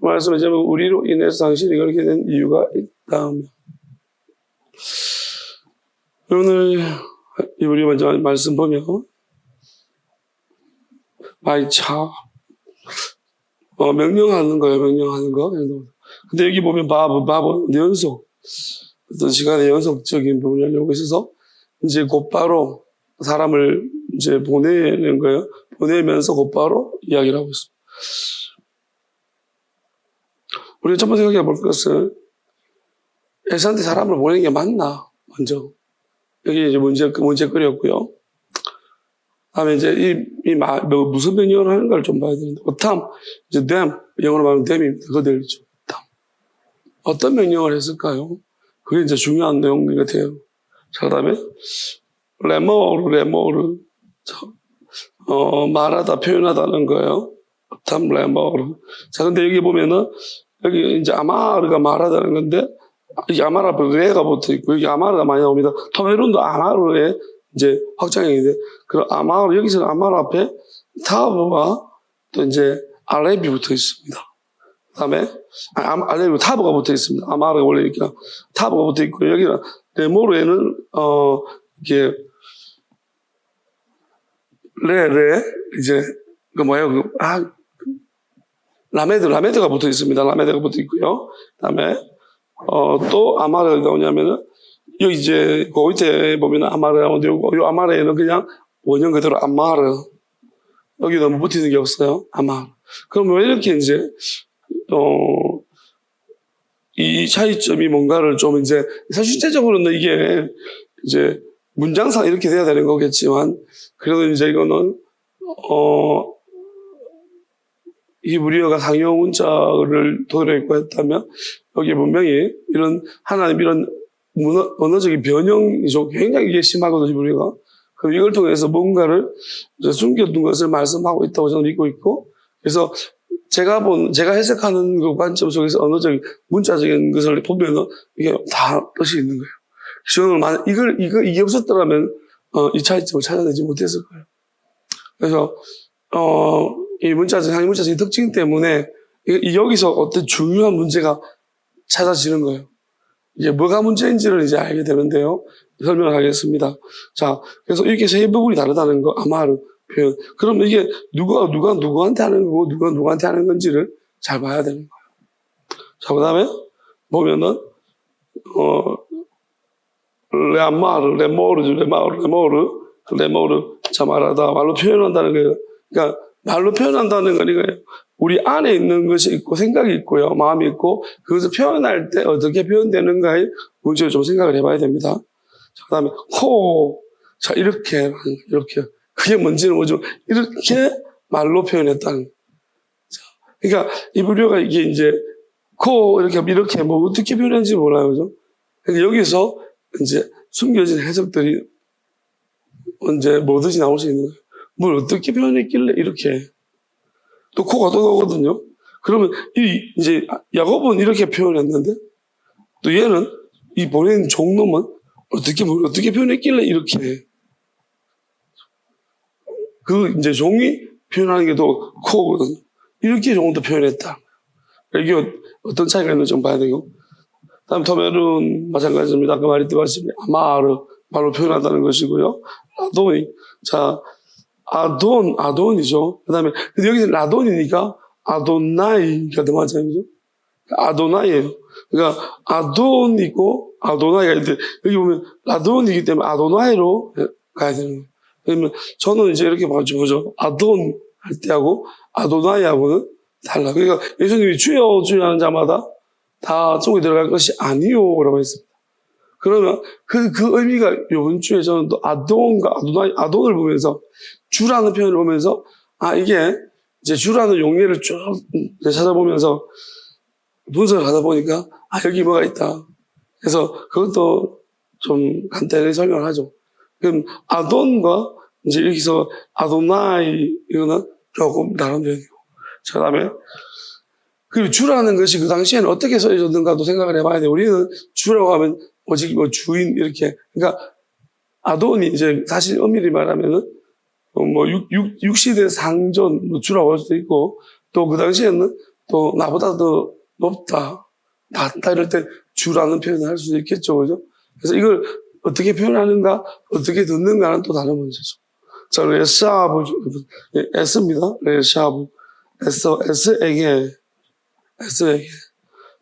말씀을 이제 우리로 인해서 당신이 그렇게 된 이유가 있다. 오늘 우리 먼저 말씀 보면 차 명령하는 거예요. 명령하는 거. 근데 여기 보면 바보 연속 어떤 시간에 연속적인 부분을 열고 있어서 이제 곧바로 사람을 이제 보내는 거예요. 보내면서 곧바로 이야기를 하고 있습니다. 우리가 첫 번째 생각해 볼 것은 엘사한테 사람을 보내는 게 맞나? 먼저. 여기 이제 문제거리였고요. 다음에 이제 무슨 명령을 하는 걸 좀 봐야 되는데, 오탐, 이제 them, 영어로 말하면 them입니다. 그들이죠. 어떤 명령을 했을까요? 그게 이제 중요한 내용 같아요. 자, 그 다음에, 레모르. 말하다, 표현하다는 거예요. 오탐, 레모르. 자, 근데 여기 보면은, 여기 이제 아마르가 말하다는 건데, 여기 아마르 앞에 레가 붙어 있고, 여기 아마르가 많이 나옵니다. 토메론도 아마르에 이제 확장형인데, 그럼 아마르, 여기서는 아마르 앞에 타브와 또 이제 알렙이 붙어 있습니다. 그 다음에, 알렙이 타브가 붙어 있습니다. 아마르가 원래 이렇게 타브가 붙어 있고, 여기는 레모르에는, 이게, 이제, 라메드가 붙어 있습니다. 라메드가 붙어 있고요. 그 다음에, 또 아마르가 나오냐면은, 여기 이제, 그 밑에 보면 아마르가 나오는데, 요 아마르에는 그냥 원형 그대로 아마르. 여기 너무 붙이는 게 없어요. 아마르. 그럼 왜 이렇게 이제, 이 차이점이 뭔가를 좀 이제, 사실 실제적으로는 이게 이제 문장상 이렇게 돼야 되는 거겠지만, 그래도 이제 이거는, 히브리어가 상용 문자를 도래했고 했다면, 여기 분명히 하나님 이런 언어적인 변형이 좀 굉장히 이게 심하거든요, 히브리어가. 그럼 이걸 통해서 뭔가를 숨겨둔 것을 말씀하고 있다고 저는 믿고 있고, 그래서 제가 해석하는 그 관점 속에서 언어적인, 문자적인 것을 보면은 이게 다 뜻이 있는 거예요. 저는 만약 이게 없었더라면, 이 차이점을 찾아내지 못했을 거예요. 그래서, 이 상위 문자적인 특징 때문에, 여기서 어떤 중요한 문제가 찾아지는 거예요. 이제 뭐가 문제인지를 이제 알게 되는데요. 설명을 하겠습니다. 자, 그래서 이렇게 세 부분이 다르다는 거, 아마르 표현. 그럼 이게 누가 누구한테 하는 거고, 누가 누구한테 하는 건지를 잘 봐야 되는 거예요. 자, 그 다음에 보면은, 레모르. 자, 말하다. 말로 표현한다는 거예요. 그러니까, 말로 표현한다는 거니까, 우리 안에 있는 것이 있고, 생각이 있고요, 마음이 있고, 그것을 표현할 때 어떻게 표현되는가의 문제를 좀 생각을 해봐야 됩니다. 자, 그 다음에, 자, 이렇게. 그게 뭔지는 모르지만, 이렇게 말로 표현했다는. 자, 그러니까, 이브리어가 이게 이제, 이렇게 뭐 어떻게 표현했는지 몰라요, 그죠? 그러니까 여기서 이제 숨겨진 해석들이 언제 뭐든지 나올 수 있는 거예요. 뭘 어떻게 표현했길래 이렇게. 또 코가 또 나오거든요. 그러면 이제 야곱은 이렇게 표현했는데, 또 얘는 이 보낸 종놈은 어떻게 표현했길래 이렇게. 그 이제 종이 표현하는 게 또 코거든요. 이렇게 종도 표현했다. 이게 어떤 차이가 있는지 좀 봐야 되고. 다음 토멜은 마찬가지입니다. 아까 말했듯이 아마르 말로 표현한다는 것이고요. 아도니. 자, 아돈이죠. 그 다음에, 여기서 라돈이니까 아도나이가 더 맞아요. 그죠? 아도나이예요. 그러니까 아돈이고 아도나이가 있는데, 여기 보면 라돈이기 때문에 아도나이로 가야 되는 거예요. 그러면 저는 이제 이렇게 보죠. 아돈 할 때하고 아도나이하고는 달라. 그러니까 예수님이 주여 하는 자마다 다 속에 들어갈 것이 아니요라고 했습니다. 그러면 그 의미가 이번 주에 저는 또 아돈과 아돈을 보면서, 주라는 표현을 보면서, 이게 이제 주라는 용례를 쭉 찾아보면서 분석을 하다 보니까, 여기 뭐가 있다. 그래서 그것도 좀 간단히 설명을 하죠. 그럼 아돈과 이제 여기서 아도나이, 이거는 조금 다른 표현이고. 자, 그 다음에, 그리고 주라는 것이 그 당시에는 어떻게 써졌는가도 생각을 해봐야 돼요. 우리는 주라고 하면 오직 뭐 주인 이렇게. 그러니까 아돈이 이제 사실 엄밀히 말하면은 뭐 육시대 상전 뭐 주라고 할 수도 있고, 또 그 당시에는 또 나보다 더 높다, 낫다 이럴 때 주라는 표현을 할 수 있겠죠. 그죠? 그래서 이걸 어떻게 표현하는가, 어떻게 듣는가는 또 다른 문제죠. 자, 레샤브, S입니다. 레샤브. S에게.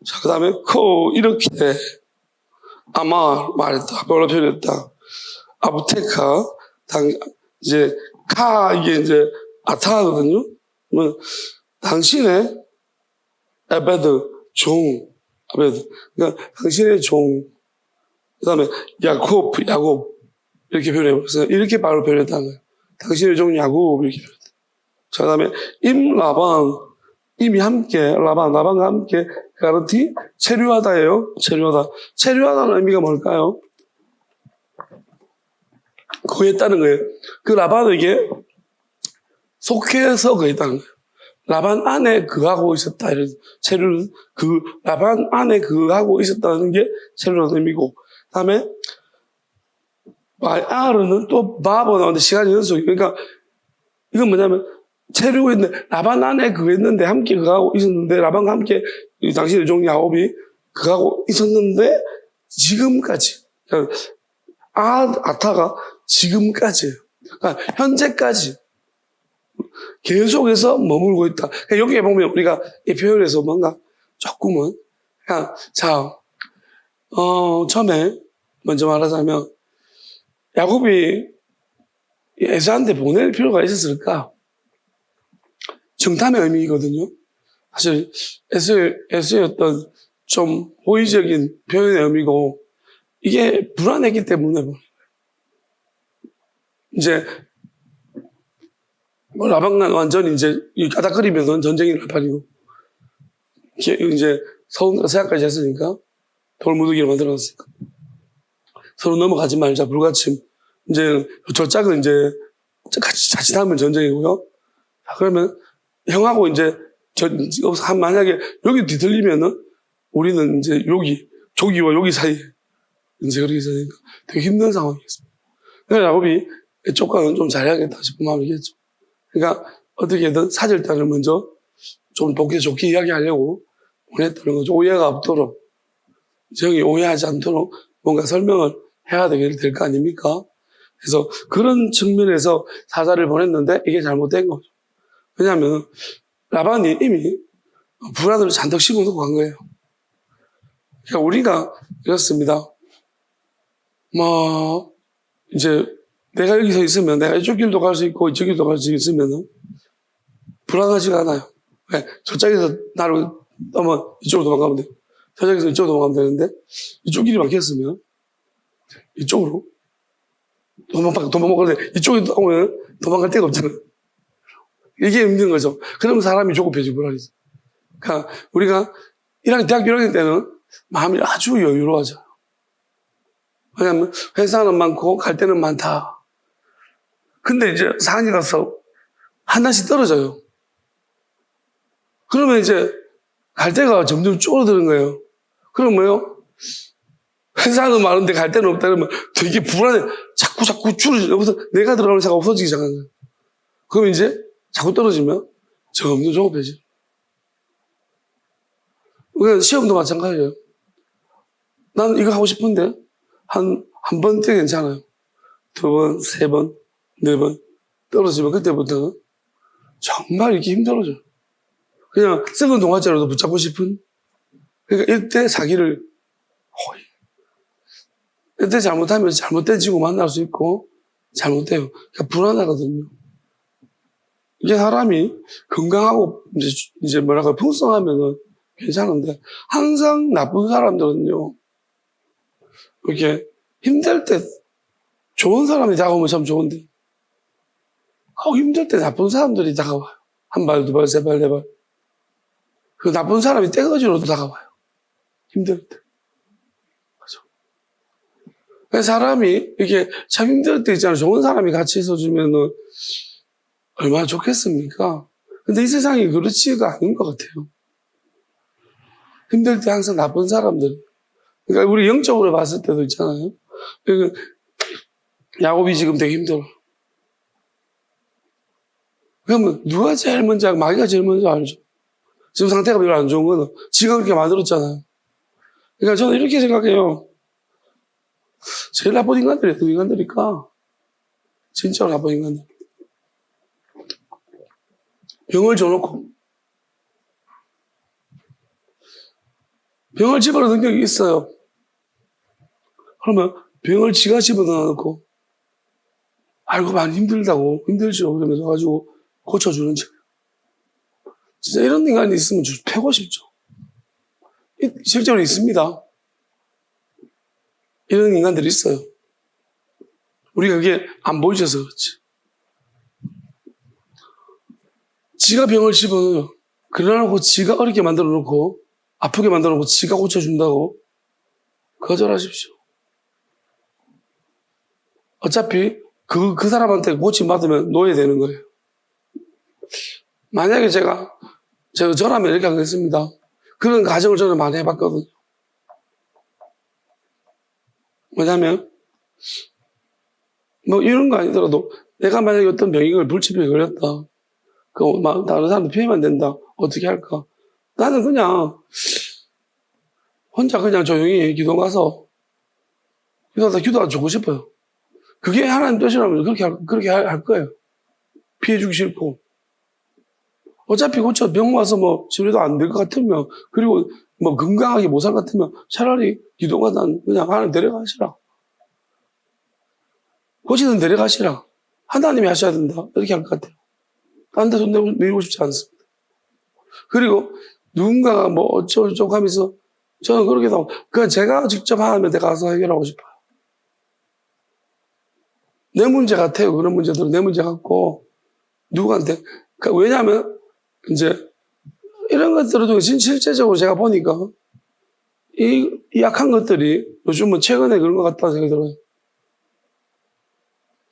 자, 그 다음에 이렇게 아마 말했다, 별로 표현했다. 아부테카, 이제 이게 이제 아타거든요. 당신의 에베드, 아베드. 그러니까 당신의 종. 그 다음에 야곱 이렇게 표현해봤어요. 이렇게 바로 표현했다는 거예요. 당신의 종 야곱 이렇게 표현했다. 자, 그 다음에 라반, 이미 함께, 라반과 함께 가르티 체류하다예요. 체류하다는 의미가 뭘까요? 거했다는 거예요. 그 라반에게 속해서 거했다는 거예요. 라반 안에 그하고 있었다. 이런 체류는 라반 안에 그하고 있었다는 게 체류라는 의미고, 그 다음에 말아르는 또 바보 나오는데 시간이 연속이. 그러니까 이건 뭐냐면 체류고 있는데 라반 안에 그했는데 함께 그하고 있었는데 라반과 함께 당신의 종 야곱이 그하고 있었는데 지금까지 아타가 지금까지예요. 그러니까 현재까지 계속해서 머물고 있다. 그러니까 여기에 보면 우리가 이 표현에서 뭔가 조금은 그냥 처음에 먼저 말하자면 야곱이 에사한테 보낼 필요가 있었을까? 정탐의 의미거든요. 사실 에서의 어떤 좀 호의적인 표현의 의미고 이게 불안했기 때문에 이제 라반과 완전히 이제 까닥거리면서 전쟁이 날 판이고 이제 서운과 세약까지 했으니까 돌무더기를 만들어놨으니까 서로 넘어가지 말자 불가침. 이제 절짝은 이제 같이 자칫하면 전쟁이고요. 그러면 형하고 이제 만약에 여기 뒤틀리면은 우리는 이제 조기와 여기 사이에 이제 그렇게 되니까 되게 힘든 상황이었습니다. 그래서 야곱이 이쪽과는 좀 잘해야겠다 싶은 마음이겠죠. 그러니까 어떻게든 사절단을 먼저 좀 좋게 이야기하려고 보냈다는 거죠. 오해가 없도록, 형이 오해하지 않도록 뭔가 설명을 해야 될 거 아닙니까? 그래서 그런 측면에서 사자를 보냈는데 이게 잘못된 거죠. 왜냐하면 라반이 이미 불안을 잔뜩 심어놓고 간 거예요. 그러니까 우리가 이렇습니다. 이제 내가 여기서 있으면 내가 이쪽 길도 갈 수 있고 이쪽 길도 갈 수 있으면 불안하지가 않아요. 네, 저쪽에서 나를 떠면 이쪽으로 도망가면 돼요. 저쪽에서 이쪽으로 도망가면 되는데 이쪽 길이 막혔으면 이쪽으로 도망가는데 이쪽에 오면 도망갈 데가 없잖아요. 이게 힘든 거죠. 그러면 사람이 조급해지고 불안해져. 그러니까 우리가 대학교 1학년 때는 마음이 아주 여유로워져요. 왜냐하면 회사는 많고 갈 데는 많다. 근데 이제 4학년 가서 하나씩 떨어져요. 그러면 이제 갈 데가 점점 줄어드는 거예요. 그럼 뭐요? 회사는 많은데 갈 데는 없다 그러면 되게 불안해. 자꾸 줄어지죠. 그래서 내가 들어가는 회사가 없어지기 시작하는 거예요. 그럼 이제 자꾸 떨어지면 점점 조급해져. 그러니까 시험도 마찬가지예요. 나는 이거 하고 싶은데 한 번 때 괜찮아요. 2번, 3번, 4번 떨어지면 그때부터는 정말 이렇게 힘들어져. 그냥 썩은 동화자로도 붙잡고 싶은. 그러니까 이때 사기를 이때 잘못하면 잘못된 친구 만날 수 있고 잘못돼요. 그러니까 불안하거든요. 이게 사람이 건강하고 이제 풍성하면은 괜찮은데 항상 나쁜 사람들은요. 이렇게 힘들 때 좋은 사람이 다가오면 참 좋은데 힘들 때 나쁜 사람들이 다가와요. 1발, 2발, 3발, 4발. 그 나쁜 사람이 떼거지로도 다가와요. 힘들 때. 그죠? 그래서 사람이 이렇게 참 힘들 때 있잖아요. 좋은 사람이 같이 있어주면은 얼마나 좋겠습니까? 근데 이 세상이 그렇지가 않은 것 같아요. 힘들 때 항상 나쁜 사람들. 그러니까 우리 영적으로 봤을 때도 있잖아요. 그러니까 야곱이 지금 되게 힘들어. 그러면 누가 제일 먼저, 마귀가 제일 먼저 알죠. 지금 상태가 별로 안 좋은 거는 지가 그렇게 만들었잖아요. 그러니까 저는 이렇게 생각해요. 제일 나쁜 인간들이 어떤 인간들일까? 진짜로 나쁜 인간들. 병을 줘놓고 병을 집어넣는 능력이 있어요. 그러면 병을 지가 집어넣어놓고 알고 많이 힘들다고 힘들죠. 그러면서 가지고 고쳐주는 척. 진짜 이런 인간이 있으면 패고 싶죠. 실제로 있습니다. 이런 인간들이 있어요. 우리가 그게 안 보이셔서 그렇지. 지가 병을 집어넣어요. 그러놓고 지가 어렵게 만들어놓고 아프게 만들어놓고 지가 고쳐준다고 거절하십시오. 어차피 그 사람한테 고침 받으면 노예되는 거예요. 만약에 저라면 이렇게 하겠습니다. 그런 가정을 저는 많이 해봤거든요. 뭐냐면 뭐 이런 거 아니더라도 내가 만약에 어떤 병이 불치병에 걸렸다. 막 다른 사람도 피하면 안 된다. 어떻게 할까? 나는 그냥 혼자 그냥 조용히 기도 가서 기도하다 주고 싶어요. 그게 하나님 뜻이라면 그렇게 할 거예요. 피해주기 싫고. 어차피 고쳐 병 와서 뭐 치료도 안 될 것 같으면 그리고 뭐 건강하게 못 살 것 같으면 차라리 기도가 난 그냥 하나님 데려가시라. 고치는 데려가시라. 하나님이 하셔야 된다. 이렇게 할 것 같아요. 딴 데 손 내밀고 싶지 않습니다. 그리고 누군가가 뭐 어쩌고저쩌고 하면서 저는 그렇게 하고 그냥 제가 직접 하면 내가 가서 해결하고 싶어요. 내 문제 같아요. 그런 문제들은 내 문제 같고 누구한테 왜냐하면 이제 이런 것들을 실제적으로 제가 보니까 이 약한 것들이 요즘은 최근에 그런 것 같다는 생각이 들어요.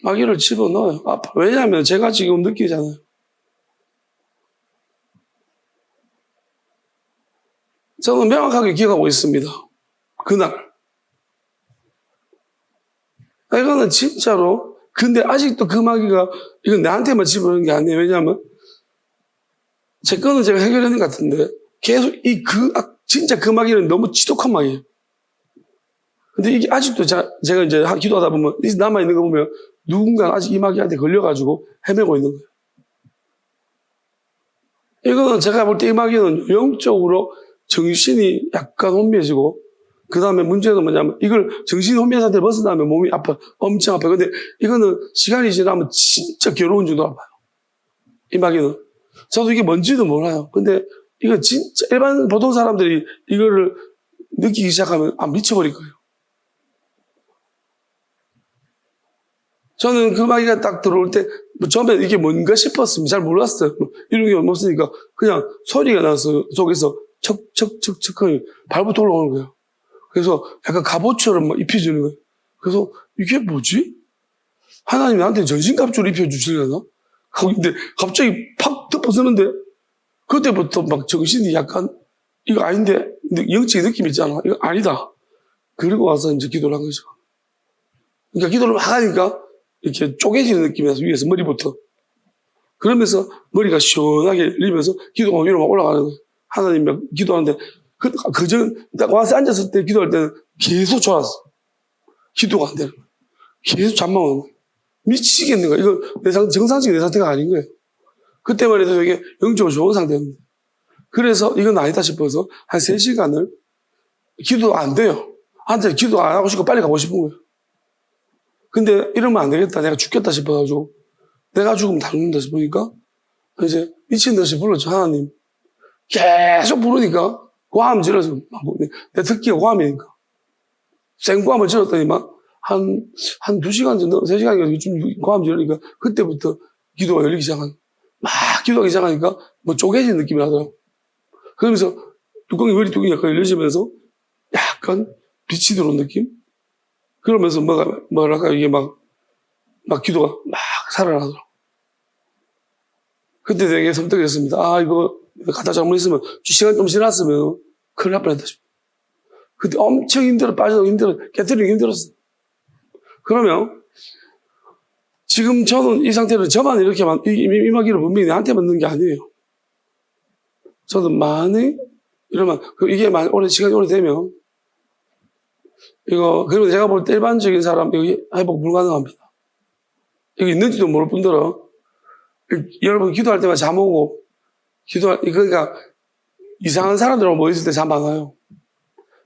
마귀를 집어넣어요. 왜냐하면 제가 지금 느끼잖아요. 저는 명확하게 기억하고 있습니다. 그날. 이거는 진짜로 근데 아직도 그 마귀가 이건 나한테만 집어넣는 게 아니에요. 왜냐하면 제 거는 제가 해결하는 것 같은데 계속 진짜 그 마귀는 너무 지독한 마귀예요. 근데 이게 아직도 제가 이제 기도하다 보면 남아있는 거 보면 누군가 아직 이 마귀한테 걸려가지고 헤매고 있는 거예요. 이거는 제가 볼 때 이 마귀는 영적으로 정신이 약간 혼미해지고 그 다음에 문제는 뭐냐면 이걸 정신이 혼미한 상태를 벗어나면 몸이 아파. 엄청 아파요. 근데 이거는 시간이 지나면 진짜 괴로운 줄도 아파요. 이 마귀는. 저도 이게 뭔지도 몰라요. 근데 이거 진짜 일반 보통 사람들이 이거를 느끼기 시작하면 미쳐버릴 거예요. 저는 그 마귀가 딱 들어올 때 처음에 이게 뭔가 싶었습니다. 잘 몰랐어요. 이런 게 없으니까 그냥 소리가 나서 속에서 척척척척 발부터 올라오는 거예요. 그래서 약간 갑옷처럼 막 입혀주는 거예요. 그래서 이게 뭐지? 하나님이 나한테 전신갑주를 입혀주시려나? 근데 갑자기 팍 덮어서는데 그때부터 막 정신이 약간 이거 아닌데 영적인 느낌이 있잖아. 이거 아니다. 그리고 와서 이제 기도를 한 거죠. 그러니까 기도를 막 하니까 이렇게 쪼개지는 느낌이 나서 위에서 머리부터. 그러면서 머리가 시원하게 열리면서 기도가 위로 막 올라가는 거예요. 하나님 막 기도하는데 딱 와서 앉았을 때 기도할 때는 계속 졸았어. 기도가 안 되는 거예요. 계속 잠만 오는 거예요. 미치겠는 거예요. 이거 정상적인 내 상태가 아닌 거예요. 그때만 해도 되게 영적으로 좋은 상태였는데. 그래서 이건 아니다 싶어서 한 3시간을 기도 안 돼요. 앉아서 기도 안 하고 싶고 빨리 가고 싶은 거예요. 근데 이러면 안 되겠다. 내가 죽겠다 싶어가지고 내가 죽으면 다 죽는다 싶으니까 이제 미친 듯이 불렀죠. 하나님. 계속 부르니까 고함 질러서 내 특기가 고함이니까 생고함을 질렀더니만 한 2시간 정도 3시간 좀 고함 지르니까 그때부터 기도가 열리기 시작한 막 기도하기 시작하니까 뭐 쪼개진 느낌이 나더라고. 그러면서 머리 뚜껑이 약간 열려지면서 약간 빛이 들어온 느낌? 그러면서 뭐랄까 이게 막 기도가 막 살아나더라고. 그때 되게 섬뜩했습니다. 이거 갖다 잘못했으면 시간 좀 지났으면 큰일 날 뻔했다 싶어. 그때 엄청 깨뜨리기 힘들었어. 그러면 지금 저는 이 상태로 저만 이렇게 이 마귀를 분명히 나한테 맞는 게 아니에요. 저도 많이 이러면 이게 시간이 오래되면 그리고 제가 볼 때 일반적인 사람 이거 회복 불가능합니다. 여기 있는지도 모를 뿐더러 여러분 기도할 때마다 잠 오고 그러니까 이상한 사람들하고 모였을 때 잠 안 와요.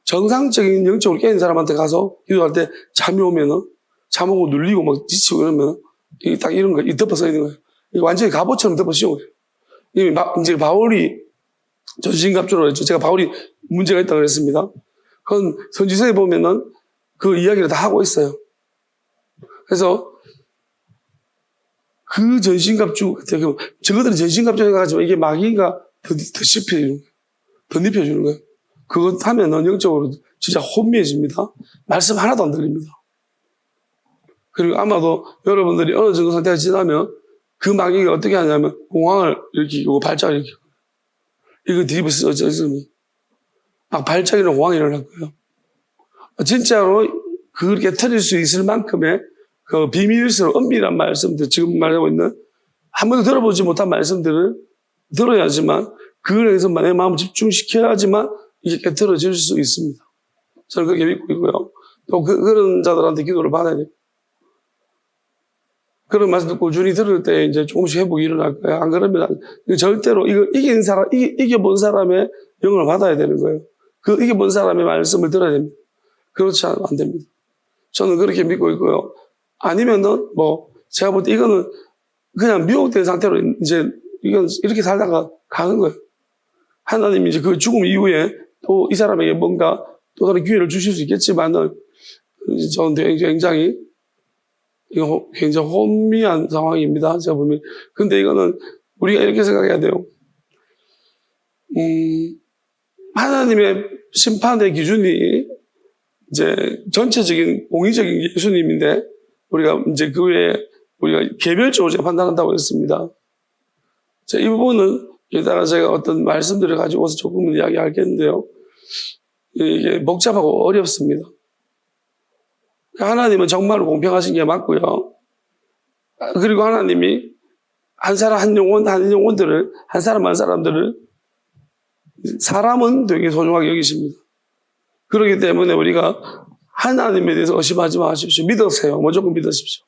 정상적인 영적으로 깨진 사람한테 가서 기도할 때 잠이 오면은 잠 오고 눌리고 막 지치고 이러면 이게 딱 이런 거 덮어 서 있는 거예요. 이게 완전히 갑옷처럼 덮어 씌운 거예요. 이제 바울이 전신갑주로 했죠. 제가 바울이 문제가 있다고 그랬습니다. 그건 선지서에 보면은 그 이야기를 다 하고 있어요. 그래서 그 전신갑주 같아요. 저것들은 전신갑주 해가지고 이게 마귀가 더 씹혀주는 거예요. 더 눕혀주는 거예요. 그거 하면은 영적으로 진짜 혼미해집니다. 말씀 하나도 안 들립니다. 그리고 아마도 여러분들이 어느 정도 상태가 지나면 그 마귀가 어떻게 하냐면 공황을 일으키고 발작을 일으키고 이거 뒤집어서 어쩌면 막 발작이나 공황이 일어날 거예요. 진짜로 그렇게 틀릴 수 있을 만큼의 그 비밀스러운 은밀한 말씀들, 지금 말하고 있는 한 번도 들어보지 못한 말씀들을 들어야지만 그래서 내 마음을 집중시켜야지만 이게 깨트려질 수 있습니다. 저는 그렇게 믿고 있고요. 또 그런 자들한테 기도를 받아야 돼요. 그런 말씀을 꾸준히 들을 때 이제 조금씩 회복이 일어날 거예요. 안 그러면 절대로 이겨본 사람의 영을 받아야 되는 거예요. 그 이겨본 사람의 말씀을 들어야 됩니다. 그렇지 않으면 안 됩니다. 저는 그렇게 믿고 있고요. 아니면은 제가 볼 때 이거는 그냥 미혹된 상태로 이제 이건 이렇게 살다가 가는 거예요. 하나님이 이제 그 죽음 이후에 또 이 사람에게 뭔가 또 다른 기회를 주실 수 있겠지만은 저는 굉장히 혼미한 상황입니다. 제가 보면. 근데 이거는 우리가 이렇게 생각해야 돼요. 하나님의 심판의 기준이 이제 전체적인 공의적인 예수님인데 우리가 이제 그 외에 우리가 개별적으로 제가 판단한다고 했습니다. 이 부분은 여기다가 제가 어떤 말씀들을 가지고 와서 조금은 이야기하겠는데요. 이게 복잡하고 어렵습니다. 하나님은 정말 공평하신 게 맞고요. 그리고 하나님이 한 사람 한 영혼들을 한 사람들을 사람은 되게 소중하게 여기십니다. 그렇기 때문에 우리가 하나님에 대해서 의심하지 마십시오. 믿으세요. 무조건 믿으십시오.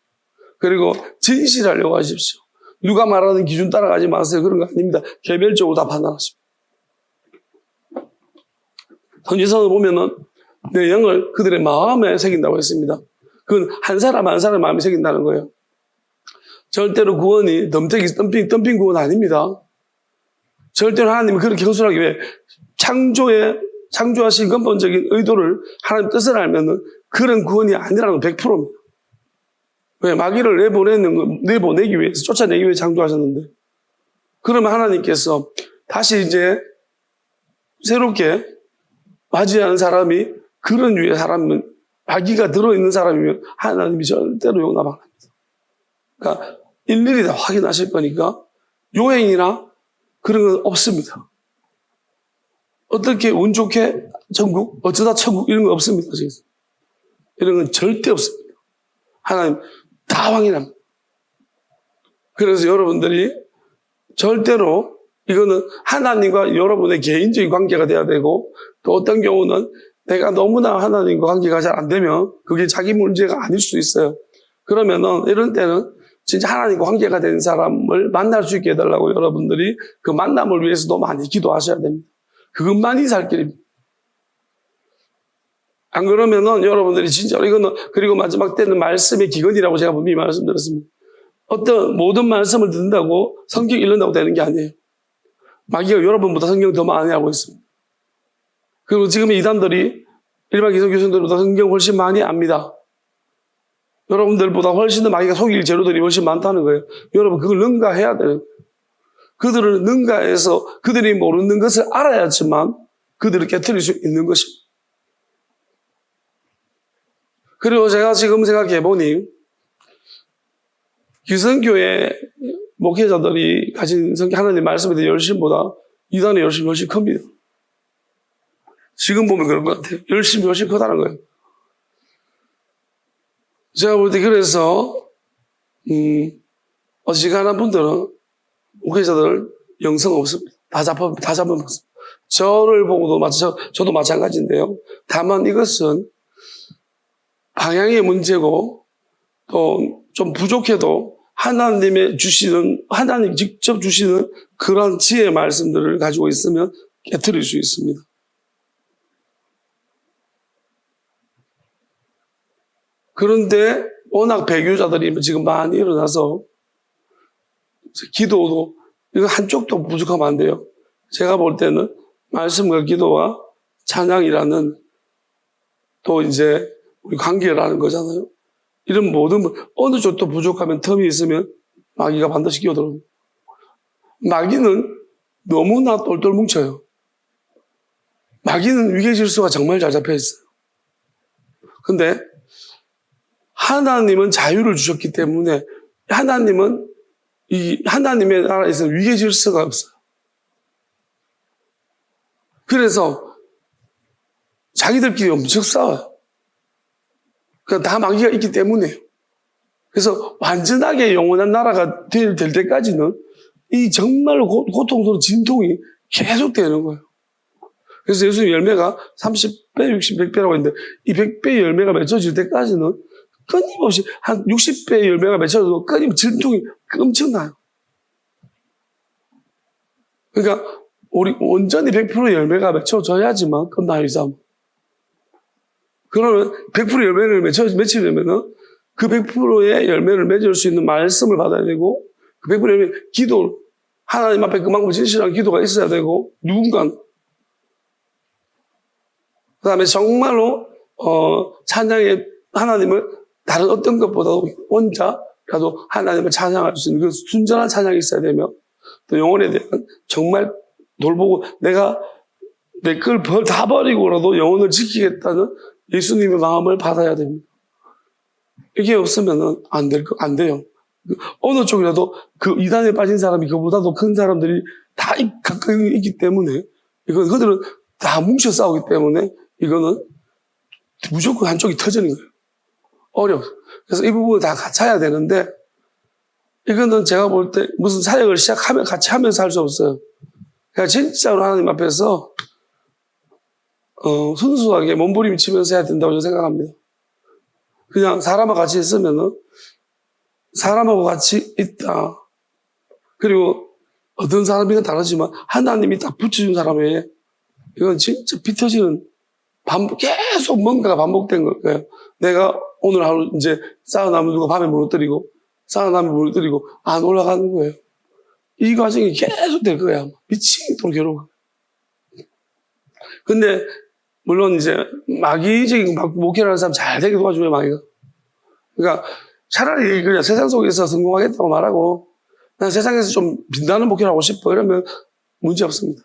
그리고 진실하려고 하십시오. 누가 말하는 기준 따라가지 마세요. 그런 거 아닙니다. 개별적으로 다 판단하십시오. 선지서를 보면은 내 영을 그들의 마음에 새긴다고 했습니다. 그건 한 사람 한 사람 마음에 새긴다는 거예요. 절대로 구원이 덤핑 구원 아닙니다. 절대로 하나님이 그렇게 허술하게 왜 창조하신 근본적인 의도를 하나님 뜻을 알면은 그런 구원이 아니라는 건 100%입니다. 왜? 마귀를 내보내기 위해서, 쫓아내기 위해서 창조하셨는데. 그러면 하나님께서 다시 이제 새롭게 맞이하는 사람이 그런 유의 사람은 마귀가 들어있는 사람이면 하나님이 절대로 용납 안 합니다. 그러니까 일일이 다 확인하실 거니까 요행이나 그런 건 없습니다. 어떻게 운 좋게 천국, 어쩌다 천국 이런 건 없습니다. 이런 건 절대 없습니다. 하나님 다 확인합니다. 그래서 여러분들이 절대로 이거는 하나님과 여러분의 개인적인 관계가 돼야 되고 또 어떤 경우는 내가 너무나 하나님과 관계가 잘 안 되면 그게 자기 문제가 아닐 수도 있어요. 그러면은 이런 때는 진짜 하나님과 관계가 된 사람을 만날 수 있게 해달라고 여러분들이 그 만남을 위해서도 많이 기도하셔야 됩니다. 그것만이 살 길입니다. 안 그러면은 여러분들이 진짜로 이거는 그리고 마지막 때는 말씀의 기근이라고 제가 분명히 말씀드렸습니다. 어떤 모든 말씀을 듣는다고 성경 읽는다고 되는 게 아니에요. 마귀가 여러분보다 성경 더 많이 알고 있습니다. 그리고 지금 이단들이 일반 기성 교수들보다 성경 훨씬 많이 압니다. 여러분들보다 훨씬 더 마귀가 속일 재료들이 훨씬 많다는 거예요. 여러분 그걸 능가해야 돼요. 그들을 능가해서 그들이 모르는 것을 알아야지만 그들을 깨트릴 수 있는 것입니다. 그리고 제가 지금 생각해보니 기성교회 목회자들이 가진 하나님의 말씀에 대한 열심보다 이단의 열심이 훨씬 큽니다. 지금 보면 그런 것 같아요. 열심이 훨씬 크다는 거예요. 제가 볼 때 그래서 어지간한 분들은 목회자들 영성 없습니다. 다 잡아먹습니다. 저를 보고도 저도 마찬가지인데요. 다만 이것은 방향의 문제고 또 좀 부족해도 하나님 직접 주시는 그런 지혜의 말씀들을 가지고 있으면 깨트릴 수 있습니다. 그런데 워낙 배교자들이 지금 많이 일어나서 기도도 이거 한쪽도 부족하면 안 돼요. 제가 볼 때는 말씀과 기도와 찬양이라는 또 이제 우리 관계라는 거잖아요. 이런 모든 어느 쪽도 부족하면 텀이 있으면 마귀가 반드시 끼어들어옵니다. 마귀는 너무나 똘똘 뭉쳐요. 마귀는 위계 질서가 정말 잘 잡혀 있어요. 근데 하나님은 자유를 주셨기 때문에 하나님은 이 하나님의 나라에서 위계 질서가 없어요. 그래서 자기들끼리 엄청 싸워요. 그러니까 다 마귀가 있기 때문에요. 그래서 완전하게 영원한 나라가 될 때까지는 이 정말로 고통스러운 진통이 계속 되는 거예요. 그래서 예수님 열매가 30배, 60, 100배라고 했는데 이 100배의 열매가 맺혀질 때까지는 끊임없이 한 60배의 열매가 맺혀도 끊임없이 진통이 엄청나요. 그러니까 우리 온전히 100%의 열매가 맺혀져야지만 끝나요, 이 삶은. 그러면 100%의 열매를 맺히려면은 그 100%의 열매를 맺을 수 있는 말씀을 받아야 되고 그 100%의 열매, 기도, 하나님 앞에 그만큼 진실한 기도가 있어야 되고 누군가 그 다음에 정말로 찬양의 하나님을 다른 어떤 것보다도 혼자라도 하나님을 찬양할 수 있는 그 순전한 찬양이 있어야 되며 또 영혼에 대한 정말 돌보고 내가 내 걸 다 버리고라도 영혼을 지키겠다는 예수님의 마음을 받아야 됩니다. 이게 없으면 안 돼요. 어느 쪽이라도 그 이단에 빠진 사람이 그보다도 큰 사람들이 다 가까이 있기 때문에 그들은 다 뭉쳐 싸우기 때문에 이거는 무조건 한쪽이 터지는 거예요. 어려워. 그래서 이 부분을 다 같이 해야 되는데 이거는 제가 볼 때 무슨 사역을 시작하면 같이 하면서 할 수 없어요. 그러니까 진짜로 하나님 앞에서 순수하게 몸부림치면서 해야 된다고 저는 생각합니다. 그냥 사람하고 같이 있으면은 사람하고 같이 있다. 그리고 어떤 사람이건 다르지만 하나님이 딱 붙여준 사람 외에 이건 진짜 피 터지는 계속 뭔가가 반복된 거예요. 내가 오늘 하루 이제 쌓아나면 누가 밤에 무너뜨리고 쌓아나면 무너뜨리고 안 올라가는 거예요. 이 과정이 계속 될 거야. 미치도록 괴로워. 근데 물론 이제 마귀적인 목회를 하는 사람 잘 되게 도와줘요, 마귀가. 그러니까 차라리 그냥 세상 속에서 성공하겠다고 말하고 난 세상에서 좀 빛나는 목회를 하고 싶어 이러면 문제 없습니다.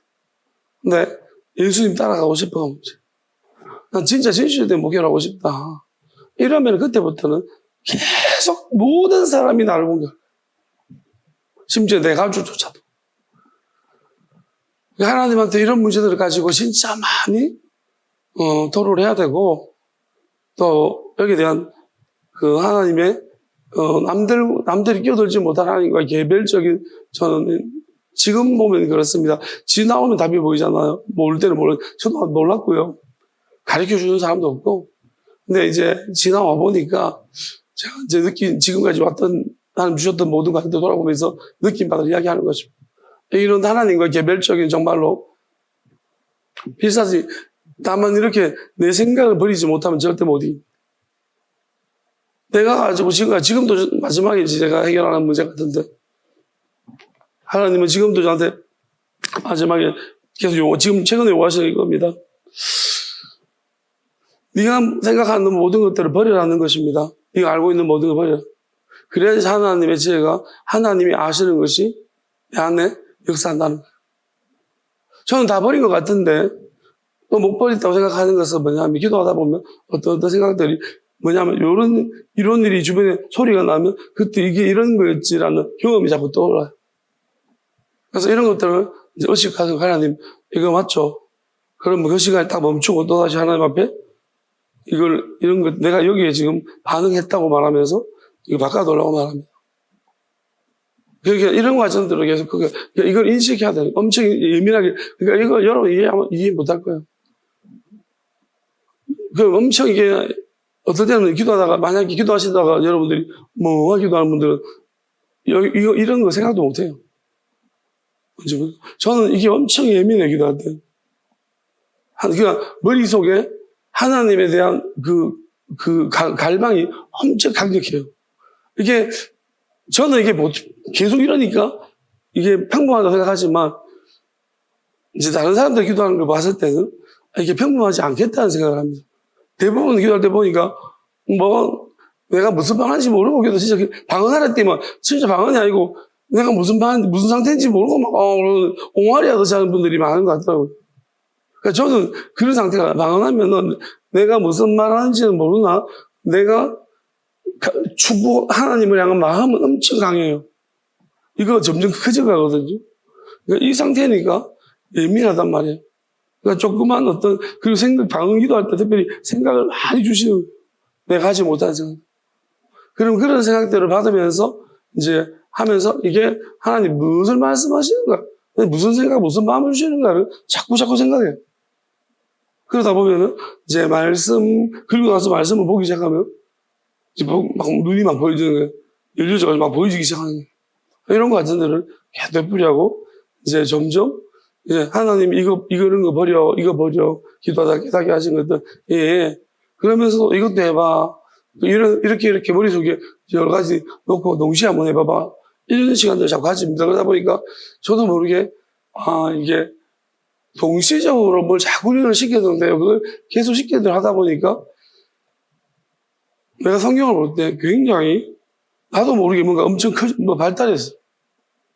근데 예수님 따라가고 싶어가 문제. 난 진짜 진실된 목회를 하고 싶다. 이러면 그때부터는 계속 모든 사람이 나를 공격해. 심지어 내 가족조차도. 하나님한테 이런 문제들을 가지고 진짜 많이 토론을 해야 되고 또 여기에 대한 그 하나님의 남들이 끼어들지 못한 하나님과 개별적인 저는 지금 보면 그렇습니다. 지나오면 답이 보이잖아요. 모를 때는 저도 몰랐고요. 가르쳐주는 사람도 없고. 근데 이제 지나와 보니까 제가 이제 지금까지 왔던 하나님 주셨던 모든 것들 돌아보면서 느낌받아 이야기하는 것입니다. 이런 하나님과 개별적인 정말로 필사지 다만 이렇게 내 생각을 버리지 못하면 절대 못 이깁니다. 내가 가지고 지금도 마지막에 제가 해결하는 문제 같은데 하나님은 지금도 저한테 마지막에 계속 지금 최근에 요구하시는 겁니다. 네가 생각하는 모든 것들을 버리라는 것입니다. 네가 알고 있는 모든 걸 버려. 그래야지 하나님의 지혜가 하나님이 아시는 것이 내 안에 역사한다는 거예요. 저는 다 버린 것 같은데 또 못 버렸다고 생각하는 것은 뭐냐면 기도하다 보면 어떤 생각들이 뭐냐면 이런 일이 주변에 소리가 나면 그때 이게 이런 거였지라는 경험이 자꾸 떠올라요. 그래서 이런 것들을 이제 의식하고 하나님 이거 맞죠? 그러면 그 시간에 딱 멈추고 또다시 하나님 앞에 이런 것 내가 여기에 지금 반응했다고 말하면서 이거 바꿔달라고 말합니다. 그러니까 이런 과정들을 계속, 이걸 인식해야 돼요. 엄청 예민하게. 그러니까 이거 여러분 이해 못 할 거예요. 엄청 이게, 어떨 때는 기도하다가, 만약에 기도하시다가 여러분들이 멍하게 기도하는 분들은 이런 거 생각도 못 해요. 저는 이게 엄청 예민해, 기도할 때. 그러니까 머릿속에 하나님에 대한 갈망이 엄청 강력해요. 이게, 저는 이게 계속 이러니까 이게 평범하다고 생각하지만, 이제 다른 사람들 기도하는 걸 봤을 때는 이게 평범하지 않겠다는 생각을 합니다. 대부분 기도할 때 보니까, 내가 무슨 방언인지 모르고 기도 진짜 방언하라 때면 진짜 방언이 아니고 내가 무슨 상태인지 모르고 막, 옹알이 하듯이 하는 분들이 많은 것 같더라고요. 그러니까 저는 그런 상태가 방언하면은 내가 무슨 말 하는지는 모르나 내가 하나님을 향한 마음은 엄청 강해요. 이거 점점 커져가거든요. 그러니까 이 상태니까 예민하단 말이에요. 그러니까 조그만 그리고 방언 기도할 때 특별히 생각을 많이 주시는 거예요. 내가 하지 못한 생각. 그럼 그런 생각들을 받으면서 이제 하면서 이게 하나님 무엇을 말씀하시는가? 무슨 생각, 무슨 마음을 주시는가를 자꾸 생각해요. 그러다 보면은 이제 그리고 나서 말씀을 보기 시작하면 이제 막 눈이 막 보여지는 거예요. 연료적으로 막 보여지기 시작하는 거예요. 이런 거 같은 데를 계속 되풀이하고 이제 점점 이제 하나님 이런 거 버려, 기도하다 깨닫게 하신 것들, 예. 그러면서 이것도 해봐. 이렇게 머릿속에 여러 가지 놓고 동시에 한번 해봐봐. 이런 시간들 자꾸 가집니다. 그러다 보니까 저도 모르게, 이게 동시적으로 뭘 자꾸 훈련을 시켜주는데요. 그걸 계속 하다 보니까 내가 성경을 볼 때 굉장히 나도 모르게 뭔가 엄청 발달했어.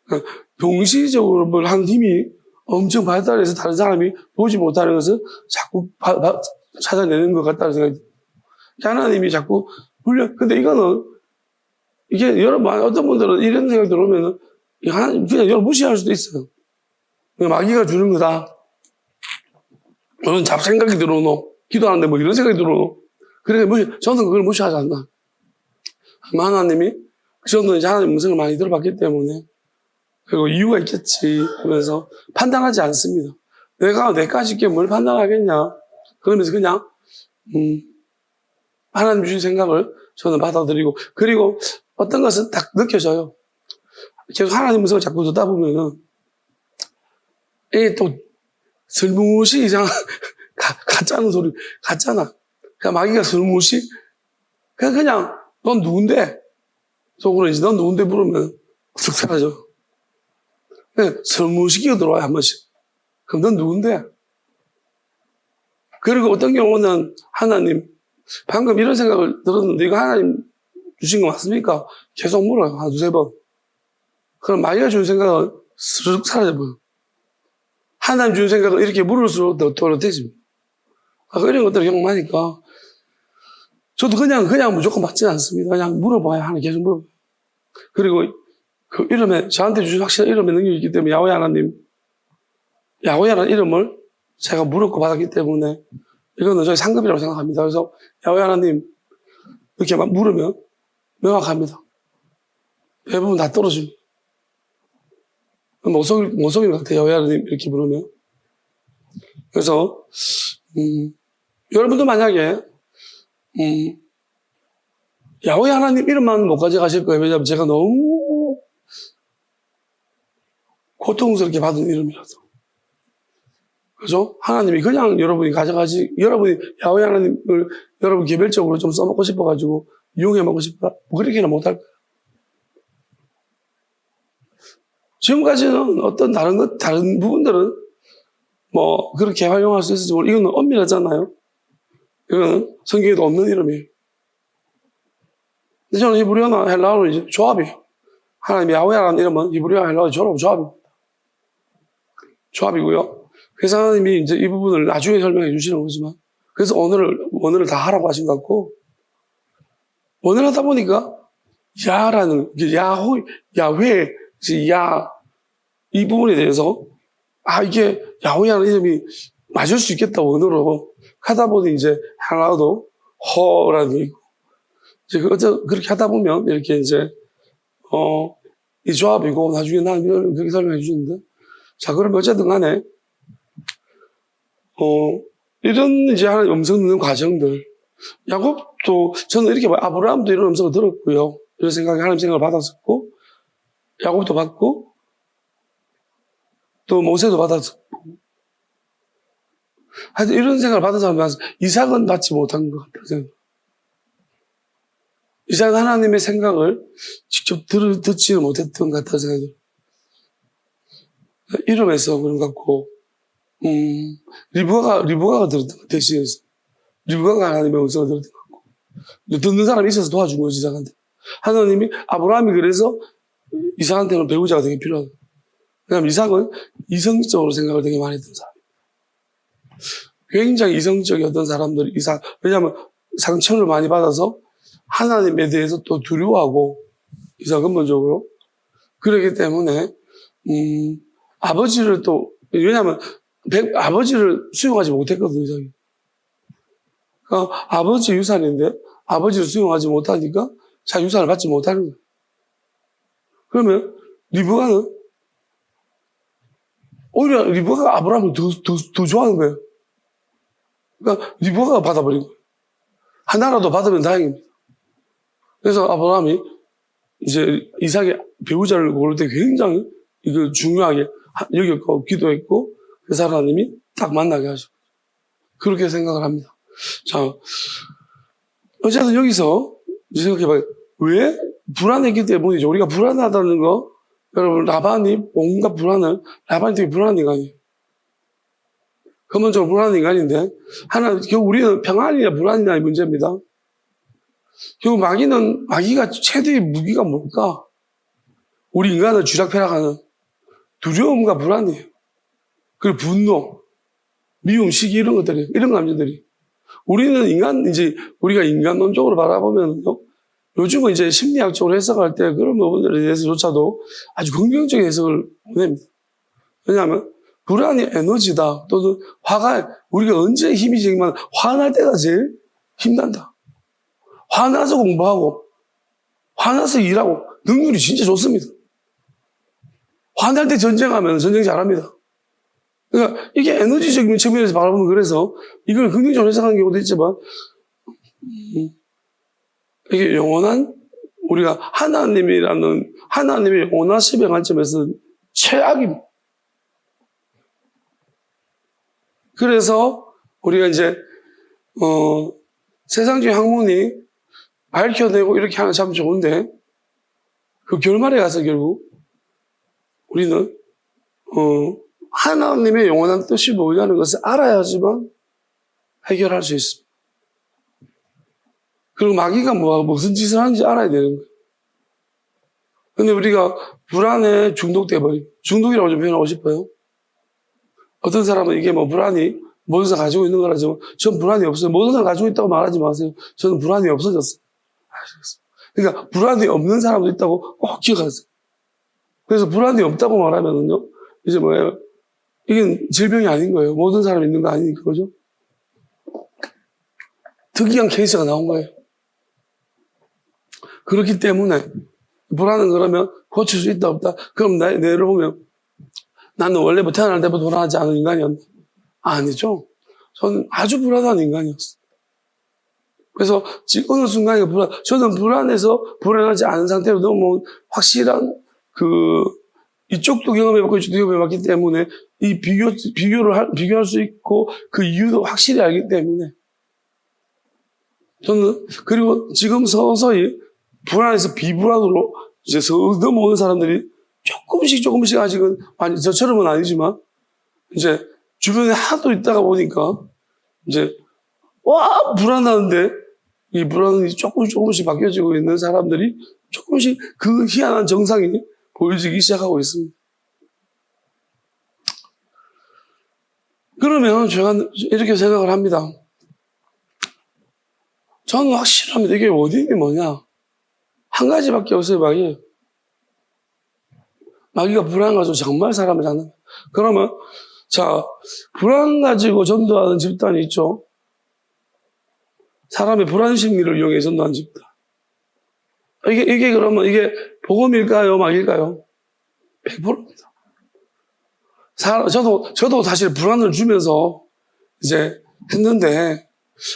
그러니까 동시적으로 뭘 한 힘이 엄청 발달해서 다른 사람이 보지 못하는 것을 자꾸 찾아내는 것 같다는 생각이 들어요. 하나님이 자꾸 근데 이거는, 이게 여러분, 어떤 분들은 이런 생각이 들어오면은, 하나님 그냥 여러분 무시할 수도 있어요. 마귀가 주는 거다. 너는 잡생각이 들어오노. 기도하는데 뭐 이런 생각이 들어오노. 그러니까 저는 그걸 무시하지 않나. 하나님이, 저는 이제 하나님 음성을 많이 들어봤기 때문에, 그리고 이유가 있겠지 하면서 판단하지 않습니다. 내가 내까지 게 뭘 판단하겠냐. 그러면서 그냥, 하나님 주신 생각을 저는 받아들이고, 그리고 어떤 것은 딱 느껴져요. 계속 하나님 음성을 자꾸 듣다 보면은, 이게 또, 슬무시 이상한, 가짜는 소리, 가짜나. 그러니까 마귀가 슬무시, 그냥, 넌 누군데? 속으로 이제 넌 누군데 물으면, 툭 사라져. 그냥 슬무시 끼어 들어와요, 한 번씩. 그럼 넌 누군데? 그리고 어떤 경우는 하나님, 방금 이런 생각을 들었는데 이거 하나님 주신 거 맞습니까? 계속 물어요. 한 두세 번. 그럼 마귀가 준 생각은 스르륵 사라져버려요. 하나님 준 생각을 이렇게 물을수록 더 또렷해집니다. 이런 것들을 경험하니까 저도 그냥 무조건 받지는 않습니다. 그냥 물어봐요. 하나님 계속 물어봐요. 그리고 그 이름에 저한테 주신 확실한 이름의 능력이 있기 때문에 야훼 하나님 이름을 제가 물었고 받았기 때문에 이거는 저희 상급이라고 생각합니다. 그래서 야훼 하나님 이렇게 막 물으면 명확합니다. 대부분 다 떨어집니다. 모성인 것 같아요. 야훼 하나님 이렇게 부르면. 그래서 여러분도 만약에 야훼 하나님 이름만 못 가져가실 거예요. 왜냐하면 제가 너무 고통스럽게 받은 이름이라서. 그죠? 하나님이 그냥 여러분이 여러분이 야훼 하나님을 여러분 개별적으로 좀 써먹고 싶어가지고 이용해먹고 싶다? 그렇게는 못할 거예요. 지금까지는 어떤 다른 부분들은 그렇게 활용할 수 있을지 모르겠어요. 이거는 엄밀하잖아요. 이거는 성경에도 없는 이름이에요. 근데 저는 히브리어나 헬라어는 이제 조합이에요. 하나님 야훼라는 이름은 히브리어와 헬라어 조합입니다. 조합이고요. 그래서 하나님이 이제 이 부분을 나중에 설명해 주시는 거지만, 그래서 원어를 다 하라고 하신 것 같고, 원어를 하다 보니까, 야훼, 이 부분에 대해서, 이게 야훼라는 이름이 맞을 수 있겠다, 원어로. 하다 보니 이제, 하나도, 허라는 게 있고, 이제 그렇게 하다 보면, 이렇게 이제, 이 조합이고, 나중에 나는 그렇게 설명해 주는데. 자, 그럼 어쨌든 간에, 이런 이제 하나님 음성 듣는 과정들. 야곱도, 저는 이렇게 봐요. 아브라함도 이런 음성을 들었고요. 이런 생각에 하나님 생각을 받았었고, 야곱도 받고, 또 모세도 받았었고. 하여튼 이런 생각을 받은 사람이 많아서 이삭은 받지 못한 것 같아요. 이삭은 하나님의 생각을 직접 듣지는 못했던 것 같다는 생각이 들어요. 이름에서 그런 것 같고, 리브가가 들었던 것 대신해서. 리브가가 하나님의 음성을 들었던 것 같고. 듣는 사람이 있어서 도와준 거지, 이삭한테. 하나님이, 아브라함이 그래서 이삭한테는 배우자가 되게 필요하다. 왜냐하면 이삭은 이성적으로 생각을 되게 많이 했던 사람. 굉장히 이성적이었던 사람들이 왜냐하면 상처를 많이 받아서 하나님에 대해서 또 두려워하고, 이삭 근본적으로. 그렇기 때문에, 아버지를 또, 왜냐하면 아버지를 수용하지 못했거든요, 이삭이. 그러니까 아버지 유산인데 아버지를 수용하지 못하니까 자기 유산을 받지 못하는 거예요. 그러면 리브가는 오히려 리브가가 아브라함을 더 좋아하는 거예요. 그러니까 리브가가 받아버린 거예요. 하나라도 받으면 다행입니다. 그래서 아브라함이 이제 이삭의 배우자를 고를 때 굉장히 이거 중요하게 여겼고 기도했고 그래서 하나님이 딱 만나게 하셨죠. 그렇게 생각을 합니다. 자, 어쨌든 여기서 생각해봐요. 왜 불안했기 때문이죠. 우리가 불안하다는 거, 여러분 라반이 온갖 불안을, 라반이 되게 불안한 인간이에요. 근본적으로 불안한 인간인데 결국 우리는 평안이냐 불안이냐의 문제입니다. 결국 마귀가 최대의 무기가 뭘까? 우리 인간을 쥐락펴락하는 두려움과 불안이에요. 그리고 분노, 미움, 시기 이런 것들이, 이런 감정들이. 우리는 우리가 인간론적으로 바라보면요. 요즘은 이제 심리학적으로 해석할 때 그런 부분들에 대해서조차도 아주 긍정적인 해석을 보냅니다. 왜냐하면 불안이 에너지다. 또는 우리가 언제 힘이 생기면 화날 때가 제일 힘난다. 화나서 공부하고, 화나서 일하고, 능률이 진짜 좋습니다. 화날 때 전쟁하면 전쟁 잘합니다. 그러니까 이게 에너지적인 측면에서 바라보면 그래서 이걸 긍정적으로 해석하는 경우도 있지만, 이게 우리가 하나님의 영원하심의 관점에서 최악입니다. 그래서 우리가 이제, 세상적인 학문이 밝혀내고 이렇게 하면 참 좋은데, 그 결말에 가서 결국 우리는, 하나님의 영원한 뜻이 뭐냐는 것을 알아야지만 해결할 수 있습니다. 그리고 마귀가 무슨 짓을 하는지 알아야 되는 거예요. 근데 우리가 불안에 중독돼버리고, 중독이라고 좀 표현하고 싶어요. 어떤 사람은 이게 불안이 모든 사람 가지고 있는 거라지만, 전 불안이 없어요. 모든 사람 가지고 있다고 말하지 마세요. 저는 불안이 없어졌어요. 그러니까 불안이 없는 사람도 있다고 꼭 기억하세요. 그래서 불안이 없다고 말하면은요, 이제 뭐예요? 이게 질병이 아닌 거예요. 모든 사람이 있는 거 아니니까, 그죠? 특이한 케이스가 나온 거예요. 그렇기 때문에, 불안은 그러면 고칠 수 있다, 없다? 그럼 내를 보면, 나는 원래부터 태어날 때부터 불안하지 않은 인간이었나? 아니죠. 저는 아주 불안한 인간이었어요. 그래서 어느 순간에 저는 불안해서 불안하지 않은 상태로 너무 확실한 이쪽도 경험해봤고 이쪽도 경험해봤기 때문에 이 비교할 수 있고 그 이유도 확실히 알기 때문에 저는 그리고 지금 서서히 불안해서 비불안으로 이제 넘어오는 사람들이 조금씩 아직은 저처럼은 아니지만 이제 주변에 하도 있다가 보니까 이제 불안한데 이 불안이 조금씩 바뀌어지고 있는 사람들이 조금씩 그 희한한 정상이 보여지기 시작하고 있습니다. 그러면 제가 이렇게 생각을 합니다. 저는 확실합니다. 이게 원인이 뭐냐? 한 가지밖에 없어요, 마귀. 마귀가 불안 가지고 정말 사람을 잡는. 그러면, 불안 가지고 전도하는 집단이 있죠. 사람의 불안 심리를 이용해 전도하는 집단. 이게 그러면 이게 복음일까요? 막일까요? 100%입니다. 저도 사실 불안을 주면서 이제 했는데,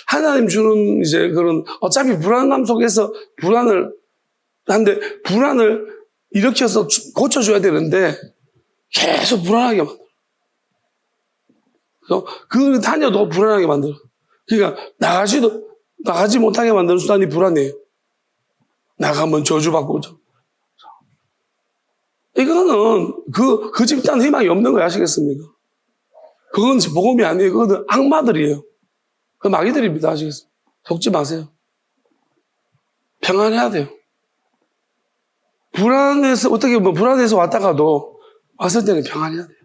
하나님 주는 이제 그런, 어차피 불안감 속에서 불안을 일으켜서 고쳐줘야 되는데, 계속 불안하게 만들어. 그 다녀도 불안하게 만들어. 그러니까, 나가지 못하게 만드는 수단이 불안해요. 나가면 저주받고. 이거는 그 집단 희망이 없는 거 아시겠습니까? 그건 복음이 아니에요. 그거는 악마들이에요. 그 마귀들입니다. 아시겠습니까? 속지 마세요. 평안해야 돼요. 불안해서 왔다가도 왔을 때는 평안해야 돼요.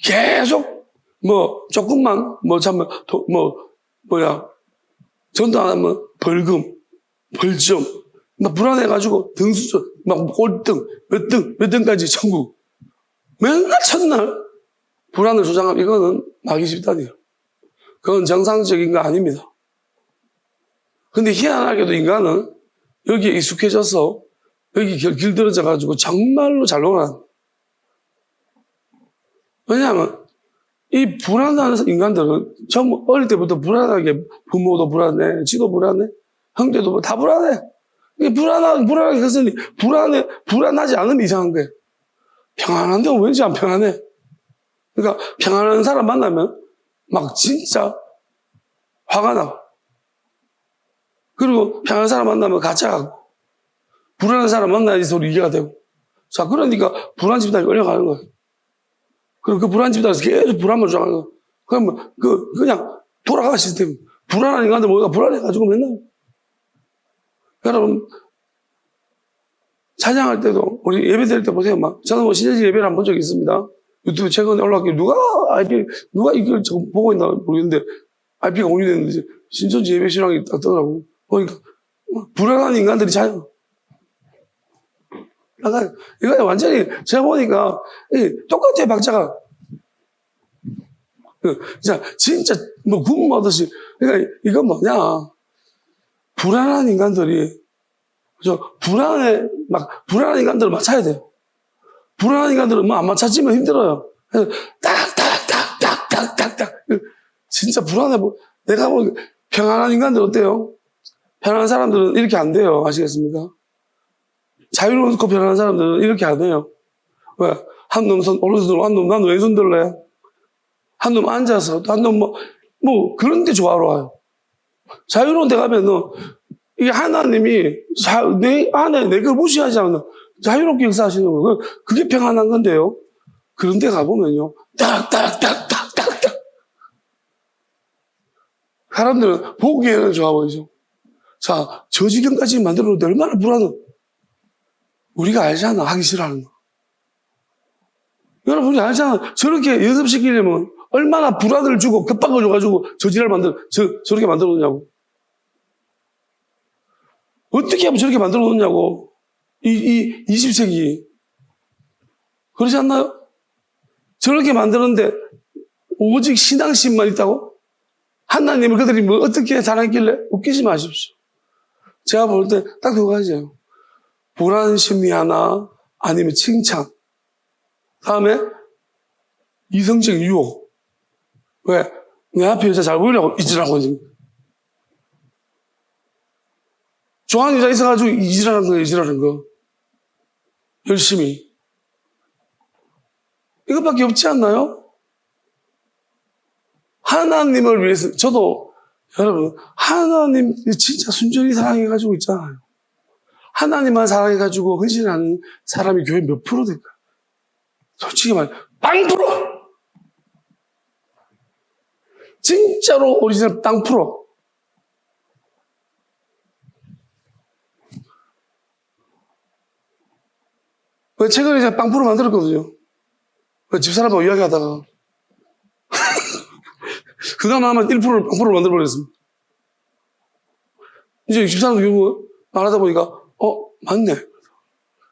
계속, 조금만, 전도 안 하면 벌점, 불안해가지고 등수점, 꼴등, 몇 등까지 천국. 맨날 첫날 불안을 조장하면 이거는 마귀 집단이에요. 그건 정상적인 거 아닙니다. 근데 희한하게도 인간은 여기에 익숙해져서 여기 길들여져가지고 정말로 잘 놀아요. 왜냐하면 이 불안한 인간들은 전부 어릴 때부터 불안하게 부모도 불안해, 지도 불안해, 형제도 다 불안해. 불안하게 했으니 불안하지 않으면 이상한 거예요. 평안한데 왠지 안 평안해. 그러니까 평안한 사람 만나면 막 진짜 화가 나고, 그리고 평안한 사람 만나면 가짜가고, 불안한 사람 만나야지 서로 이해가 되고. 자, 그러니까 불안 집단이 끌려가는 거예요. 그리고 그 불안 집단에서 계속 불안만 조장하는 거예요. 그러면 그냥 돌아가 시스템. 불안한 인간들 모두가 불안해가지고 맨날. 여러분, 찬양할 때도, 우리 예배 드릴 때 보세요. 저는 신천지 예배를 한 번 적이 있습니다. 유튜브 최근에 올라왔길래 누가 이걸 보고 있나 모르겠는데, IP가 공유됐는데, 신천지 예배 신앙이 딱 뜨더라고. 보니까, 불안한 인간들이 찬양. 이거 완전히, 제가 보니까, 똑같아요, 박자가. 진짜, 군무하듯이. 그러니까, 이건 뭐냐. 불안한 인간들이, 불안한 인간들을 맞춰야 돼요. 불안한 인간들은 안 맞춰지면 힘들어요. 그래서 딱딱딱딱딱딱. 진짜 불안해. 내가 평안한 인간들 어때요? 편안한 사람들은 이렇게 안 돼요. 아시겠습니까? 자유롭고 편안한 사람들은 이렇게 안 해요. 왜? 한 놈 오른손, 한 놈, 난 왼손 들래? 한 놈 앉아서, 한 놈 그런 게 조화로워요. 자유로운 데 가면은, 이게 하나님이 내 안에 내 걸 무시하지 않는 자유롭게 역사하시는 거예요. 그게 평안한 건데요. 그런 데 가보면요. 딱딱딱딱딱딱. 사람들은 보기에는 좋아 보이죠. 자, 저 지경까지 만들어놓는데 얼마나 불안해. 우리가 알잖아. 하기 싫어하는 거. 여러분이 알잖아. 저렇게 연습시키려면 얼마나 불안을 주고 급박을 줘가지고 저렇게 만들어 놓냐고. 어떻게 하면 저렇게 만들어 놓냐고. 이 20세기. 그렇지 않나요? 저렇게 만드는데 오직 신앙심만 있다고? 하나님을 그들이 어떻게 사랑했길래? 웃기지 마십시오. 제가 볼 때 딱 두 가지예요. 불안 심리 하나, 아니면 칭찬. 다음에 이성적 유혹. 왜? 내 앞에 여자 잘 보이려고 이질하고 있는 거예요. 좋아하는 여자 있어가지고 이질하는 거. 열심히. 이것밖에 없지 않나요? 하나님을 위해서, 여러분, 하나님 진짜 순전히 사랑해가지고 있잖아요. 하나님만 사랑해가지고 헌신하는 사람이 교회 몇 프로 될까? 솔직히 말해, 0%! 진짜로 오리지널 0%. 최근에 제가 0% 만들었거든요. 집사람하고 이야기하다가. 그다음 하면 1%를 0%를 만들어버렸습니다. 이제 집사람도 결국 말하다 보니까, 맞네.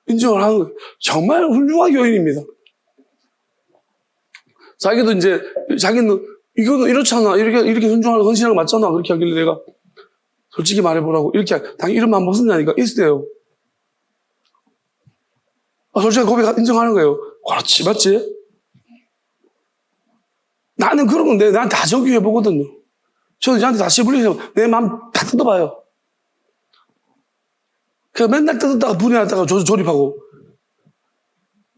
인정을 하는 거예요. 정말 훌륭한 교인입니다. 자기는 이거는 이렇잖아. 이렇게 헌신하는 거 맞잖아. 그렇게 하길래 내가 솔직히 말해보라고. 이렇게, 당연히 이런 마음 못 쓴다니까. 있어요. 솔직히 고백 인정하는 거예요. 그렇지, 맞지? 나는 그런 건데, 난 다 정규해보거든요. 저는 저한테 다 씨불리면 내 마음 다 뜯어봐요. 그냥 맨날 뜯었다가 분해하다가 조립하고.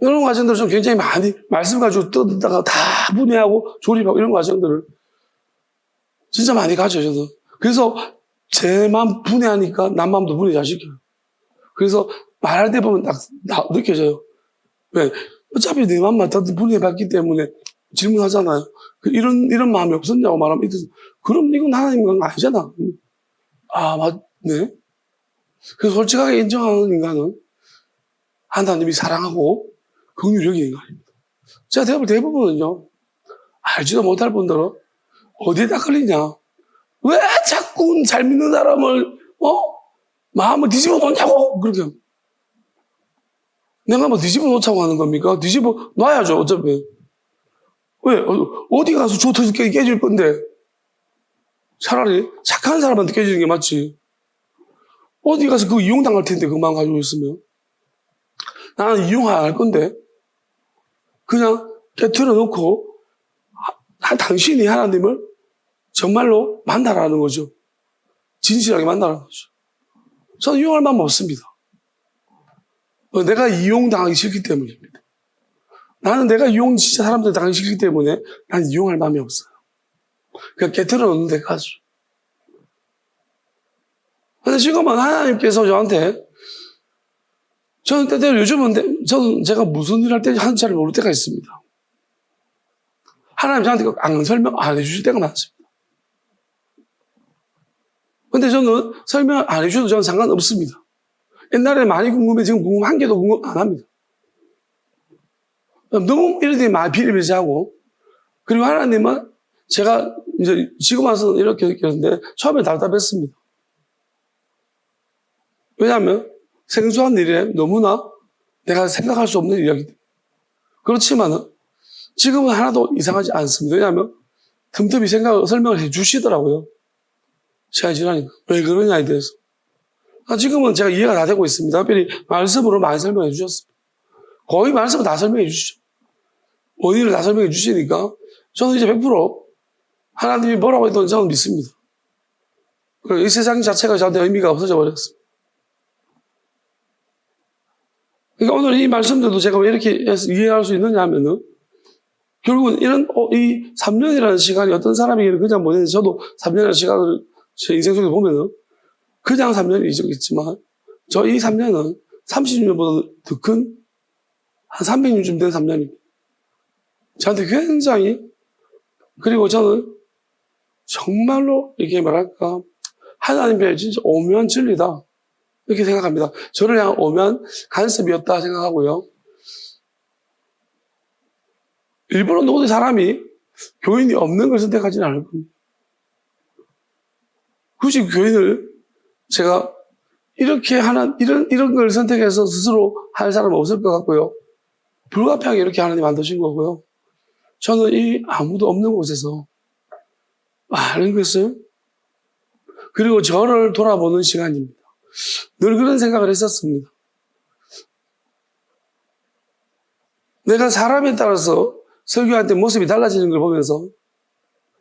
이런 과정들을 좀 굉장히 많이, 말씀 가지고 뜯었다가 다 분해하고 조립하고 이런 과정들을 진짜 많이 가져요, 저는. 그래서 제 마음 분해하니까 남 마음도 분해 잘 시켜요. 그래서 말할 때 보면 딱 느껴져요. 왜? 어차피 내 마음만 다 분해봤기 때문에 질문하잖아요. 이런 마음이 없었냐고 말하면, 그럼 이건 하나님 건 아니잖아. 아, 맞네. 그래서 솔직하게 인정하는 인간은 하나님이 사랑하고 긍휼력이 인간입니다. 제가 대부분은요, 알지도 못할 분들은 어디에다 걸리냐? 왜 자꾸 잘 믿는 사람을, 마음을 뒤집어 놓냐고! 그렇게 합니다. 내가 뭐 뒤집어 놓자고 하는 겁니까? 뒤집어 놔야죠, 어차피. 왜? 어디 가서 좋다 깨질 건데. 차라리 착한 사람한테 깨지는 게 맞지. 어디 가서 그거 이용당할 텐데, 그 마음 가지고 있으면. 나는 이용 안 할 건데. 그냥 깨트려 놓고, 당신이 하나님을 정말로 만나라는 거죠. 진실하게 만나라는 거죠. 저는 이용할 마음 없습니다. 내가 이용당하기 싫기 때문입니다. 나는 내가 진짜 사람들 당하기 싫기 때문에 난 이용할 마음이 없어요. 그냥 깨트려 놓는 데 가죠. 근데 지금은 하나님께서 저한테, 저는 때때로 요즘은, 제가 무슨 일 할 때 하는지 잘 모를 때가 있습니다. 하나님 저한테 설명 안 해주실 때가 많습니다. 근데 저는 설명 안 해주셔도 저는 상관없습니다. 옛날에 많이 궁금해, 지금 궁금 한 개도 궁금 안 합니다. 너무 이런 데 많이 비리비리하고, 그리고 하나님은 제가 이제 지금 와서 이렇게 느꼈는데 처음에 답답했습니다. 왜냐하면 생소한 일에 너무나 내가 생각할 수 없는 이야기들. 그렇지만은 지금은 하나도 이상하지 않습니다. 왜냐하면 틈틈이 설명을 해 주시더라고요. 시간이 지나니까. 왜 그러냐에 대해서. 지금은 제가 이해가 다 되고 있습니다. 특별히 말씀으로 많이 설명해 주셨습니다. 거의 말씀을 다 설명해 주시죠. 원인을 다 설명해 주시니까 저는 이제 100% 하나님이 뭐라고 해도 저는 믿습니다. 이 세상 자체가 저한테 의미가 없어져 버렸습니다. 그러니까 오늘 이 말씀들도 제가 왜 이렇게 해서 이해할 수 있느냐 하면은 결국은 이 3년이라는 시간이 어떤 사람에게는 그냥 보내는데 저도 3년이라는 시간을 제 인생 속에 보면은 그냥 3년이 있겠지만 저 이 3년은 30년보다 더 큰 한 300년쯤 된 3년입니다. 저한테 굉장히 그리고 저는 정말로 이게 뭐랄까 하나님의 진짜 오묘한 진리다 이렇게 생각합니다. 저를 향한 오묘한 간섭이었다 생각하고요. 일부러 누구든 사람이 교인이 없는 걸 선택하지는 않을 겁니다. 굳이 교인을 제가 이렇게 이런 걸 선택해서 스스로 할 사람은 없을 것 같고요. 불가피하게 이렇게 하나님 만드신 거고요. 저는 이 아무도 없는 곳에서 많은 것을 그리고 저를 돌아보는 시간입니다. 늘 그런 생각을 했었습니다. 내가 사람에 따라서 설교할 때 모습이 달라지는 걸 보면서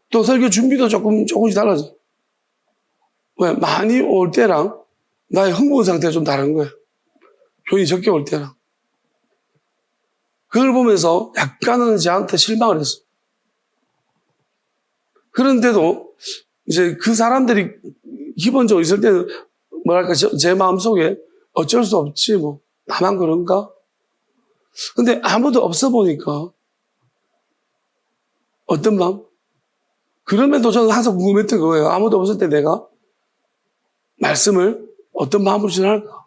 또 설교 준비도 조금씩 달라져. 왜? 많이 올 때랑 나의 흥분 상태가 좀 다른 거예요. 교인이 적게 올 때랑. 그걸 보면서 약간은 저한테 실망을 했어. 그런데도 이제 그 사람들이 기본적으로 있을 때는 뭐랄까 제 마음속에 어쩔 수 없지 뭐 나만 그런가? 근데 아무도 없어 보니까 어떤 마음? 그럼에도 저는 항상 궁금했던 거예요. 아무도 없을 때 내가 말씀을 어떤 마음으로 전할까?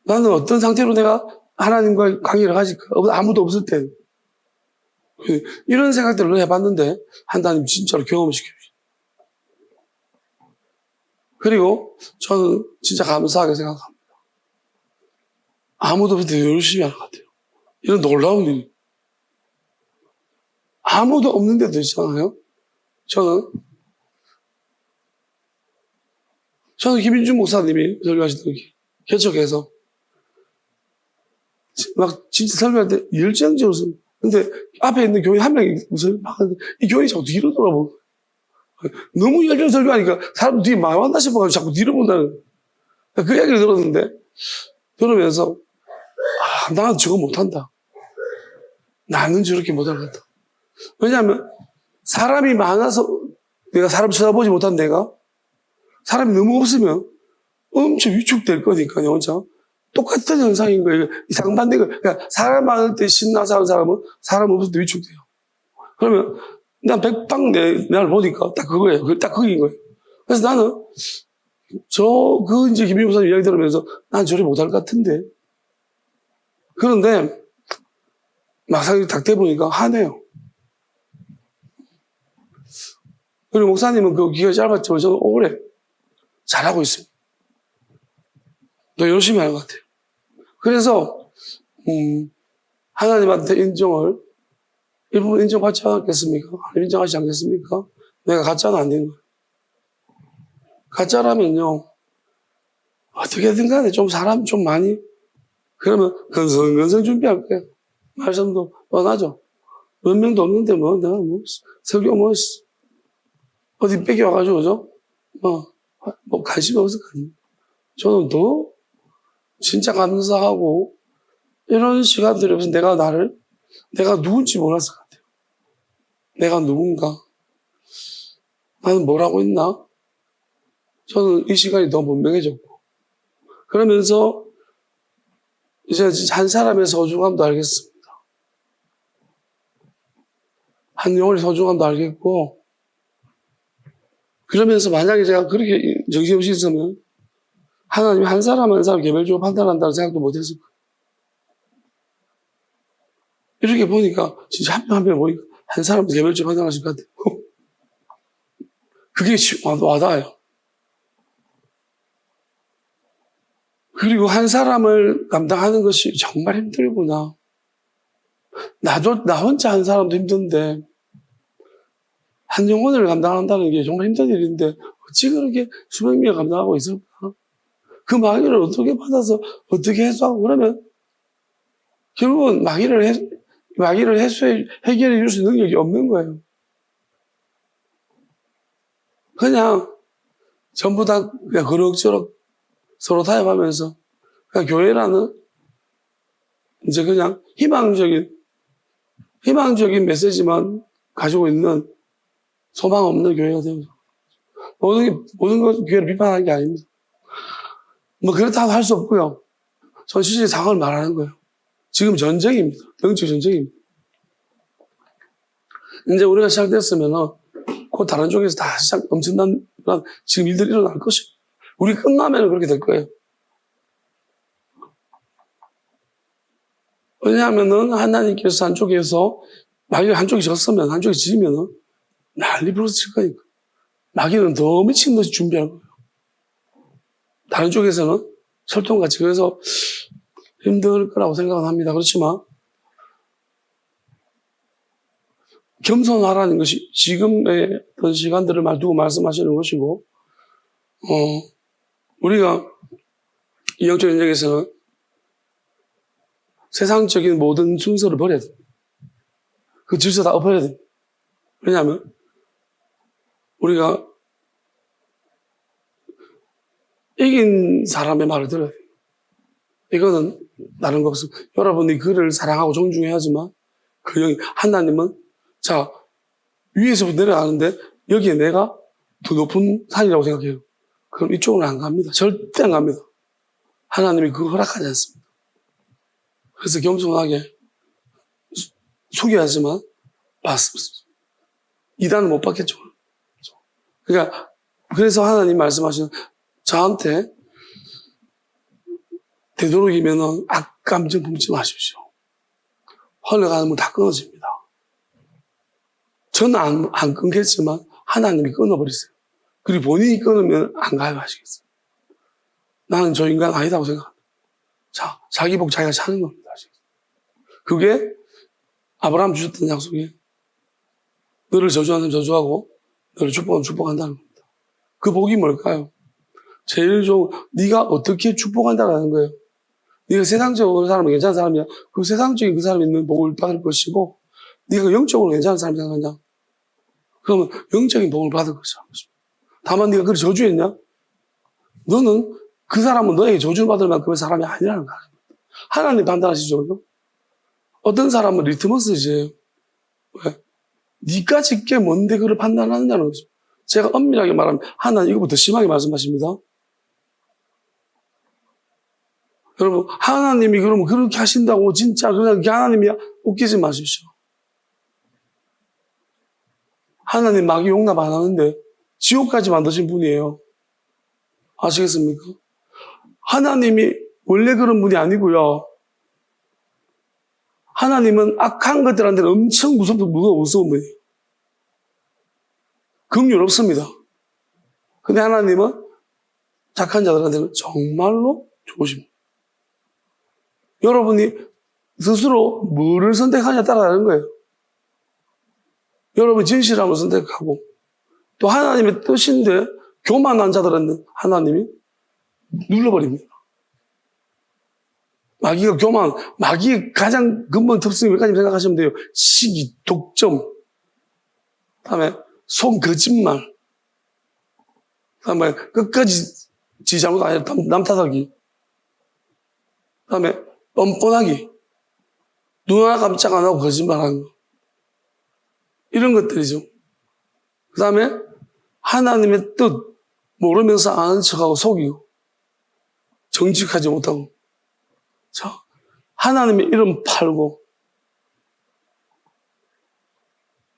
나는 어떤 상태로 내가 하나님과의 관계를 가질까? 아무도 없을 때. 이런 생각들을 해봤는데 하나님 진짜로 경험시켜주시죠. 그리고 저는 진짜 감사하게 생각합니다. 아무도 없을 때 열심히 하는 것 같아요. 이런 놀라운 일. 아무도 없는 데도 있잖아요. 저는 저는 김인준 목사님이 설교하시던 게 개척해서 막 진짜 설교할 때 열정적으로 근데 앞에 있는 교인 한 명이 무슨 막 이 교인이 자꾸 뒤로 돌아보고 너무 열정 설교하니까 사람 뒤에 막 왔나 싶어가지고 자꾸 뒤로 본다는 거예요. 그 얘기를 들었는데 들으면서 나는 저거 못한다. 나는 저렇게 못할 것 같다. 왜냐하면 사람이 많아서 내가 사람 쳐다보지 못한 내가 사람이 너무 없으면 엄청 위축될 거니까요. 혼자. 똑같은 현상인 거예요. 이 상반된 거예요. 그러니까 사람 많을 때 신나서 하는 사람은 사람 없을 때 위축돼요. 그러면 난 백방 내날 보니까 딱 그거예요. 딱 그게인 거예요. 그래서 나는 이제 김민우 목사님 이야기 들으면서 난 저래 못할 것 같은데. 그런데 막상 딱 돼보니까 하네요. 그리고 목사님은 그 기회가 짧았지만 저는 오래 잘하고 있습니다. 더 열심히 하는 것 같아요. 그래서 하나님한테 인정을 일부분 인정받지 않겠습니까? 인정하지 않겠습니까? 내가 가짜는 안 되는 거예요. 가짜라면요 어떻게든 간에 좀 사람 좀 많이 그러면 건성건성 준비할 거예요. 말씀도 뻔하죠. 몇 명도 없는데 뭐 내가 뭐 설교 뭐 어디 뺏겨와가지고 그죠? 뭐 관심이 없을 거 아니에요. 저는 더 진짜 감사하고 이런 시간들이 없어서 내가 누군지 몰랐을 것 같아요. 내가 누군가? 나는 뭘 하고 있나? 저는 이 시간이 더 분명해졌고 그러면서 이제 한 사람의 소중함도 알겠습니다. 한 영혼의 소중함도 알겠고 그러면서 만약에 제가 그렇게 정신없이 있으면 하나님이 한 사람 한 사람 개별적으로 판단한다는 생각도 못했을 거예요. 이렇게 보니까 진짜 한 명 한 명 보니까 한 사람 개별적으로 판단하실 것 같아요. 그게 와닿아요. 그리고 한 사람을 감당하는 것이 정말 힘들구나. 나 혼자 한 사람도 힘든데 한 영혼을 감당한다는 게 정말 힘든 일인데 어찌 그렇게 수백 명을 감당하고 있을까? 그 마귀를 어떻게 받아서 어떻게 해소하고 그러면 결국은 마귀를 해결해 줄 수 있는 능력이 없는 거예요. 그냥 전부 다 그냥 그럭저럭 서로 타협하면서 그냥 교회라는 이제 그냥 희망적인 메시지만 가지고 있는 소망 없는 교회가 되어서 모든 것 교회를 비판하는 게 아닙니다. 뭐 그렇다고 할 수 없고요. 전시적인 상황을 말하는 거예요. 지금 전쟁입니다. 영적 전쟁입니다. 이제 우리가 시작됐으면은 곧 다른 쪽에서 다 엄청난 지금 일들이 일어날 것이고 우리 끝나면 그렇게 될 거예요. 왜냐하면은 하나님께서 한쪽에서 마귀가 한쪽이 졌으면 한쪽이 지면은 난리 부러질 거니까. 마귀는 더 미친 듯이 준비할 거예요. 다른 쪽에서는 철통같이 그래서 힘들 거라고 생각은 합니다. 그렇지만 겸손하라는 것이 지금의 어떤 시간들을 두고 말씀하시는 것이고 우리가 이 영적 전쟁에서는 세상적인 모든 순서를 버려야 됩니다. 그 질서 다 엎어야 됩니다. 왜냐하면 우리가 이긴 사람의 말을 들어야 돼요. 이거는 다른 거 없어. 여러분이 그를 사랑하고 존중해야 하지만 그 영이 하나님은 자 위에서부터 내려가는데 여기에 내가 더 높은 산이라고 생각해요. 그럼 이쪽으로 안 갑니다. 절대 안 갑니다. 하나님이 그거 허락하지 않습니다. 그래서 겸손하게 소개하지만 받습니다. 이단은 못 받겠죠. 그러니까 그래서 하나님 말씀하시는 저한테 되도록이면 악감정 품지 마십시오. 흘러가는 문 다 끊어집니다. 저는 안 끊겠지만 하나님이 끊어버리세요. 그리고 본인이 끊으면 안 가요 하시겠어요. 나는 저 인간 아니다고 생각합니다. 자, 자기 복 자기가 사는 겁니다. 하시겠어요. 그게 아브라함 주셨던 약속이에요. 너를 저주하는 저주하고 너를 축복하면 축복한다는 겁니다. 그 복이 뭘까요? 제일 좋은, 네가 어떻게 축복한다라는 거예요. 네가 세상적으로 사람은 괜찮은 사람이야. 그 세상적인 그 사람이 있는 복을 받을 것이고, 네가 영적으로 괜찮은 사람이 생각하냐? 그러면 영적인 복을 받을 것이야. 다만 네가 그걸 저주했냐? 너는 그 사람은 너에게 저주를 받을 만큼의 사람이 아니라는 거야. 하나님 판단하시죠. 어떤 사람은 리트머스지예요. 왜? 네가 짓게 뭔데 그걸 판단하느냐는 거죠. 제가 엄밀하게 말하면 하나님 이거보다 심하게 말씀하십니다. 여러분, 하나님이 그러면 그렇게 하신다고 진짜 그냥 하나님이 웃기지 마십시오. 하나님 마귀 용납 안 하는데 지옥까지 만드신 분이에요. 아시겠습니까? 하나님이 원래 그런 분이 아니고요. 하나님은 악한 것들한테는 엄청 무서운 분이에요. 긍휼 없습니다. 근데 하나님은 착한 자들한테는 정말로 좋으십니다. 여러분이 스스로 뭐를 선택하냐에 따라 다른 거예요. 여러분이 진실함을 선택하고 또 하나님의 뜻인데 교만한 자들은 하나님이 눌러버립니다. 마귀가 마귀의 가장 근본 특성이 몇 가지 생각하시면 돼요. 시기, 독점, 다음에 속 거짓말, 다음에 끝까지 지 잘못 아니라 남 탓하기, 다음에 뻔뻔하기, 눈 하나 깜짝 안 하고 거짓말하는 거. 이런 것들이죠. 그 다음에 하나님의 뜻 모르면서 아는 척하고 속이고 정직하지 못하고 하나님의 이름 팔고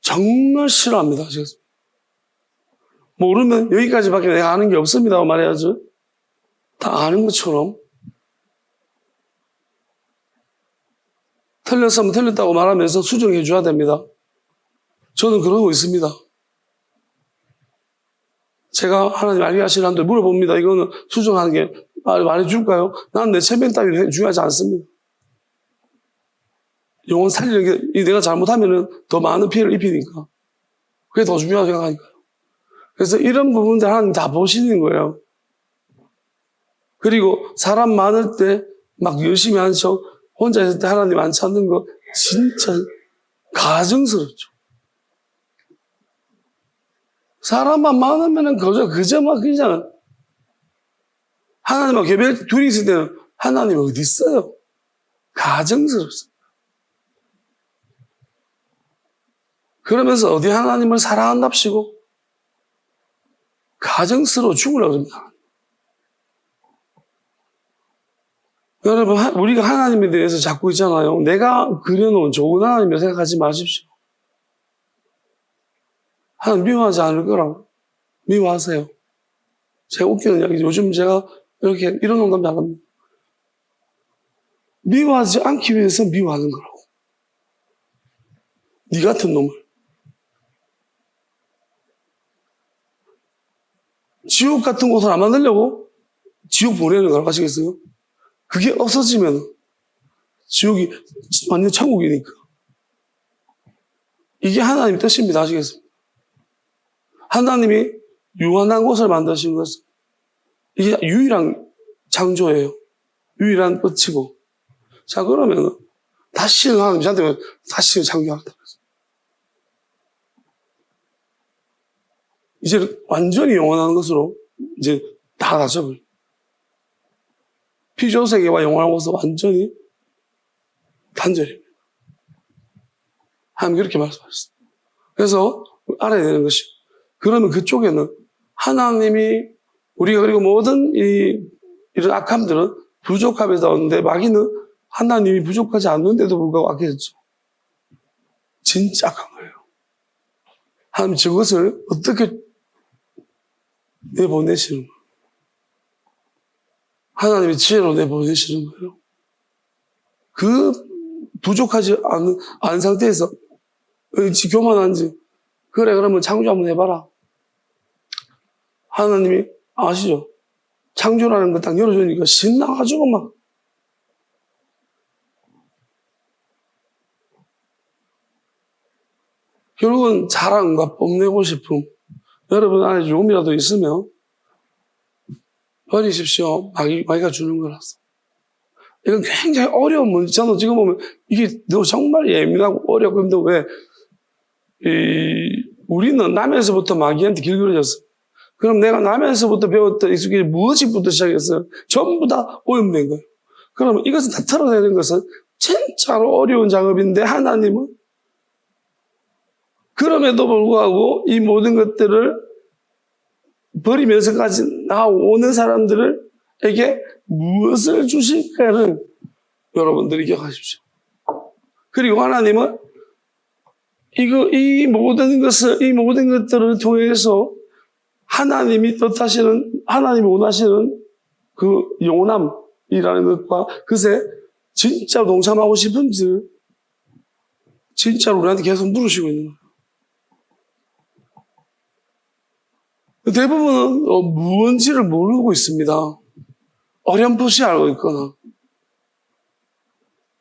정말 싫어합니다. 모르면 여기까지밖에 내가 아는 게 없습니다 말해야죠. 다 아는 것처럼 틀렸으면 틀렸다고 말하면서 수정해 줘야 됩니다. 저는 그러고 있습니다. 제가 하나님 알게 하시는 한들 물어봅니다. 이거는 수정하는 게 말해줄까요? 난 내 체면 따위를 중요하지 않습니다. 영혼 살리는 게 내가 잘못하면 더 많은 피해를 입히니까. 그게 더 중요하다고 생각하니까요. 그래서 이런 부분들 하나님 다 보시는 거예요. 그리고 사람 많을 때 막 열심히 하는 척 혼자 있을 때 하나님 안 찾는 거 진짜 가증스럽죠. 사람만 많으면 그저 막 그냥 하나님하고 개별 둘이 있을 때는 하나님 어디 있어요? 가증스럽습니다. 그러면서 어디 하나님을 사랑한답시고 가증스러워 죽으려고 합니다. 여러분, 우리가 하나님에 대해서 자꾸 있잖아요. 내가 그려놓은 좋은 하나님을 생각하지 마십시오. 하나님 미워하지 않을 거라고. 미워하세요. 제가 웃기는 이야기죠. 요즘 제가 이렇게 이런 농담 잘합니다. 미워하지 않기 위해서 미워하는 거라고. 네 같은 놈을. 지옥 같은 곳을 안 만들려고 지옥 보내는 거라고 하시겠어요? 그게 없어지면 지옥이 완전 천국이니까. 이게 하나님의 뜻입니다. 아시겠습니까? 하나님이 유한한 곳을 만드신 것은 이게 유일한 창조예요. 유일한 끝이고. 자, 그러면 다시는 하나님 저한테 다시는 창조하겠다. 이제 완전히 영원한 것으로 이제 다 닫혀버려. 피조세계와 영원한 것은 완전히 단절입니다. 하나님 그렇게 말씀하셨어요. 그래서 알아야 되는 것이 그러면 그쪽에는 하나님이 우리가 그리고 모든 이런 악함들은 부족함에서 나오는데 마귀는 하나님이 부족하지 않는데도 불구하고 악해졌죠. 진짜 악한 거예요. 하나님 저것을 어떻게 내보내시는 거예요? 하나님이 지혜로 내보내시는 거예요. 그 부족하지 않은 상태에서 교만한지 그래 그러면 창조 한번 해봐라. 하나님이 아시죠? 창조라는 거 딱 열어주니까 신나가지고 막 결국은 자랑과 뽐내고 싶음 여러분 안에 조금이라도 있으면 버리십시오. 마귀가 주는 거라서. 이건 굉장히 어려운 문제. 저는 지금 보면 이게 정말 예민하고 어렵고 힘든데 왜, 우리는 나면서부터 마귀한테 길들여졌어. 그럼 내가 나면서부터 배웠던 익숙이 무엇이부터 시작했어요? 전부 다 오염된 거예요. 그러면 이것을 다 털어내는 것은 진짜로 어려운 작업인데 하나님은 그럼에도 불구하고 이 모든 것들을 버리면서까지 나오는 사람들에게 무엇을 주실까를 여러분들이 기억하십시오. 그리고 하나님은 이 모든 것들을 통해서 하나님이 뜻하시는, 하나님이 원하시는 그 영원함이라는 것과 그것에 진짜 동참하고 싶은지 진짜로 우리한테 계속 물으시고 있는 거예요. 대부분은 무언지를 모르고 있습니다. 어렴풋이 알고 있거나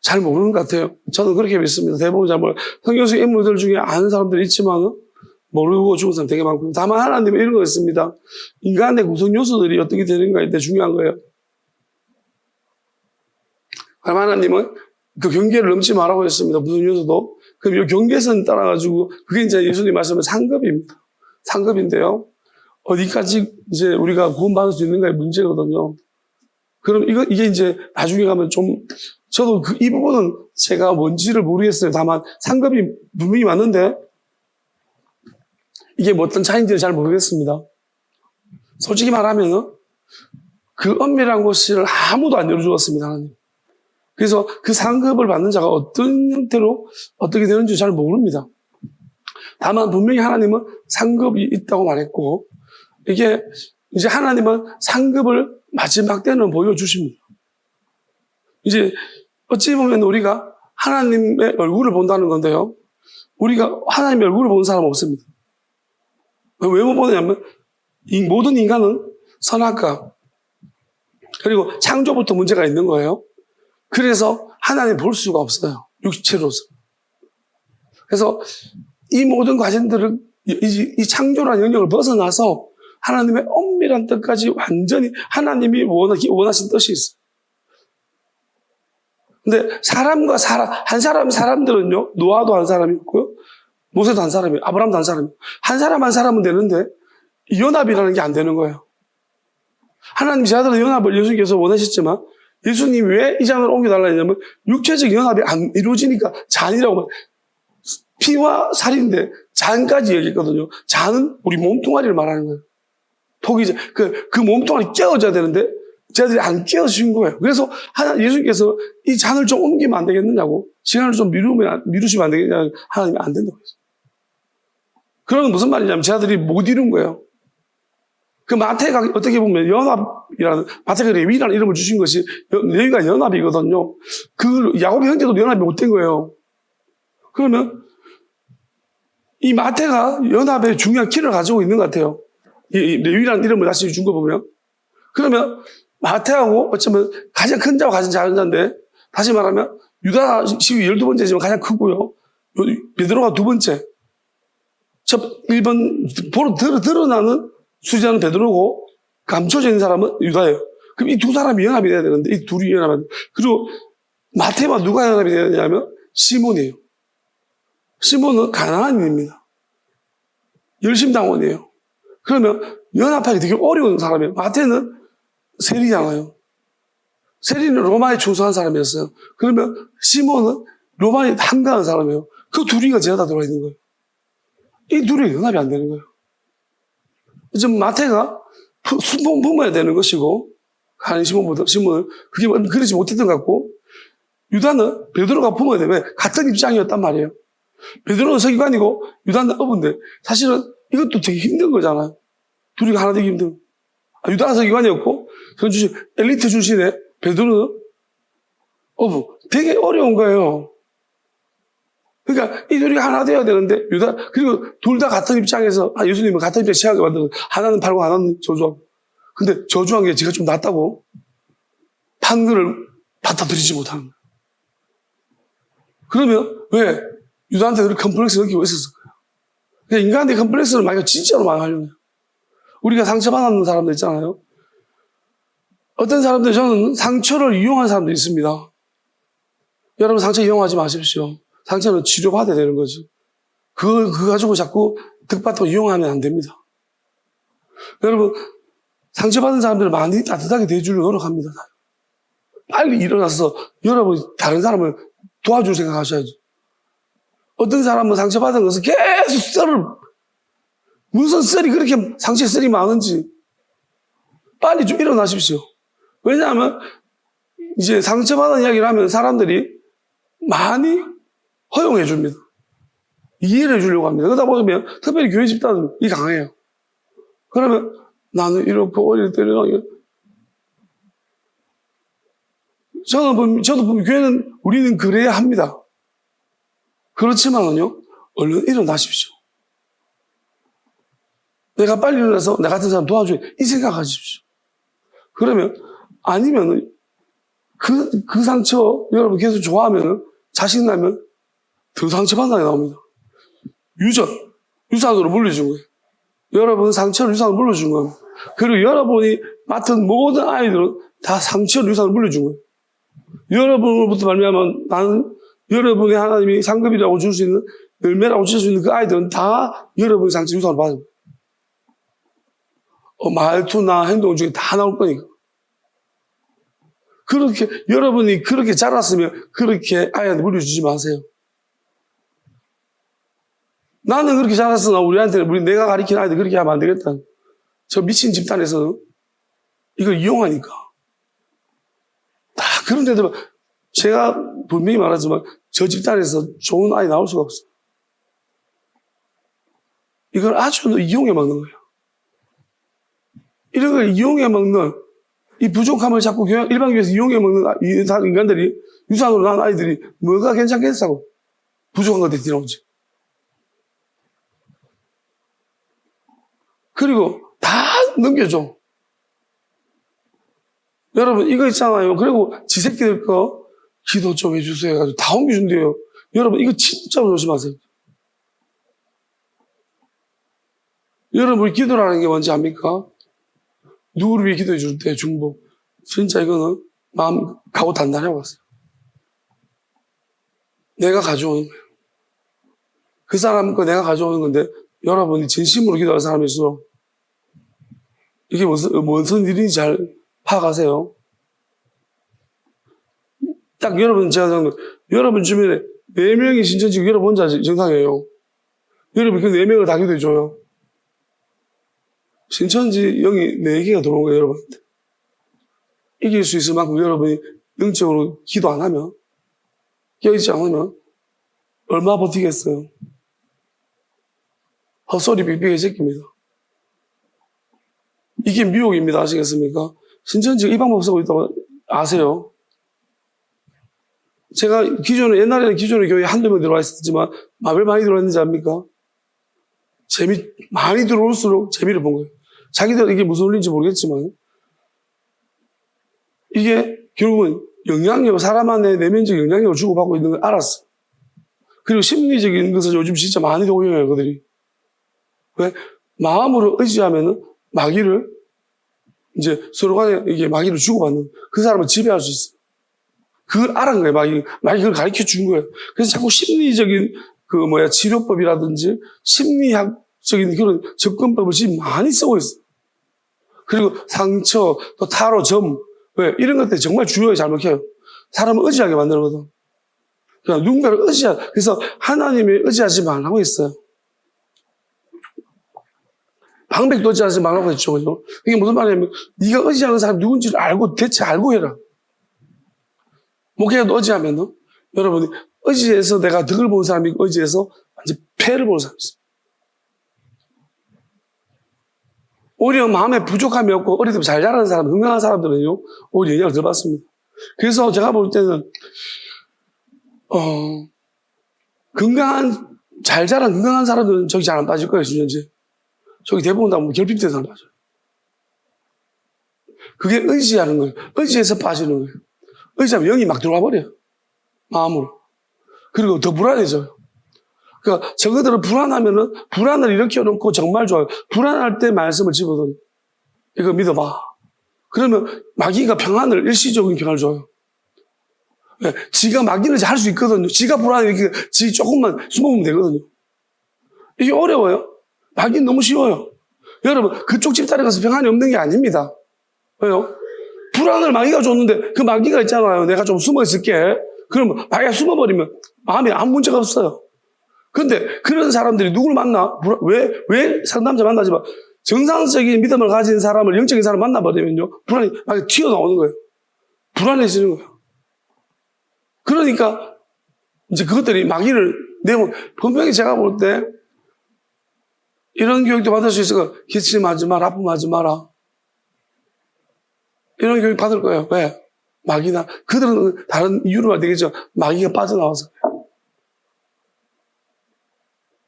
잘 모르는 것 같아요. 저는 그렇게 믿습니다. 대부분 잘 몰라요. 성경 속 인물들 중에 아는 사람들이 있지만 모르고 죽은 사람 되게 많고, 다만 하나님은 이런 거 있습니다. 인간의 구성 요소들이 어떻게 되는가에 대해 중요한 거예요. 그럼 하나님은 그 경계를 넘지 말라고 했습니다. 무슨 요소도. 그럼 이 경계선 따라가지고 그게 이제 예수님 말씀은 상급입니다. 상급인데요. 어디까지 이제 우리가 구원받을 수 있는가의 문제거든요. 그럼 이게 이제 나중에 가면 저도 이 부분은 제가 뭔지를 모르겠어요. 다만 상급이 분명히 맞는데 이게 뭐 어떤 차이인지를 잘 모르겠습니다. 솔직히 말하면 그 엄밀한 것을 아무도 안 열어주었습니다. 하나님. 그래서 그 상급을 받는 자가 어떤 형태로 어떻게 되는지 잘 모릅니다. 다만 분명히 하나님은 상급이 있다고 말했고, 이게 이제 하나님은 상급을 마지막 때는 보여주십니다. 이제 어찌 보면 우리가 하나님의 얼굴을 본다는 건데요. 우리가 하나님의 얼굴을 보는 사람은 없습니다. 왜 못 보느냐면 이 모든 인간은 선악과 그리고 창조부터 문제가 있는 거예요. 그래서 하나님 볼 수가 없어요. 육체로서. 그래서 이 모든 과정들을 이 창조라는 영역을 벗어나서 하나님의 엄밀한 뜻까지 완전히 하나님이 원하신 뜻이 있어요. 근데 사람과 사람들은요, 노아도 한 사람이었고요, 모세도 한 사람이에요, 아브라함도 한 사람이에요. 한 사람은 되는데 연합이라는 게 안 되는 거예요. 하나님 제자들은 연합을 예수님께서 원하셨지만 예수님이 왜 이 잔을 옮겨달라 했냐면 육체적 연합이 안 이루어지니까 잔이라고 말해요. 피와 살인데 잔까지 얘기했거든요. 잔은 우리 몸뚱아리를 말하는 거예요. 독이 그 몸뚱아리 깨어져야 되는데 제자들이 안 깨어진 거예요. 그래서 예수님께서 이 잔을 좀 옮기면 안 되겠느냐고, 시간을 좀 미루시면 안 되겠냐고, 하나님이 안 된다고 했어요. 그러면 무슨 말이냐면 제자들이 못 이룬 거예요. 그 마태가 어떻게 보면 연합이라는, 마태가 레위라는 이름을 주신 것이 레위가 연합이거든요. 그 야곱의 형제도 연합이 못 된 거예요. 그러면 이 마태가 연합의 중요한 키를 가지고 있는 것 같아요. 이 레위라는 이름을 다시 준 거 보면. 그러면 마태하고 어쩌면 가장 큰 자와 가장 작은 자인데, 다시 말하면 유다 12번째지만 가장 크고요, 베드로가 두 번째. 1번 드러나는 수지자는 베드로고 감춰져 있는 사람은 유다예요. 그럼 이 두 사람이 연합이 돼야 되는데 이 둘이 연합이 돼요. 그리고 마태와 누가 연합이 돼야 되냐면 시몬이에요. 시몬은 가나안인입니다. 열심당원이에요. 그러면 연합하기 되게 어려운 사람이에요. 마태는 세리잖아요. 세리는 로마에 충성한 사람이었어요. 그러면 시몬은 로마에 한가한 사람이에요. 그 둘이가 제자다 들어와 있는 거예요. 이 둘이 연합이 안 되는 거예요. 지금 마태가 순봉 품어야 되는 것이고, 가는 시몬은 그게 그러지 못했던 것 같고, 유다는 베드로가 품어야 되면 같은 입장이었단 말이에요. 베드로는 서기관이고 유다는 어부인데 사실은 이것도 되게 힘든 거잖아요. 둘이 하나 되기 힘든. 유다가 서기관이었고 엘리트 출신의 베드로는 어부. 되게 어려운 거예요. 그러니까 이 둘이 하나 되어야 되는데 그리고 둘 다 같은 입장에서 예수님은 같은 입장에 취하게 만들어서 하나는 팔고 하나는 저주하고. 근데 저주한 게 제가 좀 낫다고 판결을 받아들이지 못하는 거예요. 그러면 왜 유다한테 그렇게 컴플렉스를 느끼고 있었을 거예요. 그러니까 인간의 컴플렉스를 만약 진짜로 많이 하려면 우리가 상처받는 사람들 있잖아요. 어떤 사람들, 저는 상처를 이용한 사람도 있습니다. 여러분, 상처 이용하지 마십시오. 상처는 치료받아야 되는 거지. 그거 가지고 자꾸 득받고 이용하면 안 됩니다. 여러분, 상처받은 사람들을 많이 따뜻하게 대해주려고 노력합니다. 빨리 일어나서 여러분, 다른 사람을 도와줄 생각하셔야죠. 어떤 사람은 상처받은 것을 계속 무슨 썰이 그렇게 상처에 썰이 많은지 빨리 좀 일어나십시오. 왜냐하면 이제 상처받은 이야기를 하면 사람들이 많이 허용해 줍니다. 이해를 해주려고 합니다. 그러다 보면 특별히 교회 집단이 강해요. 그러면 나는 이렇게 어릴 때는 저도 보면 교회는 우리는 그래야 합니다. 그렇지만은요, 얼른 일어나십시오. 내가 빨리 일어나서 나 같은 사람 도와줘야 이 생각하십시오. 그러면 아니면은 그 상처 여러분 계속 좋아하면은 자신나면 더 상처받는 게 나옵니다. 유산으로 물려준 거예요. 여러분 상처를 유산으로 물려준 거예요. 그리고 여러분이 맡은 모든 아이들은 다 상처를 유산으로 물려준 거예요. 여러분으로부터 말미암아 나는 여러분의 하나님이 상급이라고 줄 수 있는 열매라고 줄 수 있는 그 아이들은 다 여러분의 상처 유산으로 받은 거예요. 말투나 행동 중에 다 나올 거니까. 그렇게 여러분이 그렇게 자랐으면 그렇게 아이한테 물려주지 마세요. 나는 그렇게 자랐으나 우리한테는 내가 가르친 아이들 그렇게 하면 안 되겠다. 저 미친 집단에서는 이걸 이용하니까. 다 그런 데도 제가 분명히 말하지만 저 집단에서 좋은 아이 나올 수가 없어요. 이걸 아주 이용해 먹는 거예요. 이런 걸 이용해 먹는 이 부족함을 자꾸 일반 교회에서 이용해 먹는 인간들이 유산으로 난 아이들이 뭐가 괜찮겠다고 부족한 것들이 뒤나오지. 그리고 다 넘겨줘. 여러분 이거 있잖아요. 그리고 지 새끼들 거 기도 좀 해주세요 해가지고 다 옮겨준대요. 여러분 이거 진짜로 조심하세요. 여러분 기도라는 게 뭔지 압니까? 누구를 위해 기도해 줄 때 중보. 진짜 이거는 마음 가고 단단하고 왔어요. 내가 가져오는 거예요. 그 사람 거 내가 가져오는 건데 여러분이 진심으로 기도할 사람일수록 이게 무슨 일인지 잘 파악하세요. 딱 여러분 여러분 주변에 4명이 신천지 여러분 혼자 정상이에요. 여러분 그 4명을 다 기도해 줘요. 신천지 영이 4개가 들어온 거예요, 여러분한테. 이길 수 있을 만큼 여러분이 영적으로 기도 안 하면, 깨어있지 않으면, 얼마 버티겠어요? 헛소리 빅빅해 제낍니다. 이게 미혹입니다. 아시겠습니까? 신천지가 이 방법 쓰고 있다고 아세요? 제가 옛날에는 기존의 교회에 한두 명 들어와 있었지만, 왜 많이 들어왔는지 압니까? 많이 들어올수록 재미를 본 거예요. 자기들 이게 무슨 원리인지 모르겠지만, 이게 결국은 사람 안에 내면적 영향력을 주고받고 있는 걸 알았어. 그리고 심리적인 것을 요즘 진짜 많이 오용해요, 그들이. 왜? 마음으로 의지하면은 마귀를, 이제 서로 간에 이게 마귀를 주고받는, 그 사람을 지배할 수 있어. 그걸 알은 거예요, 마귀 그걸 가르쳐 준 거예요. 그래서 자꾸 심리적인 치료법이라든지 심리학적인 그런 접근법을 지금 많이 쓰고 있어. 그리고 상처, 또 타로, 점, 이런 것들이 정말 중요하게 잘 먹혀요. 사람을 의지하게 만들거든. 그러니까 누군가를 그래서 하나님을 의지하지 말라고 했어요. 방백도 의지하지 말라고 했죠, 그죠? 이게 무슨 말이냐면, 네가 의지하는 사람이 누군지를 대체 알고 해라. 목회자도 의지하면은, 여러분이 의지해서 내가 덕을 보는 사람이 의지해서 완전 폐를 보는 사람이 있어요. 오히려 마음에 부족함이 없고 어릴 때부터 잘 자라는 사람, 건강한 사람들은요, 오히려 영향을 덜 받습니다. 그래서 제가 볼 때는, 잘 자란 건강한 사람들은 저기 잘 안 빠질 거예요, 신천지. 저기 대부분 다 결핍된 사람 빠져요. 그게 의지하는 거예요. 의지해서 빠지는 거예요. 의지하면 영이 막 들어와 버려요. 마음으로. 그리고 더 불안해져요. 그러니까 저거들은 불안하면은 불안을 일으켜 놓고 정말 좋아요. 불안할 때 말씀을 집어넣어요. 이거 믿어봐. 그러면 마귀가 평안을, 일시적인 평안을 줘요. 네, 지가 마귀를 할 수 있거든요. 지가 불안해. 지 조금만 숨어보면 되거든요. 이게 어려워요. 마귀는 너무 쉬워요. 여러분, 그쪽 집단에 가서 평안이 없는 게 아닙니다. 왜요? 불안을 마귀가 줬는데 그 마귀가 있잖아요. 내가 좀 숨어 있을게. 그러면 마귀가 숨어버리면 마음에 아무 문제가 없어요. 근데 그런 사람들이 누구를 만나? 왜 상담자 만나지 마? 정상적인 믿음을 가진 사람을, 영적인 사람을 만나버리면요. 불안이 막 튀어나오는 거예요. 불안해지는 거예요. 그러니까 이제 그것들이 마귀를 내고 분명히 제가 볼 때 이런 교육도 받을 수 있을 거예요. 기침하지 마라, 아픔하지 마라. 이런 교육 받을 거예요. 왜? 마귀나 그들은 다른 이유로 말 되겠죠. 마귀가 빠져나와서.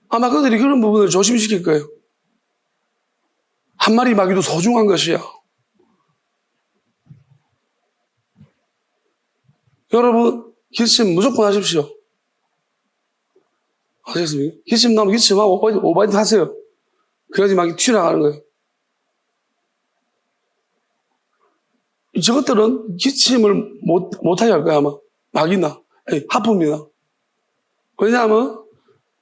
아마 그들이 그런 부분을 조심시킬 거예요. 한 마리 마귀도 소중한 것이야. 여러분, 기침 무조건 하십시오. 아시겠습니까? 기침 나면 기침하고 오바이트 하세요. 그래야지 마귀 튀어나가는 거예요. 저것들은 기침을 못하게 할 거야, 아마. 마귀나, 하품이나. 왜냐하면,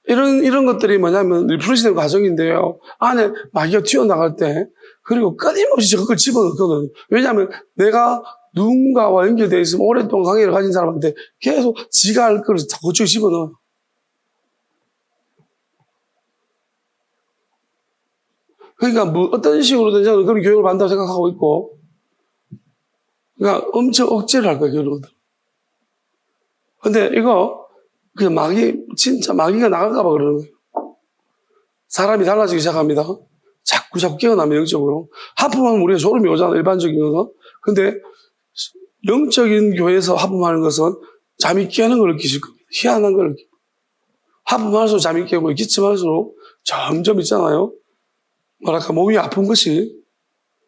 이런 것들이 뭐냐면, 리프레시되는 과정인데요. 안에 마귀가 튀어나갈 때, 그리고 끊임없이 저걸 집어넣거든요. 왜냐하면, 내가 누군가와 연결되어 있으면 오랫동안 관계를 가진 사람한테 계속 지가 할 거를 그쪽에 집어넣어요. 그러니까, 어떤 식으로든 저는 그런 교육을 받는다고 생각하고 있고, 그러니까 엄청 억제를 할 거예요, 교육들. 근데 이거, 그냥 진짜 마귀가 나갈까봐 그러는 거예요. 사람이 달라지기 시작합니다. 자꾸 깨어나면 영적으로. 하품하면 우리가 졸음이 오잖아, 일반적인 것은. 근데 영적인 교회에서 하품하는 것은 잠이 깨는 걸 느끼실 겁니다. 희한한 걸 느끼고. 하품할수록 잠이 깨고 기침할수록 점점 있잖아요. 뭐랄까, 몸이 아픈 것이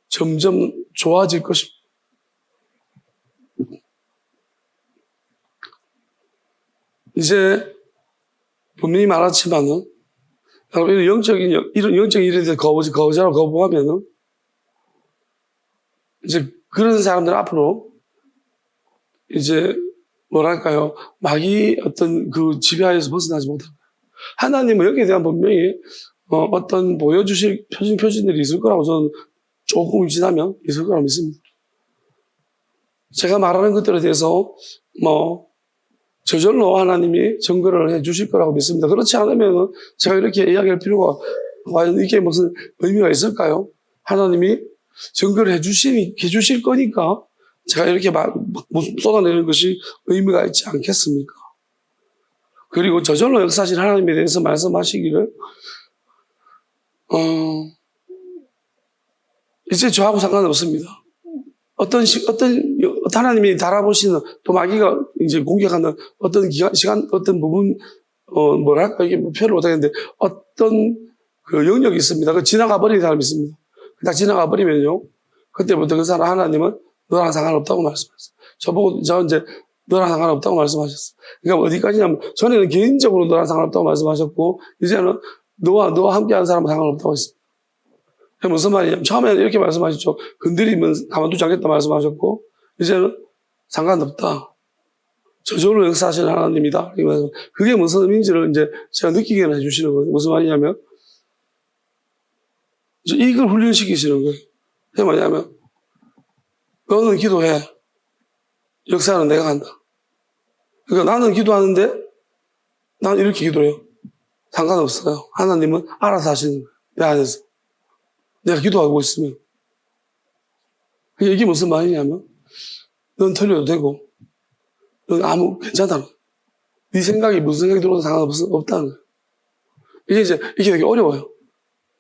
점점 좋아질 것입니다. 이제 분명히 말했지만은 이런 영적인 일에 대해서 거절하고 거부하면은 이제 그런 사람들 앞으로 이제 뭐랄까요, 마귀 어떤 그 지배하에서 벗어나지 못합니다. 하나님은 여기에 대한 분명히 어떤 보여주실 표준들이 있을 거라고 저는 조금 지나면 있을 거라고 믿습니다. 제가 말하는 것들에 대해서 저절로 하나님이 증거를 해 주실 거라고 믿습니다. 그렇지 않으면 제가 이렇게 이야기할 필요가, 과연 이게 무슨 의미가 있을까요? 하나님이 증거를 해 주실 거니까 제가 이렇게 쏟아내는 것이 의미가 있지 않겠습니까? 그리고 저절로 역사하신 하나님에 대해서 말씀하시기를, 이제 저하고 상관없습니다. 어떤 하나님이 달아보시는, 또 마귀가 이제 공격하는 어떤 시간, 어떤 부분, 뭐랄까, 이게 표현을 못하겠는데, 어떤 그 영역이 있습니다. 그 지나가 버린 사람이 있습니다. 딱 지나가 버리면요. 그때부터 그 사람 하나님은 너랑 상관없다고 말씀하셨어요. 저보고, 이제 너랑 상관없다고 말씀하셨어요. 그러니까 어디까지냐면, 전에는 개인적으로 너랑 상관없다고 말씀하셨고, 이제는 너와 함께하는 사람은 상관없다고 했습니다. 무슨 말이냐면, 처음에는 이렇게 말씀하셨죠. 건드리면 가만두지 않겠다 말씀하셨고, 이제는 상관없다. 저절로 역사하시는 하나님이다. 그게 무슨 의미인지를 이제 제가 느끼게 해주시는 거예요. 무슨 말이냐면, 이걸 훈련시키시는 거예요. 그게 뭐냐면, 너는 기도해. 역사는 내가 한다. 그러니까 나는 기도하는데, 나는 이렇게 기도해요. 상관없어요. 하나님은 알아서 하시는 거예요. 내 안에서. 내가 기도하고 있으면. 이게 무슨 말이냐면, 넌 틀려도 되고, 넌 괜찮다는 거야. 네 생각이 무슨 생각이 들어도 상관없다는 거야. 이게 되게 어려워요.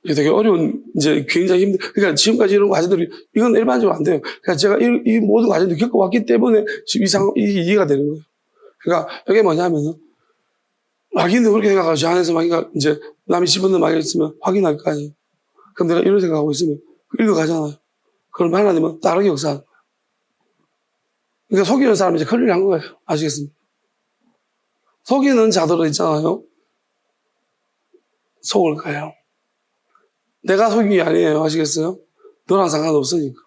이게 되게 어려운, 이제 굉장히 그러니까 지금까지 이런 과정들이, 이건 일반적으로 안 돼요. 그러니까 제가 이 모든 과정들을 겪어왔기 때문에 지금 이게 이해가 되는 거예요. 그러니까 이게 뭐냐면은, 마귀는 그렇게 생각하고, 저 안에서 마귀가 이제 남이 집어넣는 마귀가 있으면 확인할 거 아니에요. 그럼 내가 이런 생각하고 있으면 읽어가잖아요. 그럼 하나님은 다르게 역사하는 거예요. 그러니까 속이는 사람이 이제 큰일 난 거예요. 아시겠습니까? 속이는 자들은 있잖아요. 속을 거예요. 내가 속인 게 아니에요. 아시겠어요? 너랑 상관없으니까.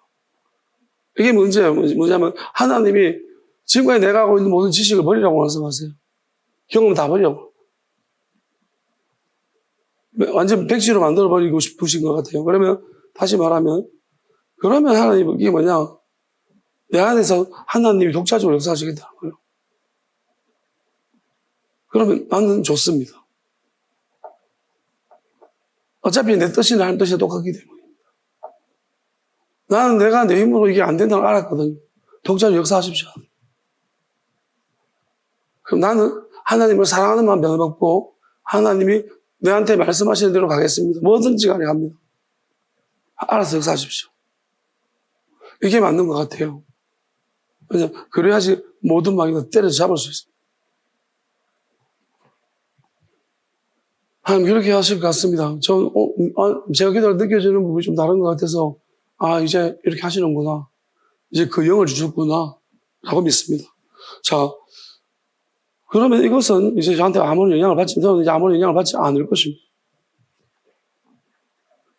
이게 문제예요. 뭐냐면 하나님이 지금까지 내가 하고 있는 모든 지식을 버리라고 말씀하세요. 경험 다 버리라고. 완전 백지로 만들어버리고 싶으신 것 같아요. 그러면 다시 말하면 그러면 하나님은 이게 뭐냐, 내 안에서 하나님이 독자적으로 역사하시겠다는 거예요. 그러면 나는 좋습니다. 어차피 내 뜻이나 하는 뜻이 똑같기 때문입니다. 나는 내가 내 힘으로 이게 안 된다는 걸 알았거든요. 독자적으로 역사하십시오. 그럼 나는 하나님을 사랑하는 마음 변화 받고 하나님이 내한테 말씀하시는 대로 가겠습니다. 뭐든지 간에 갑니다. 알아서 역사하십시오. 이게 맞는 것 같아요. 왜냐하면 그래야지 모든 마귀가 때려서 잡을 수 있습니다. 하나님 그렇게 하실 것 같습니다. 제가 기도할 때 느껴지는 부분이 좀 다른 것 같아서 이제 이렇게 하시는구나. 이제 그 영을 주셨구나 라고 믿습니다. 자, 그러면 이것은 이제 저한테 아무런 영향을 저는 이제 아무런 영향을 받지 않을 것입니다.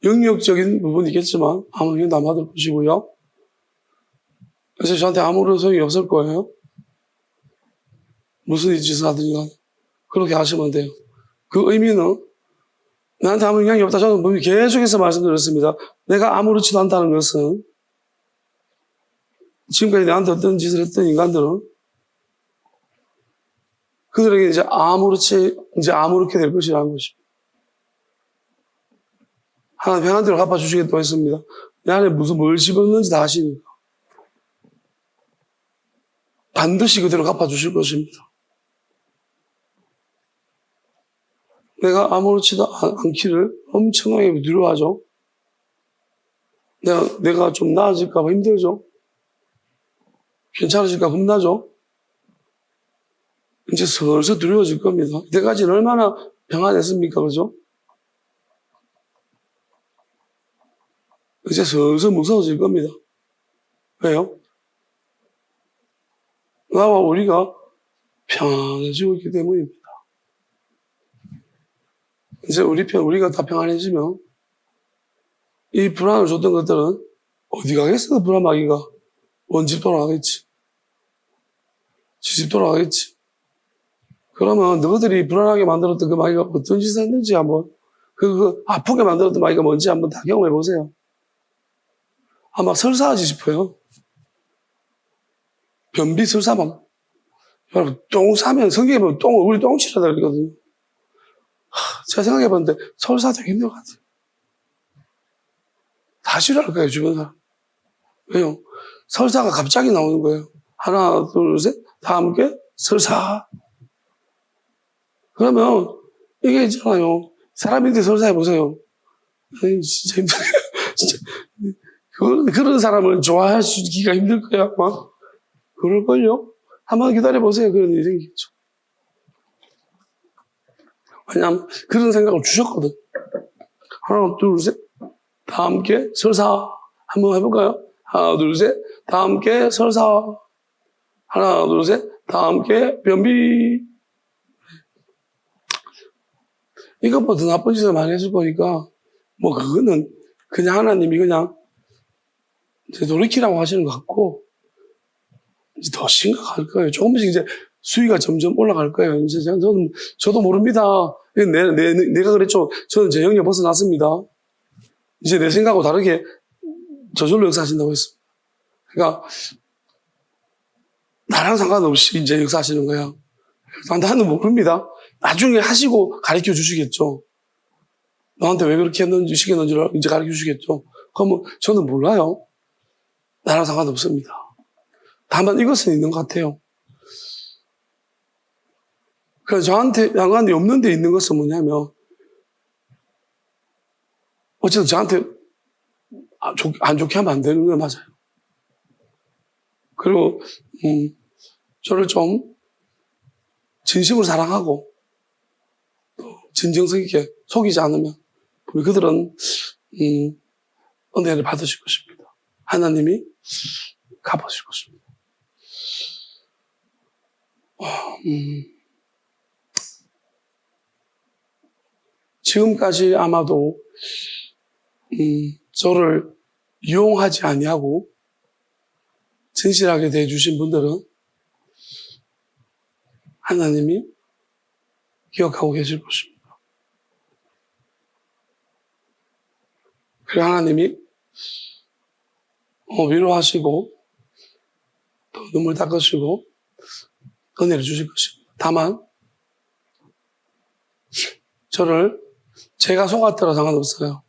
영역적인 부분이겠지만 아무런 영향도 안 받을 것이고요. 그래서 저한테 아무런 소용이 없을 거예요. 무슨 짓을 하든지 그렇게 하시면 돼요. 그 의미는 나한테 아무 영향이 없다. 저는 분명히 계속해서 말씀드렸습니다. 내가 아무렇지도 않다는 것은 지금까지 나한테 어떤 짓을 했던 인간들은 그들에게 이제 아무렇게 될 것이라는 것입니다. 하나님 평안대로 갚아주시겠다고 했습니다. 내 안에 뭘 집었는지 다 아시니까. 반드시 그대로 갚아주실 것입니다. 내가 아무렇지도 않기를 엄청나게 두려워하죠. 내가 좀 나아질까봐 힘들죠. 괜찮아질까 겁나죠. 이제 슬슬 두려워질 겁니다. 이때까지는 얼마나 평안했습니까? 그죠? 이제 슬슬 무서워질 겁니다. 왜요? 나와 우리가 평안해지고 있기 때문입니다. 이제 우리가 다 평안해지면 이 불안을 줬던 것들은 어디 가겠어? 불안마귀가 원집 돌아가겠지. 지집 돌아가겠지. 그러면 너희들이 불안하게 만들었던 그 마귀가 어떤 짓을 했는지 한번 아프게 만들었던 마귀가 뭔지 한번 다 경험해 보세요. 아마 설사하지 싶어요. 변비 설사만. 여러분 똥 싸면 성경에 보면 우리 똥치라다 그러거든요. 제가 생각해 봤는데 설사 되게 힘들 것 같아요. 다 싫어할 거예요, 주변 사람. 왜요? 설사가 갑자기 나오는 거예요. 하나, 둘, 셋, 다 함께 설사. 그러면 이게 있잖아요. 사람인데 설사해 보세요. 진짜 힘들어요. 진짜. 그런 사람을 좋아하기가 힘들 거야, 아마. 그럴걸요? 한번 기다려 보세요. 그런 일이 생기겠죠. 왜냐하면 그런 생각을 주셨거든. 하나, 둘, 셋, 다 함께 설사. 한번 해볼까요? 하나, 둘, 셋, 다 함께 설사. 하나, 둘, 셋, 다 함께 변비. 이것보다 더 나쁜 짓을 많이 했을 거니까, 그거는 그냥 하나님이 그냥 돌이키라고 하시는 것 같고, 이제 더 심각할 거예요. 조금씩 이제 수위가 점점 올라갈 거예요. 이제 저도 모릅니다. 내가 그랬죠. 저는 제 영역 벗어났습니다. 이제 내 생각하고 다르게 저절로 역사하신다고 했습니다. 그러니까, 나랑 상관없이 이제 역사하시는 거야. 나는 모릅니다. 나중에 하시고 가르쳐 주시겠죠. 나한테 왜 그렇게 했는지, 시켰는지를 이제 가르쳐 주시겠죠. 그러면 저는 몰라요. 나랑 상관없습니다. 다만 이것은 있는 것 같아요. 그래서 저한테 상관이 없는 데 있는 것은 뭐냐면, 어쨌든 저한테 안 좋게 하면 안 되는 건 맞아요. 그리고, 저를 좀 진심으로 사랑하고, 또 진정성 있게 속이지 않으면, 그들은, 은혜를 받으실 것입니다. 하나님이 갚아주실 것입니다. 지금까지 아마도 저를 이용하지 아니하고 진실하게 대해주신 분들은 하나님이 기억하고 계실 것입니다. 그리고 하나님이 위로하시고 또 눈물 닦으시고 은혜를 주실 것입니다. 다만 저를 제가 속았더라 상관없어요.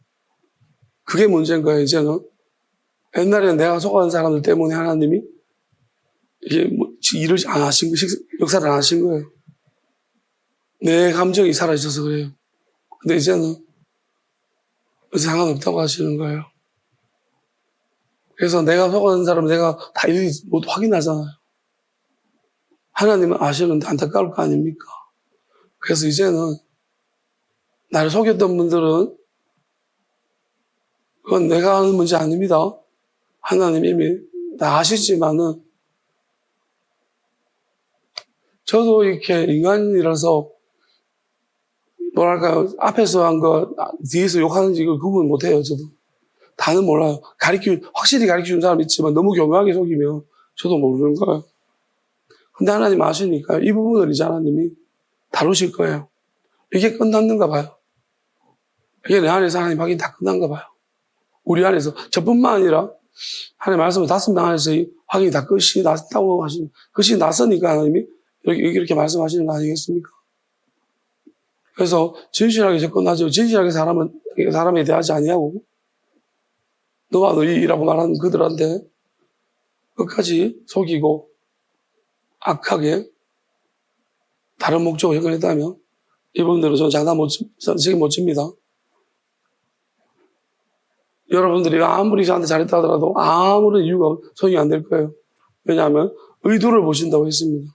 그게 문제인 거예요. 이제는 옛날에는 내가 속아는 사람들 때문에 하나님이 이게 일을 안 하신 거, 역사를 안 하신 거예요. 내 감정이 사라져서 그래요. 근데 이제는 상관없다고 하시는 거예요. 그래서 내가 속아는 사람은 내가 다 일일이 모두 확인하잖아요. 하나님은 아시는데 안타까울 거 아닙니까? 그래서 이제는 나를 속였던 분들은 그건 내가 하는 문제 아닙니다. 하나님 이미 다 아시지만은 저도 이렇게 인간이라서 뭐랄까요, 앞에서 한 거 뒤에서 욕하는지 이걸 구분 못해요. 저도 다는 몰라요. 확실히 가르쳐준 사람 있지만 너무 교묘하게 속이면 저도 모르는 거예요. 근데 하나님 아시니까 이 부분을 이제 하나님이 다루실 거예요. 이게 끝났는가 봐요. 이게 내 안에서 하나님 확인 다 끝난가 봐요. 우리 안에서 저뿐만 아니라 하나님 말씀을 5명 안에서 확인이 다 끝이 났다고 하시는, 끝이 났으니까 하나님이 이렇게 말씀하시는 거 아니겠습니까? 그래서 진실하게 접근하죠. 진실하게 사람에 대하지 아니하고 너와 너희라고 말하는 그들한테 끝까지 속이고 악하게 다른 목적을 연결했다면 이분들은 저는 책임 못 집니다. 여러분들이 아무리 저한테 잘했다 하더라도 아무런 이유가 소용이 안 될 거예요. 왜냐하면 의도를 보신다고 했습니다.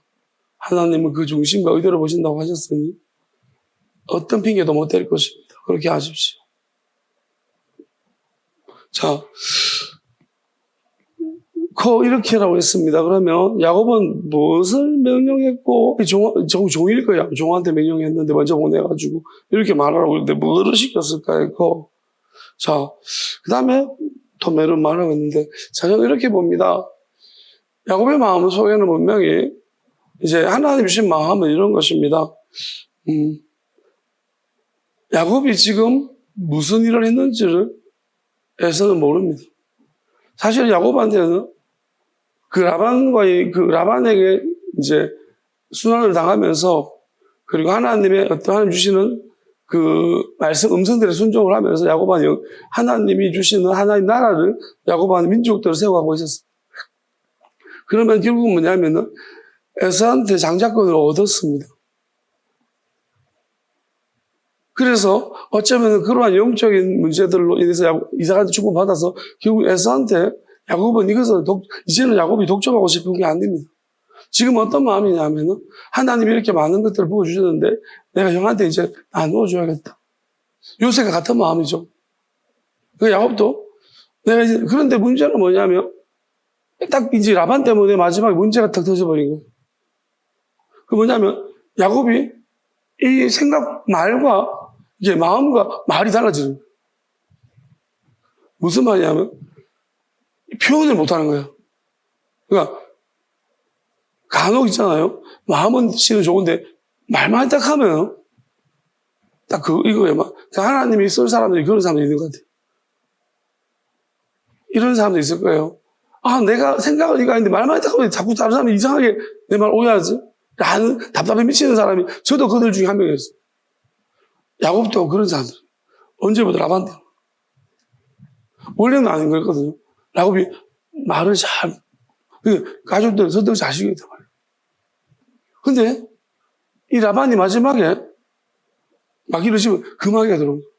하나님은 그 중심과 의도를 보신다고 하셨으니 어떤 핑계도 못 댈 것입니다. 그렇게 하십시오. 자, 이렇게 하라고 했습니다. 그러면 야곱은 무엇을 명령했고, 종일 거야. 종한테 명령했는데 먼저 보내가지고 이렇게 말하라고 했는데 뭐를 시켰을까요? 자, 그 다음에 도매를 말하고 있는데, 자, 저는 이렇게 봅니다. 야곱의 마음 속에는 분명히 이제 하나님 주신 마음은 이런 것입니다. 야곱이 지금 무슨 일을 했는지를 에서는 모릅니다. 사실 야곱한테는 라반에게 이제 순환을 당하면서 그리고 하나님 주시는 그 말씀 음성들에 순종을 하면서 야곱은 하나님이 주시는 하나님 나라를 야곱은 민족들을 세워가고 있었어요. 그러면 결국은 뭐냐면은 에서한테 장자권을 얻었습니다. 그래서 어쩌면 그러한 영적인 문제들로 인해서 이삭한테 축복받아서 결국 에서한테 야곱은 이제는 야곱이 독점하고 싶은 게 아닙니다. 지금 어떤 마음이냐면은 하나님이 이렇게 많은 것들을 부어주셨는데 내가 형한테 이제 나누어줘야겠다. 요새가 같은 마음이죠. 그 야곱도 그런데 문제는 뭐냐면 딱 이제 라반 때문에 마지막에 문제가 딱 터져버린 거예요. 그 뭐냐면 야곱이 이 말과 이게 마음과 말이 달라지는 거예요. 무슨 말이냐면 표현을 못하는 거예요. 그러니까 간혹 있잖아요. 마음은 씨는 좋은데 말만 딱 하면 딱 이거예요. 하나님이 쓸 사람들이 그런 사람들이 있는 것 같아요. 이런 사람도 있을 거예요. 내가 생각을 이거 아닌데 말만 딱 하면 자꾸 다른 사람이 이상하게 내 말 오해하지? 라는 답답해 미치는 사람이 저도 그들 중에 한 명이었어요. 야곱도 그런 사람들. 언제부터 라반 때. 원래는 아닌 거였거든요. 야곱이 말을 가족들 선택 잘 시키겠단 말이에요. 근데 이 라반이 마지막에 막 이러시면 금하기가 들어온 거예요.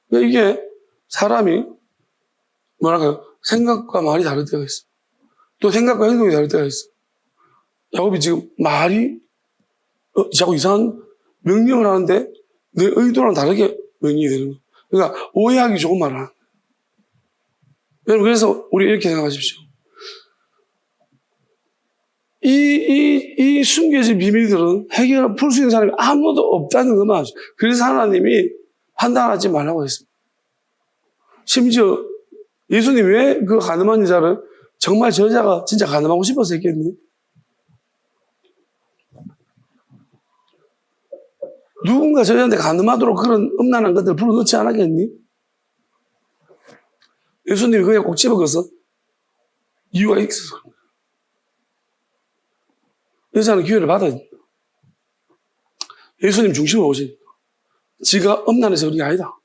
그러니까 이게 사람이 생각과 말이 다를 때가 있어. 또 생각과 행동이 다를 때가 있어. 야곱이 지금 말이 자꾸 이상한 명령을 하는데 내 의도랑 다르게 명령이 되는 거예요. 그러니까 오해하기 좋은 말을 하는 거예요. 여러분 그래서 우리 이렇게 생각하십시오. 이 숨겨진 비밀들은 풀 수 있는 사람이 아무도 없다는 것만 아시죠. 그래서 하나님이 판단하지 말라고 했습니다. 심지어 예수님 왜 그 가늠한 여자를 정말 저 여자가 진짜 가늠하고 싶어서 했겠니? 누군가 저 여자한테 가늠하도록 그런 음란한 것들을 불어넣지 않았겠니? 예수님이 그냥 꼭 집어넣어서 이유가 있어서. 여자는 기회를 받아야 된다. 예수님 중심으로 오시니까. 지가 음란해서 그런 게 아니다.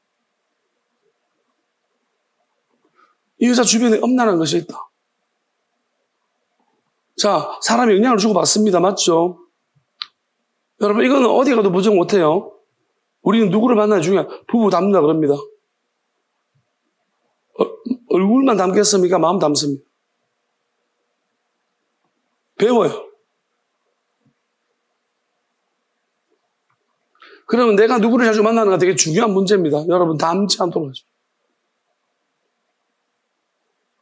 이 여자 주변에 음란한 것이 있다. 자, 사람이 영향을 주고받습니다. 맞죠? 여러분, 이거는 어디 가도 부정 못해요. 우리는 누구를 만나야 중요해. 부부 닮는다 그럽니다. 얼굴만 닮겠습니까? 마음 닮습니다. 배워요. 그러면 내가 누구를 자주 만나는가 되게 중요한 문제입니다. 여러분, 닮지 않도록 하죠.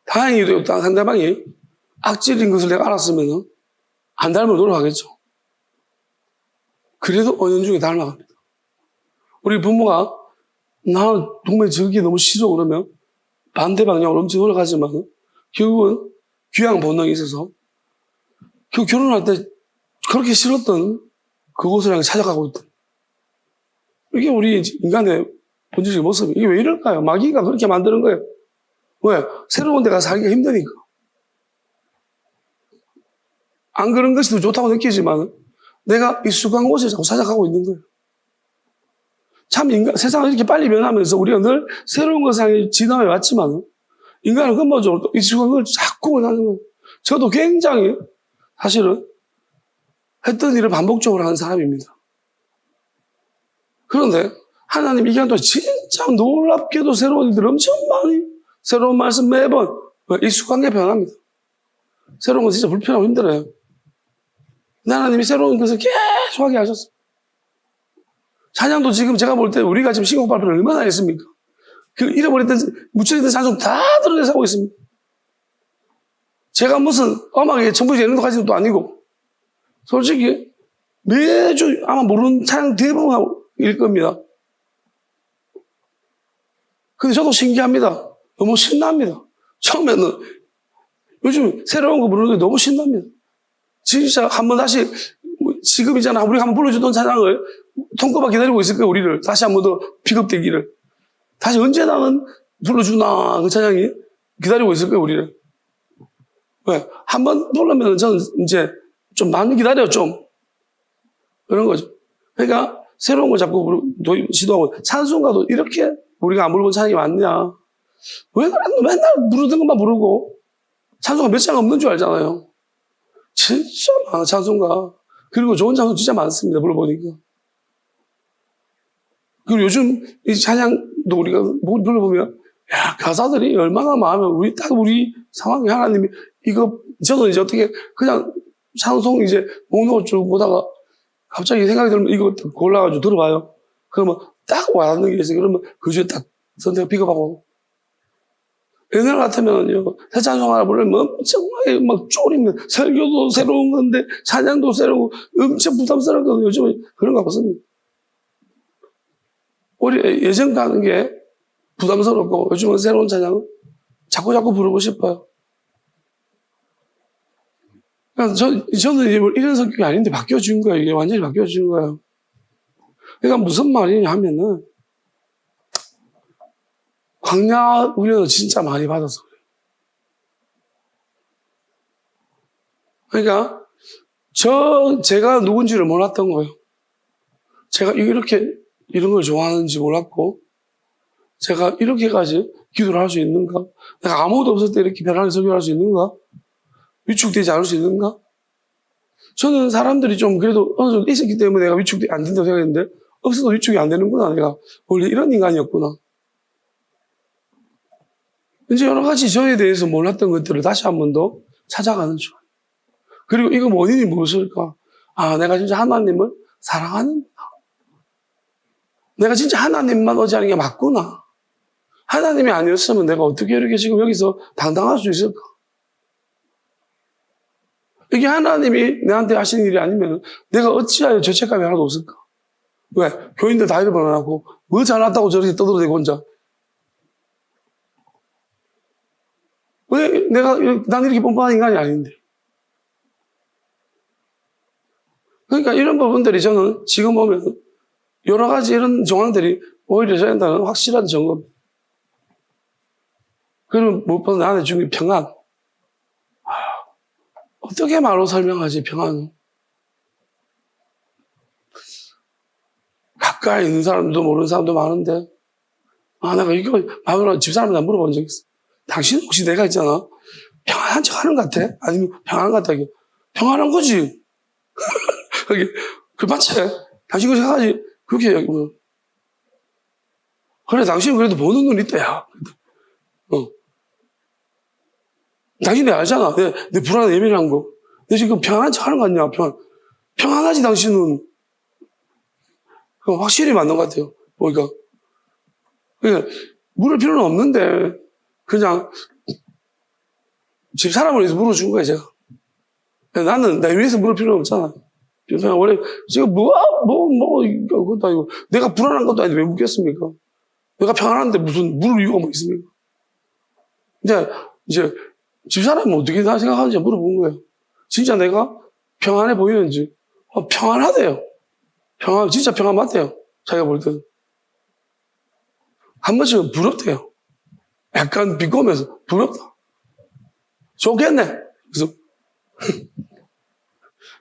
다행히도 상대방이 악질인 것을 내가 알았으면 안 닮으려 노력하겠죠. 그래도 은연중에 닮아갑니다. 우리 부모가 나 동네 저기 너무 싫어 그러면 반대 방향으로 엄청 노력하지만 결국은 귀양 본능이 있어서 결국 결혼할 때 그렇게 싫었던 그곳을 향해 찾아가고 있다. 이게 우리 인간의 본질적인 모습이에요. 이게 왜 이럴까요? 마귀가 그렇게 만드는 거예요. 왜? 새로운 데 가서 살기가 힘드니까. 안 그런 것이 더 좋다고 느끼지만 내가 익숙한 곳에 자꾸 찾아가고 있는 거예요. 참 세상은 이렇게 빨리 변하면서 우리가 늘 새로운 것을 향해 진화해 왔지만 인간은 근본적으로 또 익숙한 걸 자꾸 원하는 거예요. 저도 굉장히 사실은 했던 일을 반복적으로 하는 사람입니다. 그런데 하나님 이 기간 동안 진짜 놀랍게도 새로운 일들 엄청 많이 새로운 말씀 매번 익숙한 게 변합니다. 새로운 건 진짜 불편하고 힘들어요. 근데 하나님이 새로운 것을 계속 하게 하셨어요. 찬양도 지금 제가 볼 때 우리가 지금 신곡 발표를 얼마나 했습니까? 그 잃어버렸던, 묻혀있던 찬송 다 드러내서 하고 있습니다. 제가 무슨 음악에 전부적 예능도 가진 것도 아니고, 솔직히 매주 아마 모르는 찬양 대부분일 겁니다. 근데 저도 신기합니다. 너무 신납니다. 처음에는 요즘 새로운 거 부르는 게 너무 신납니다. 진짜 한번 다시 지금이잖아. 우리가 한번 불러주던 찬양을 통과가 기다리고 있을 거예요. 우리를 다시 한번 더 픽업되기를. 다시 언제 나는 불러주나 그 찬양이 기다리고 있을 거예요. 우리를. 왜? 한번 부르면 저는 이제 좀 많이 기다려 좀 그런 거죠. 그러니까 새로운 거 자꾸 시도하고 찬송가도 이렇게 우리가 안 부르는 찬양이 많냐. 왜 그래? 맨날 부르던 것만 부르고 찬송가 몇 장 없는 줄 알잖아요. 진짜 많아 찬송가. 그리고 좋은 찬송 진짜 많습니다. 불러보니까. 그리고 요즘 이 찬양도 우리가 불러보면 야 가사들이 얼마나 마음에 우리 상황이 하나님이 이거 저는 이제 어떻게 그냥 찬송 이제 목록을 쭉 보다가 갑자기 생각이 들면 이거 골라가지고 들어봐요. 그러면 딱 와닿는 게 있어요. 그러면 그 중에 딱 선택 픽업하고. 옛날 같으면요, 새 찬송 하나 부르면 엄청나게 막 쪼리면 설교도 새로운 건데, 찬양도 새로운 거, 엄청 부담스러운 거 요즘은 그런 거 없습니다. 우리 예전 가는 게 부담스럽고, 요즘은 새로운 찬양은 자꾸 부르고 싶어요. 그러니까 저는 이런 성격이 아닌데 바뀌어진 거예요. 이게 완전히 바뀌어진 거예요. 그러니까 무슨 말이냐 하면은, 광야 훈련을 진짜 많이 받아서 그래요. 그러니까 제가 누군지를 몰랐던 거예요. 제가 이렇게 이런 걸 좋아하는지 몰랐고 제가 이렇게까지 기도를 할 수 있는가? 내가 아무것도 없을 때 이렇게 편하게 설교할 수 있는가? 위축되지 않을 수 있는가? 저는 사람들이 좀 그래도 어느 정도 있었기 때문에 내가 위축이 안 된다고 생각했는데 없어도 위축이 안 되는구나. 내가 원래 이런 인간이었구나. 이제 여러 가지 저에 대해서 몰랐던 것들을 다시 한 번 더 찾아가는 중. 그리고 이거 원인이 무엇일까? 아, 내가 진짜 하나님을 사랑하는구나. 내가 진짜 하나님만 의지하는 게 맞구나. 하나님이 아니었으면 내가 어떻게 이렇게 지금 여기서 당당할 수 있을까? 이게 하나님이 내한테 하시는 일이 아니면 내가 어찌하여 죄책감이 하나도 없을까? 왜? 교인들 다 잃어버려놓고 뭐 잘났다고 저렇게 떠들어대고 혼자. 왜 난 이렇게 뻔뻔한 인간이 아닌데. 그러니까 이런 부분들이 저는 지금 보면 여러 가지 이런 정황들이 오히려 저한테는 확실한 점검. 그리고 무엇보다 나한테 주는 평안. 어떻게 말로 설명하지, 평안은? 가까이 있는 사람도 모르는 사람도 많은데, 내가 이거, 마누라 집사람한테 물어본 적 있어. 당신 혹시 내가 있잖아. 평안한 척 하는 것 같아? 아니면 평안한 것 같아? 평안한 거지. 그 맞지? 당신 그렇게 생각하지? 그렇게 얘기하고. 그래, 당신 그래도 보는 눈이 있다, 야. 당신 내가 알잖아. 내 불안해 예민한 거. 내 지금 평안한 척 하는 거 아니야, 평안하지, 당신은. 확실히 맞는 것 같아요. 보니까. 물을 필요는 없는데, 그냥, 집 사람을 위해서 물어준 거야, 제가. 나는 내 위해서 물을 필요는 없잖아. 그냥 원래, 지금 그것도 아니고, 내가 불안한 것도 아닌데 왜 묻겠습니까? 내가 평안한데 무슨 물을 이유가 뭐 있습니까? 이제, 집사람은 어떻게 나 생각하는지 물어본 거예요. 진짜 내가 평안해 보이는지. 평안하대요. 진짜 평안 맞대요. 자기가 볼 때는. 한 번씩은 부럽대요. 약간 비꼬면서, 부럽다. 좋겠네. 그래서,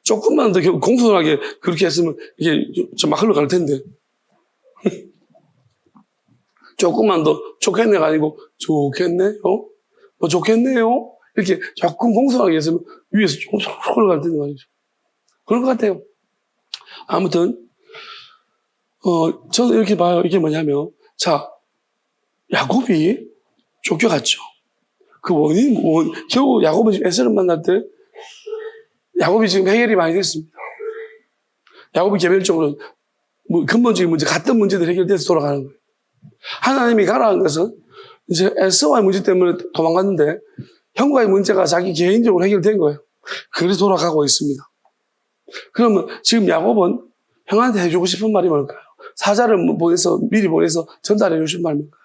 조금만 더 공손하게 그렇게 했으면 이게 좀 막 흘러갈 텐데. 조금만 더 좋겠네가 아니고, 좋겠네요? 좋겠네요? 이렇게 조금 공손하게 했으면 위에서 조금 흘러갈 텐데 말이죠. 그런 것 같아요. 아무튼, 저는 이렇게 봐요. 이게 뭐냐면, 자, 야곱이 쫓겨갔죠. 그 겨우 야곱은 지금 에서를 만날 때, 야곱이 지금 해결이 많이 됐습니다. 야곱이 개별적으로, 근본적인 문제, 같은 문제들 해결돼서 돌아가는 거예요. 하나님이 가라는 것은, 이제 에서와의 문제 때문에 도망갔는데, 형과의 문제가 자기 개인적으로 해결된 거예요. 그래서 돌아가고 있습니다. 그러면 지금 야곱은 형한테 해주고 싶은 말이 뭘까요? 사자를 미리 보내서 전달해 주신 말이 뭘까요?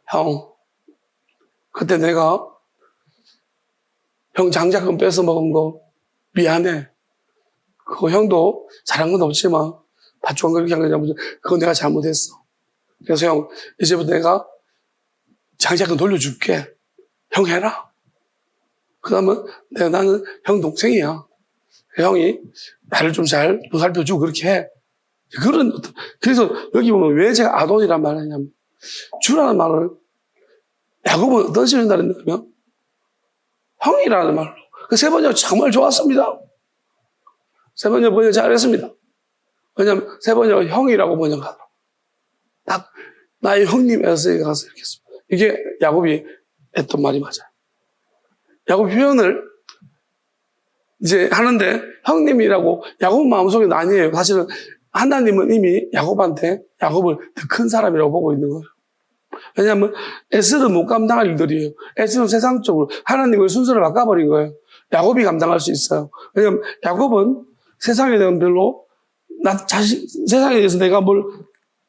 형, 그때 내가 형 장자금 뺏어 먹은 거 미안해. 그거 형도 잘한 건 없지만 밭주한 거 이렇게 한 거냐, 그거 내가 잘못했어. 그래서 형, 이제부터 내가 장자금 돌려줄게. 형 해라. 그 다음에 나는 형 동생이야. 형이 나를 좀 잘 보살펴주고 그렇게 해. 그래서 여기 보면 왜 제가 아돈이란 말을 하냐면, 주라는 말을 야곱은 어떤 식으로 했냐면, 형이라는 말로. 그 세 번째 정말 좋았습니다. 세 번째 번역 잘했습니다. 왜냐면 세 번째 형이라고 번역하더라고. 딱 나의 형님 에서가 가서 이렇게 했습니다. 이게 야곱이 했던 말이 맞아요. 야곱 표현을 이제 하는데 형님이라고 야곱 마음속에는 아니에요. 사실은 하나님은 이미 야곱한테 야곱을 더 큰 사람이라고 보고 있는 거예요. 왜냐하면 에스는 못 감당할 일들이에요. 에스는 세상적으로 하나님의 순서를 바꿔버린 거예요. 야곱이 감당할 수 있어요. 왜냐하면 야곱은 세상에 대한 별로 세상에 대해서 내가 뭘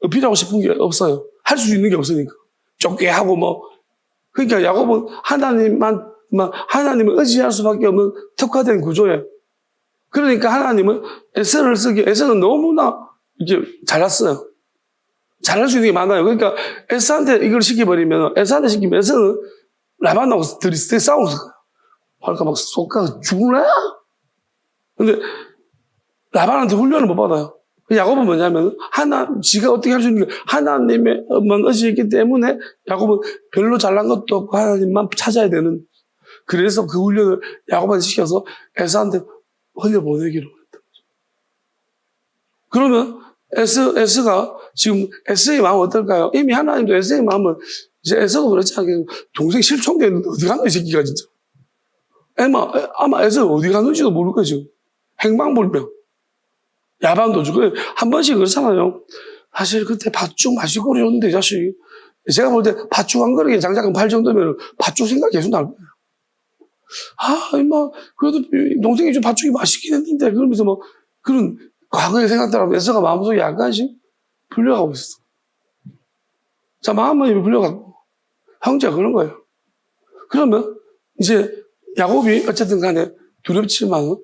어필하고 싶은 게 없어요. 할 수 있는 게 없으니까. 좁게 하고 그러니까 야곱은 하나님을 의지할 수밖에 없는 특화된 구조예요. 그러니까 하나님은 에서는 너무나 이렇게 잘났어요. 잘할 수 있는 게 많아요. 그러니까 에서한테 이걸 에서한테 시키면 에서는 라반하고 둘이 싸웠을 거예요. 그러니까 막 쏟아서 죽을래? 근데 라반한테 훈련을 못 받아요. 야곱은 뭐냐면 지가 어떻게 할 수 있는 게 하나님만 의지했기 때문에 야곱은 별로 잘난 것도 없고 하나님만 찾아야 되는, 그래서 그 훈련을 야곱한테 시켜서 에서한테 흘려보내기로 했던 거죠. 그러면 에서가 지금 에서의 마음은 어떨까요? 이미 하나님도 에서의 마음을, 이제 에서가 그렇지 않게 동생 실종됐는데 어디 갔나 이 새끼가 진짜. 아마 에서가 어디 갔는지도 모를 거죠. 행방불명. 야반도 주고 한 번씩 그렇잖아요. 사실 그때 팥죽 맛있고 그러는데 이 자식이, 제가 볼 때 팥죽 한 그릇에 장작금 팔 정도면 팥죽 생각 계속 날 거예요. 그래도 동생이 좀 팥죽이 맛있긴 했는데, 그러면서 그런 과거의 생각들하고 에서가 마음속에 약간씩 불려가고 있어. 자, 마음만 불려가고 형제가 그런 거예요. 그러면 이제 야곱이 어쨌든 간에 두렵지만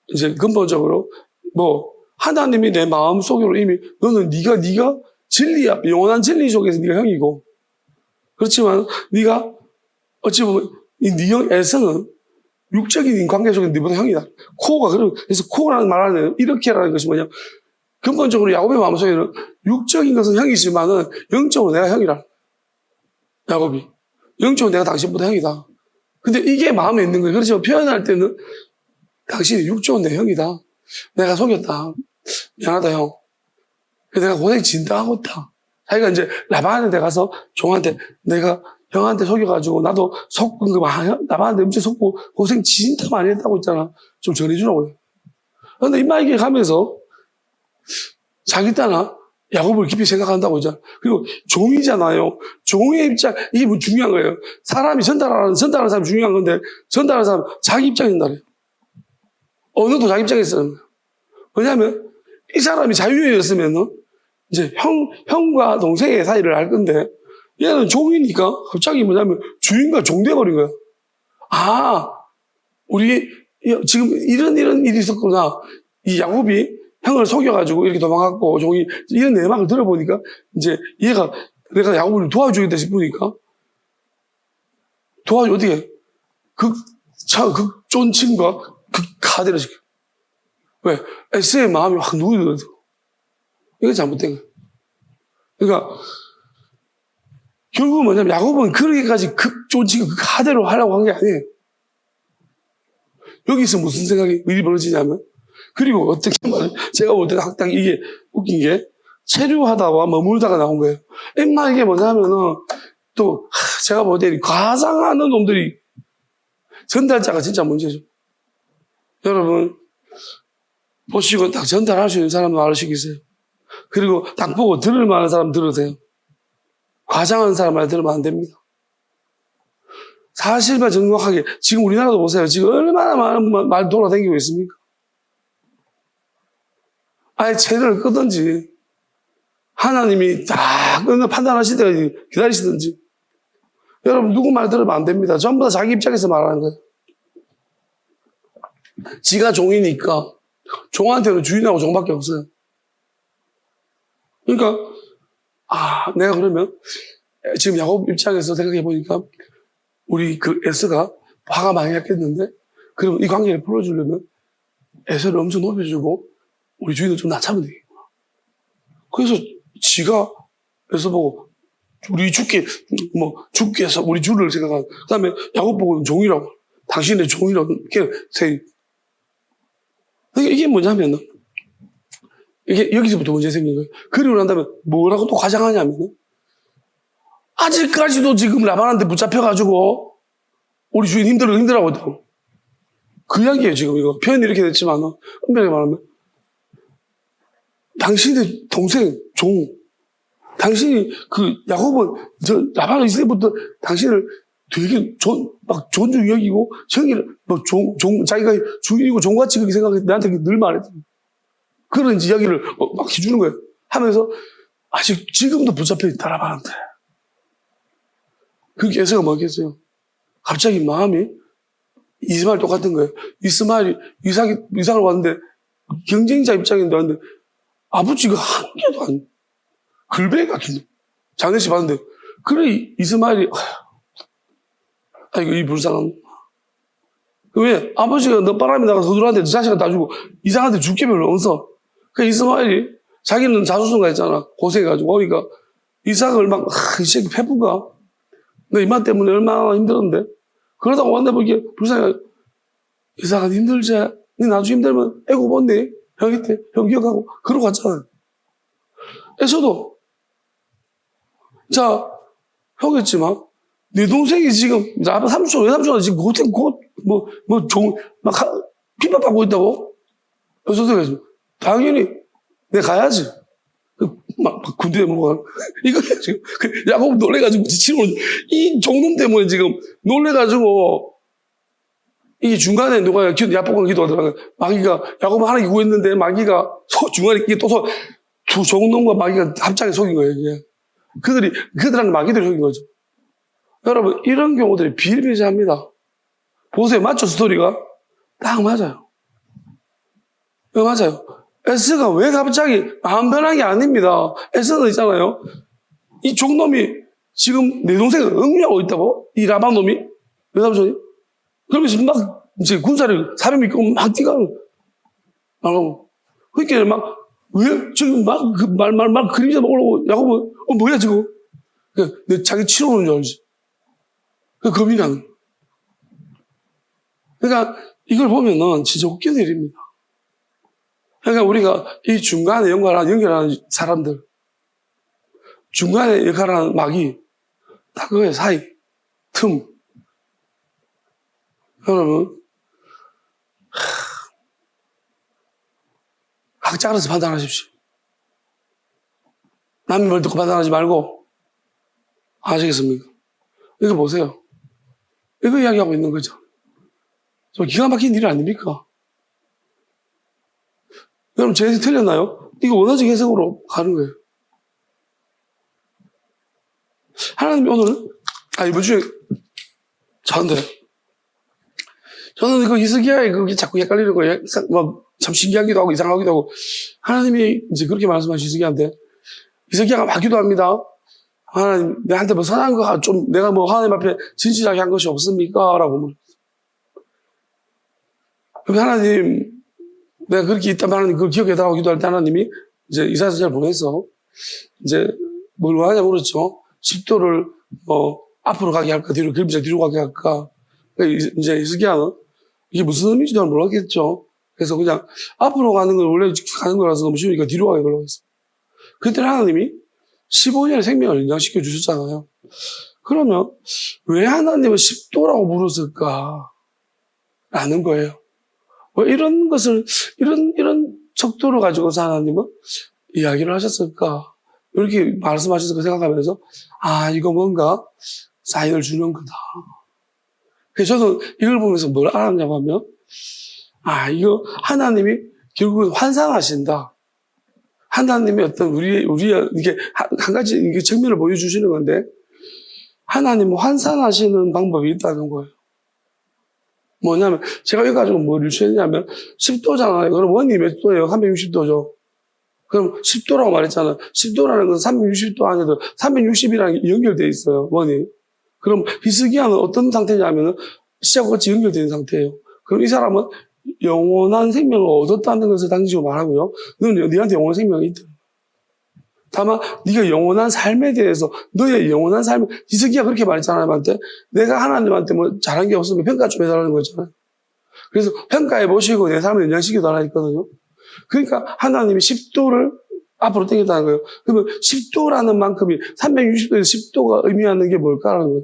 이제 근본적으로 뭐 하나님이 내 마음 속으로 이미 너는 네가 진리야. 영원한 진리 속에서 네가 형이고 그렇지만 네가 어찌 보면 네 형 에서는 육적인 관계 속에 네보다 형이다. 코어가 그래서 코어라는 말하는 이렇게라는 것이 뭐냐 근본적으로 야곱의 마음속에는 육적인 것은 형이지만은 영적으로 내가 형이라. 야곱이 영적으로 내가 당신보다 형이다. 근데 이게 마음에 있는 거예요. 그렇지만 표현할 때는 당신이 육적으로 내 형이다. 내가 속였다. 미안하다 형. 내가 고생 진짜 하고 있다. 자기가 이제 라반한테 가서 종한테 내가 형한테 속여가지고 나도 속은 거 라반한테 엄청 속고 고생 진짜 많이 했다고 있잖아. 좀 전해주라고요. 그런데 이마에게 가면서 자기 딸아 야곱을 깊이 생각한다고 했잖아. 그리고 종이잖아요. 종의 입장 이게 뭐 중요한 거예요. 사람이 전달하는 사람이 중요한 건데 전달하는 사람 자기 입장이 된다 그래요. 어느도 자기 입장에 있어요. 왜냐하면 이 사람이 자유인이었으면 이제 형과 동생의 사이를 알 건데 얘는 종이니까 갑자기 뭐냐면 주인과 종 돼버린 거야. 아, 우리 지금 이런 일이 있었구나. 이 야곱이 형을 속여가지고 이렇게 도망갔고 종이 이런 내막을 들어보니까 이제 얘가 내가 야곱을 도와주겠다 싶으니까 어떻게 극존칭과 극하대를 시켜. 왜? S의 마음이 확 누르거든. 이게 잘못된 거야. 그러니까 결국은 뭐냐면 야곱은 그렇게까지 극존칭 극하대로 하려고 한 게 아니에요. 여기서 무슨 생각이 일이 벌어지냐면 그리고 어떻게 말해 제가 볼 때는 딱 이게 웃긴 게 체류하다가 머물다가 나온 거예요. 엄마 이게 뭐냐면은 또 제가 볼 때 과장하는 놈들이 전달자가 진짜 문제죠. 여러분 보시고 딱 전달할 수 있는 사람 말을 시키세요. 그리고 딱 보고 들을 만한 사람 들으세요. 과장하는 사람 말 들으면 안 됩니다. 사실만 정확하게 지금 우리나라도 보세요. 지금 얼마나 많은 말 돌아다니고 있습니까? 아예 채널을 끄든지 하나님이 다 판단하실 때까지 기다리시든지 여러분 누구 말 들으면 안 됩니다. 전부 다 자기 입장에서 말하는 거예요. 지가 종이니까 종한테는 주인하고 종밖에 없어요. 그러니까 내가 그러면 지금 야곱 입장에서 생각해 보니까 우리 그 에서가 화가 많이 났겠는데 그러면 이 관계를 풀어주려면 에서를 엄청 높여주고 우리 주인을 좀 낮추면 되겠구나. 그래서 지가 에서 보고 우리 죽게 해서 우리 주를 생각하고 그 다음에 야곱 보고는 종이라고 당신의 종이라고 이렇게 이게 뭐냐면 이게 여기서부터 문제 생긴 거예요. 그리고 난 다음에 뭐라고 또 과장하냐면 아직까지도 지금 라반한테 붙잡혀가지고 우리 주인 힘들어하고 있다고. 그 이야기예요 지금 이거. 표현이 이렇게 됐지만 엄밀하게 말하면 당신의 동생 종 당신이 그 야곱은 라반이 있을 때부터 당신을 되게 존중 여기고 형이를 자기가 주인이고 종같이 그렇게 생각해서 나한테 늘 말했거든. 그런 이야기를 막 해주는 거예요. 하면서 아직 지금도 붙잡혀 있다 라반한테. 그게 에서가 뭐겠어요? 갑자기 마음이 이스마엘 똑같은 거예요. 이스마엘이 이삭을 왔는데 경쟁자 입장인데 왔는데 아버지가 한 개도 안 글베 같은데 장례식 봤는데 그래 이스마엘이 아이고 이 불쌍한 왜 아버지가 너 바람이 나가서 서둘한테 자식한테 다 주고 이삭한테 줄 게 별로 없어. 그 이스마엘이 자기는 자수성가 했잖아. 고생해가지고 그러니까 이삭을 막 이 새끼 패부가 너 이마 때문에 얼마나 힘들었는데 그러다가 왔는데 보기에 불쌍해. 이삭은 힘들지. 니 나중에 힘들면 애고 본네. 형 기억하고 그러고 갔잖아. 에서도 자 형이었지만 내 동생이 지금 삼촌 외삼촌이 지금 막 핍박받고 있다고. 에서도 당연히 내가 가야지. 막 군대에 먹어. 이거 지금 야곱 놀래가지고 지치는 이 종놈 때문에 지금 놀래가지고 이 중간에 누가 야복을 기도하더라고요. 마귀가 야곱을 하나님 구했는데 마귀가 중간에 또 두 종놈과 마귀가 합작에 속인 거예요. 이게. 그들한테 마귀들이 속인 거죠. 여러분 이런 경우들이 비일비재합니다. 보세요. 맞죠? 스토리가? 딱 맞아요. 네, 맞아요. S가 왜 갑자기 마음 변한 게 아닙니다. S는 있잖아요. 이 종놈이 지금 내 동생을 응명하고 있다고? 이 라반 놈이? 외삼촌이? 그러면서 막 이제 군사를 사람 믿고 막 뛰가는 말하고. 그러니까 막, 왜, 지금 막, 그림자 먹으려고, 야곱은, 뭐야, 지금? 내 자기 치러 오는 줄 알지. 겁이 나는. 그러니까, 이걸 보면은 진짜 웃긴 일입니다. 그러니까 우리가 이 중간에 연결하는 사람들, 중간에 역할하는 막이, 다 그거예요, 사이, 틈. 여러분, 각자 알아서 판단하십시오. 남의 말 듣고 판단하지 말고, 아시겠습니까? 이거 보세요. 이거 이야기하고 있는 거죠. 좀 기가 막힌 일 아닙니까? 여러분, 제 해석이 틀렸나요? 이거 원어적 해석으로 가는 거예요. 하나님이 오늘, 이번 주에, 저는 이거 히스기야에 그게 자꾸 헷갈리는 거예요. 참 신기하기도 하고 이상하기도 하고. 하나님이 이제 그렇게 말씀하신 히스기야한테, 히스기야가 막 기도합니다. 하나님, 내한테 뭐 선한 거, 내가 뭐 하나님 앞에 진실하게 한 것이 없습니까? 라고 물었어요. 그럼 하나님, 내가 그렇게 있다면 하나님 그걸 기억해달라고 기도할 때 하나님이 이제 이사야 선지자를 보내서 이제 뭘 하냐 물었죠. 10도를 앞으로 가게 할까, 그림자 뒤로 가게 할까. 그러니까 이제 히스기야는 이게 무슨 의미인지도 모르겠죠. 그래서 그냥 앞으로 가는 건 원래 가는 거라서 너무 쉬우니까 뒤로 가게 걸로 했어요. 그때 하나님이 15년의 생명을 연장시켜 주셨잖아요. 그러면 왜 하나님은 10도라고 부르실까? 라는 거예요. 왜 이런 것을, 이런 척도를 가지고서 하나님은 이야기를 하셨을까? 이렇게 말씀하셨을까 생각하면서, 이거 뭔가 사인을 주는 거다. 그래서 저는 이걸 보면서 뭘 알았냐고 하면, 이거 하나님이 결국은 환상하신다. 하나님의 어떤 우리의, 이게 한 가지 이게 측면을 보여주시는 건데, 하나님은 환상하시는 방법이 있다는 거예요. 뭐냐면, 제가 이거 가지고 뭘 취했냐면, 10도잖아요. 그럼 원이 몇 도예요? 360도죠. 그럼 10도라고 말했잖아요. 10도라는 것은 360도 안에도 360이라는 게 연결되어 있어요. 원이. 그럼 히스기야는 어떤 상태냐면은, 시작과 같이 연결되어 있는 상태예요. 그럼 이 사람은 영원한 생명을 얻었다는 것을 당시로 말하고요. 너는 너한테 영원한 생명이 있다. 다만 네가 영원한 삶에 대해서 너의 영원한 삶, 히스기야 그렇게 말했잖아요. 하나님한테. 내가 하나님한테 뭐 잘한 게 없으면 평가 좀 해달라는 거잖아요. 그래서 평가해 보시고 내 삶을 연장시켜 달라 했거든요. 그러니까 하나님이 10도를 앞으로 당겼다는 거예요. 그러면 10도라는 만큼이 360도에서 10도가 의미하는 게 뭘까라는 거예요.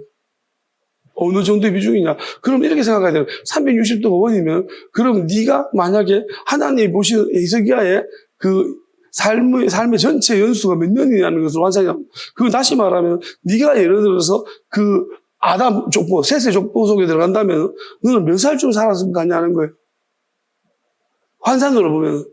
어느 정도의 비중이냐. 그럼 이렇게 생각해야 돼요. 360도가 원이면 그럼 네가 만약에 하나님이 보시는 히스기야의 그 삶의 전체 연수가 몇 년이냐는 것을 환상하면, 그건 다시 말하면 네가 예를 들어서 그 아담 족보, 셋의 족보 속에 들어간다면 너는 몇 살쯤 살았을 거 아니냐는 거예요. 환상으로 보면.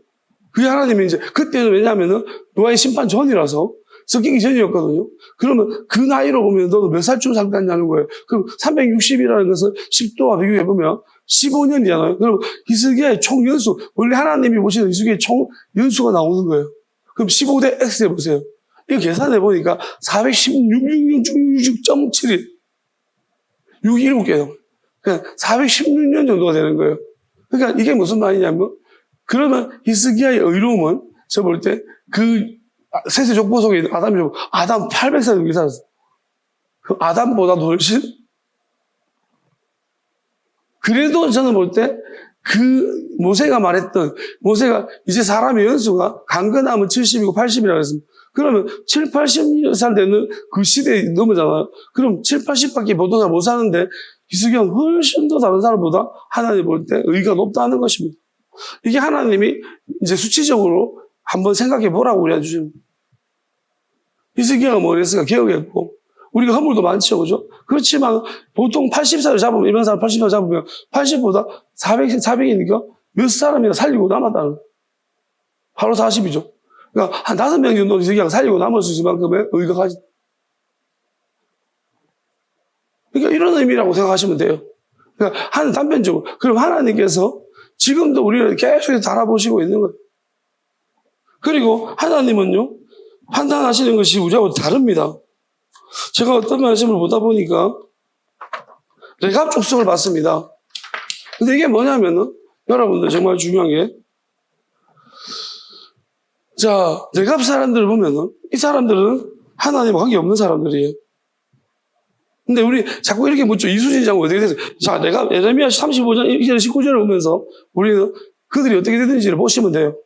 그게 하나님이 이제 그때는 왜냐하면은 노아의 심판 전이라서 섞이기 전이었거든요. 그러면 그 나이로 보면 너도 몇 살쯤 살았냐는 거예요. 그럼 360이라는 것은 10도와 비교해보면 15년이잖아요. 그럼 히스기야의 총 연수, 원래 하나님이 보시는 히스기야의 총 연수가 나오는 거예요. 그럼 15대 X 해보세요. 이거 계산해보니까 416.7일. 6이 7개예요. 그러니까 416년 정도가 되는 거예요. 그러니까 이게 무슨 말이냐면, 그러면 히스기야의 의로움은 저 볼 때 그 셋의 족보 속에 있는 아담 800살 정도 살았어. 그 아담보다도 훨씬. 그래도 저는 볼 때 모세가 이제 사람의 연수가 강건하면 70이고 80이라고 했습니다. 그러면 7, 80살 되는 그 시대에 넘어잖아요. 그럼 7, 80밖에 보통 잘 못 사는데 히스기야는 훨씬 더 다른 사람보다 하나님 볼 때 의가 높다는 것입니다. 이게 하나님이 이제 수치적으로 한번 생각해 보라고 우리 해주시는 거예요. 히스기야가 뭐 그랬을까? 개혁했고. 우리가 허물도 많죠, 그죠? 그렇지만 보통 80살을 잡으면, 일반 사람 80살 잡으면 80보다 400이니까 몇 사람이나 살리고 남았다는 거예요. 바로 40이죠. 그러니까 한 5명 정도 히스기야가 살리고 남을 수 있을 만큼의 의가 가지. 그러니까 이런 의미라고 생각하시면 돼요. 그러니까 단편적으로. 그럼 하나님께서 지금도 우리를 계속 달아보시고 있는 거예요. 그리고 하나님은요, 판단하시는 것이 우리하고 다릅니다. 제가 어떤 말씀을 보다 보니까 레갑 족속을 봤습니다. 근데 이게 뭐냐면은, 여러분들 정말 중요한 게, 자, 레갑 사람들을 보면은, 이 사람들은 하나님과 관계 없는 사람들이에요. 근데 우리 자꾸 이렇게 묻죠. 이수진 장군 어떻게 됐어요? 자, 내가 에레미야 35장 1절 19절을 보면서 우리는 그들이 어떻게 되는지를 보시면 돼요.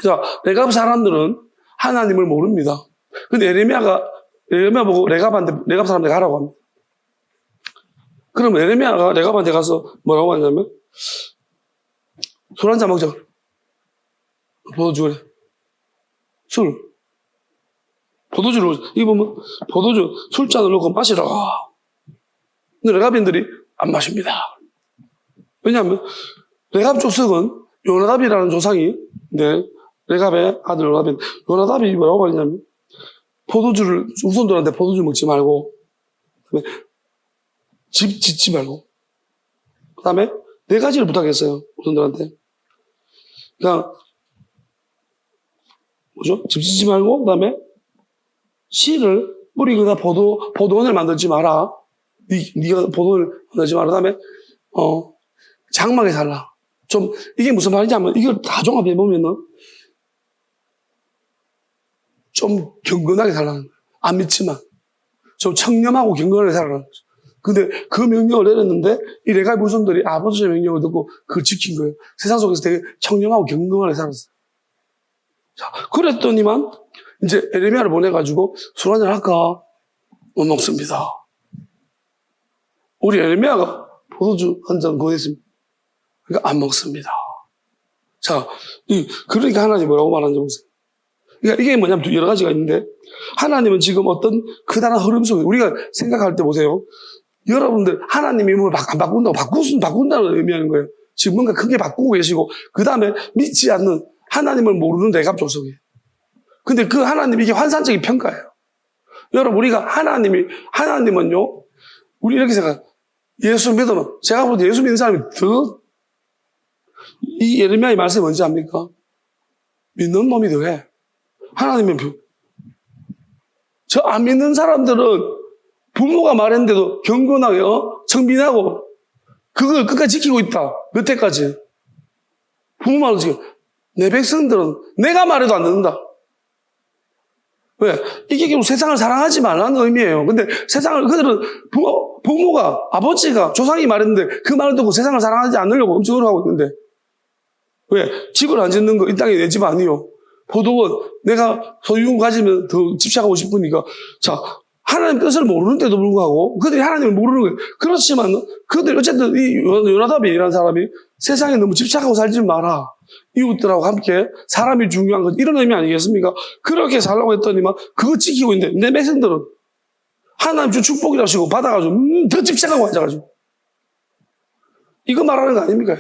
자, 레갑 사람들은 하나님을 모릅니다. 근데 에레미야 보고 레갑 사람한테 가라고 합니다. 그럼 에레미야가 레갑한테 가서 뭐라고 하냐면, 술 한잔 먹자. 포도주 그래. 포도주를, 이거 보면, 포도주, 술잔을 넣고 마시라. 근데 레갑인들이 안 마십니다. 왜냐하면, 레갑 족속은 요나답이라는 조상이, 네, 레갑의 아들 요나답이 뭐라고 하냐면, 포도주를, 후손들한테 포도주 먹지 말고, 집 짓지 말고, 그 다음에 4가지를 부탁했어요, 후손들한테. 그러니까, 뭐죠? 집 짓지 말고, 그 다음에, 씨를 뿌리거나 포도원을 만들지 마라. 네가 포도원을 만들지 마라. 그다음에 장막에 살라. 좀 이게 무슨 말이냐면 이걸 다 종합해 보면은 좀 경건하게 살라는 거예요. 안 믿지만 좀 청렴하고 경건하게 살라는 거죠. 근데 그 명령을 내렸는데 이 레갑 후손들이 아버지의 명령을 듣고 그걸 지킨 거예요. 세상 속에서 되게 청렴하고 경건하게 살았어요. 자, 그랬더니만 이제 에레미야를 보내가지고 술 한잔 할까? 못 먹습니다. 우리 에레미야가 포도주 한잔 권했습니다. 그러니까 안 먹습니다. 자, 그러니까 하나님 뭐라고 말하는지 보세요. 그러니까 이게 뭐냐면 여러 가지가 있는데 하나님은 지금 어떤 크다란 흐름 속에 우리가 생각할 때 보세요. 여러분들 하나님이 뭘 안 바꾼다고 바꾼다는 의미하는 거예요. 지금 뭔가 크게 바꾸고 계시고 그 다음에 믿지 않는 하나님을 모르는 레갑 족속이에요. 근데 그 하나님이 이게 환상적인 평가예요. 여러분, 우리가 하나님은요, 우리 이렇게 생각해요. 예수 믿으면, 제가 볼 때 예수 믿는 사람이 이 예레미야의 말씀이 뭔지 압니까? 믿는 놈이 더해. 하나님은 저 안 믿는 사람들은 부모가 말했는데도 경건하게, 청빈하고, 그걸 끝까지 지키고 있다. 여태까지. 부모 말을 지켜. 내 백성들은 내가 말해도 안 듣는다. 왜? 이게 결국 세상을 사랑하지 말라는 의미예요. 근데 그들은 부모가, 아버지가, 조상이 말했는데 그 말을 듣고 세상을 사랑하지 않으려고 엄청 노력하고 있는데. 왜? 집을 안 짓는 거 이 땅이 내 집 아니요. 포도원, 내가 소유 가지면 더 집착하고 싶으니까. 자, 하나님 뜻을 모르는데도 불구하고 그들이 하나님을 모르는 거예요. 그렇지만 그들이 어쨌든 이 요나답이라는 사람이 세상에 너무 집착하고 살지 마라. 이웃들하고 함께 사람이 중요한 것 이런 의미 아니겠습니까? 그렇게 살라고 했더니만 그거 지키고 있는데 내 백성들은 하나님 주 축복이라시고 받아가지고 더 집착하고 앉아가지고 이거 말하는 거 아닙니까?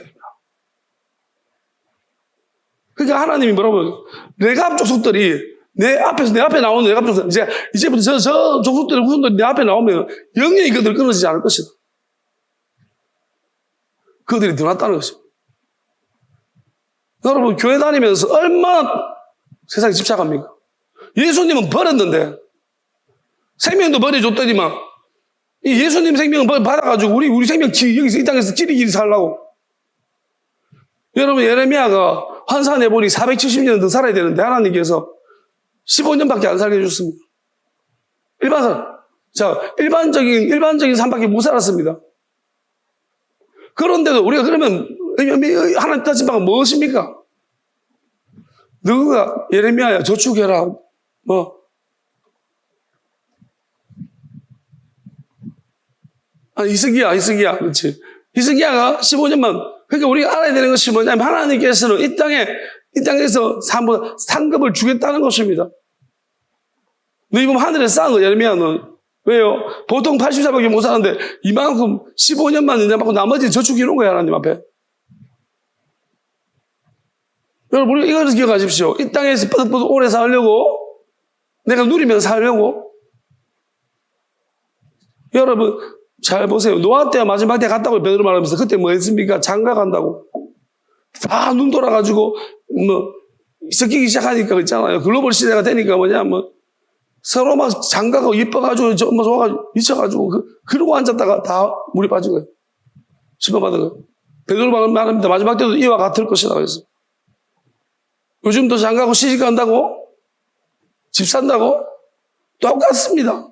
그러니까 하나님이 뭐라고 레갑 족속들이 내 앞에 나오는 레갑 족속 이제부터 저 족속들의 후손들이 내 앞에 나오면 영영이 그들 끊어지지 않을 것이다. 그들이 드러났다는 것입니다. 여러분, 교회 다니면서 얼마나 세상에 집착합니까? 예수님은 버렸는데, 생명도 버려줬더니만, 이 예수님 생명을 받아가지고, 우리 생명, 여기서 이 땅에서 길이 살라고. 여러분, 예레미야가 환산해보니 470년 더 살아야 되는데, 하나님께서 15년밖에 안 살게 해줬습니다. 일반적인 삶밖에 못 살았습니다. 그런데도 우리가 그러면 하나님 따진 바가 무엇입니까? 너가 예레미야야 저축해라. 이스기야. 그렇지. 이스기야가 15년만. 그러니까 우리가 알아야 되는 것이 뭐냐면 하나님께서는 이 땅에서 상급을 주겠다는 것입니다. 너희 보면 하늘에 쌓은 거 예레미야는 왜요? 보통 80살밖에 못 사는데 이만큼 15년만 연장받고 나머지는 저축해 놓은 거예요, 하나님 앞에. 여러분, 우리가 이걸 기억하십시오. 이 땅에서 뻗어뻗어 오래 살려고, 내가 누리면서 살려고. 여러분, 잘 보세요. 노아 때 마지막 때 갔다고 베드로 말하면서 그때 뭐 했습니까? 장가 간다고. 다 눈 돌아가지고 뭐 섞이기 시작하니까 있잖아요. 글로벌 시대가 되니까 뭐냐면 서로 막 장가가 이뻐가지고 뭐 좋아가지고 미쳐가지고 그러고 앉았다가 다 물이 빠진 거예요. 심판받은 거예요. 베드로 말합니다. 마지막 때도 이와 같을 것이다 그래서. 요즘도 장가고 시집 간다고 집 산다고 똑같습니다.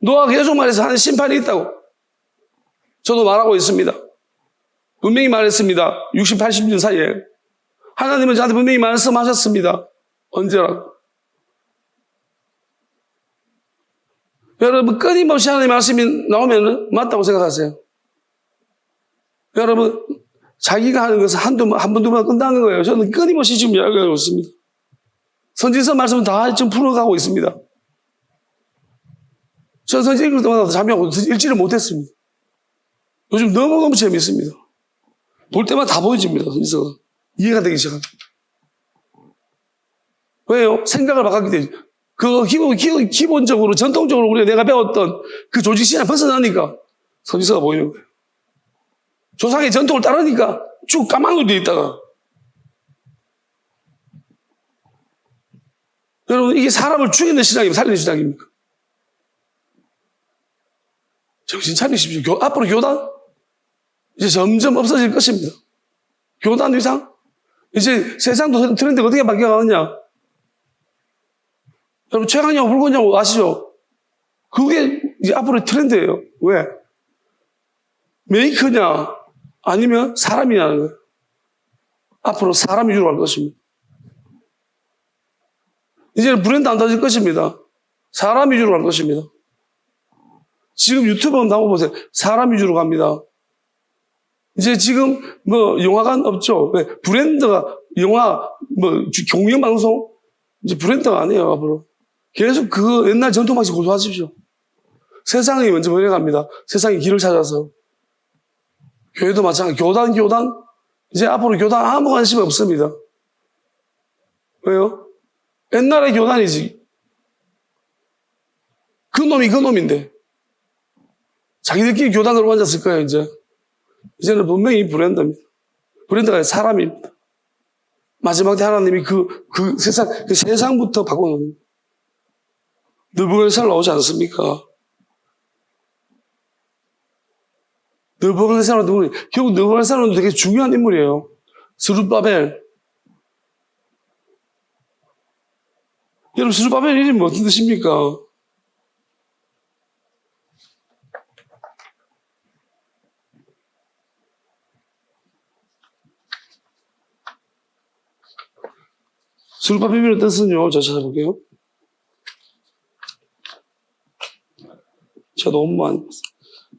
노아가 계속 말해서 하는 심판이 있다고. 저도 말하고 있습니다. 분명히 말했습니다. 60, 80년 사이에. 하나님은 저한테 분명히 말씀하셨습니다. 언제라고. 여러분, 끊임없이 하나님의 말씀이 나오면 맞다고 생각하세요. 여러분, 자기가 하는 것은 한 번, 두 번 끝나는 거예요. 저는 끊임없이 지금 이야기하고 있습니다. 선지서 말씀은 다 지금 풀어가고 있습니다. 저는 선지 읽을 때마다 잠이하고 읽지를 못했습니다. 요즘 너무너무 재미있습니다. 볼 때마다 다 보여집니다. 선지서가. 이해가 되기 시작합니다. 왜요? 생각을 바꿨기 때문에. 기본적으로, 전통적으로 우리가 내가 배웠던 그 조직 신앙 벗어나니까 선지서가 보이는 거예요. 조상의 전통을 따르니까 쭉 까망으로 되어 있다가. 여러분, 이게 사람을 죽이는 신앙입니까? 살리는 신앙입니까? 정신 차리십시오. 앞으로 교단? 이제 점점 없어질 것입니다. 교단 위상? 이제 세상도 트렌드가 어떻게 바뀌어가느냐? 여러분, 최강령, 불건령 아시죠? 그게 이제 앞으로 트렌드예요. 왜? 메이커냐? 아니면 사람이냐는 거예요. 앞으로 사람 위주로 갈 것입니다. 이제는 브랜드 안 따질 것입니다. 사람 위주로 갈 것입니다. 지금 유튜브 한번 나와보세요. 사람 위주로 갑니다. 이제 지금 뭐 영화관 없죠. 왜? 브랜드가 영화 뭐 공영방송 이제 브랜드가 아니에요. 앞으로 계속 그 옛날 전통 방식 고수하십시오. 세상이 먼저 변해갑니다. 세상의 길을 찾아서. 교회도 마찬가지. 교단 이제 앞으로 교단 아무 관심이 없습니다. 왜요? 옛날에 교단이지. 그 놈인데. 자기들끼리 교단으로 앉았을 거예요, 이제. 이제는 분명히 브랜드입니다. 브랜드가 아니라 사람입니다. 마지막 때 하나님이 그 세상부터 바꿔놓는. 느부갓네살 나오지 않습니까? 느부갓네살은 누구니? 결국 느부갓네살은 되게 중요한 인물이에요. 스룹바벨. 여러분, 스룹바벨 이름이 무슨 뜻입니까? 스룹바벨의 뜻은요, 자, 찾아볼게요. 제가 너무 많이 봤어요.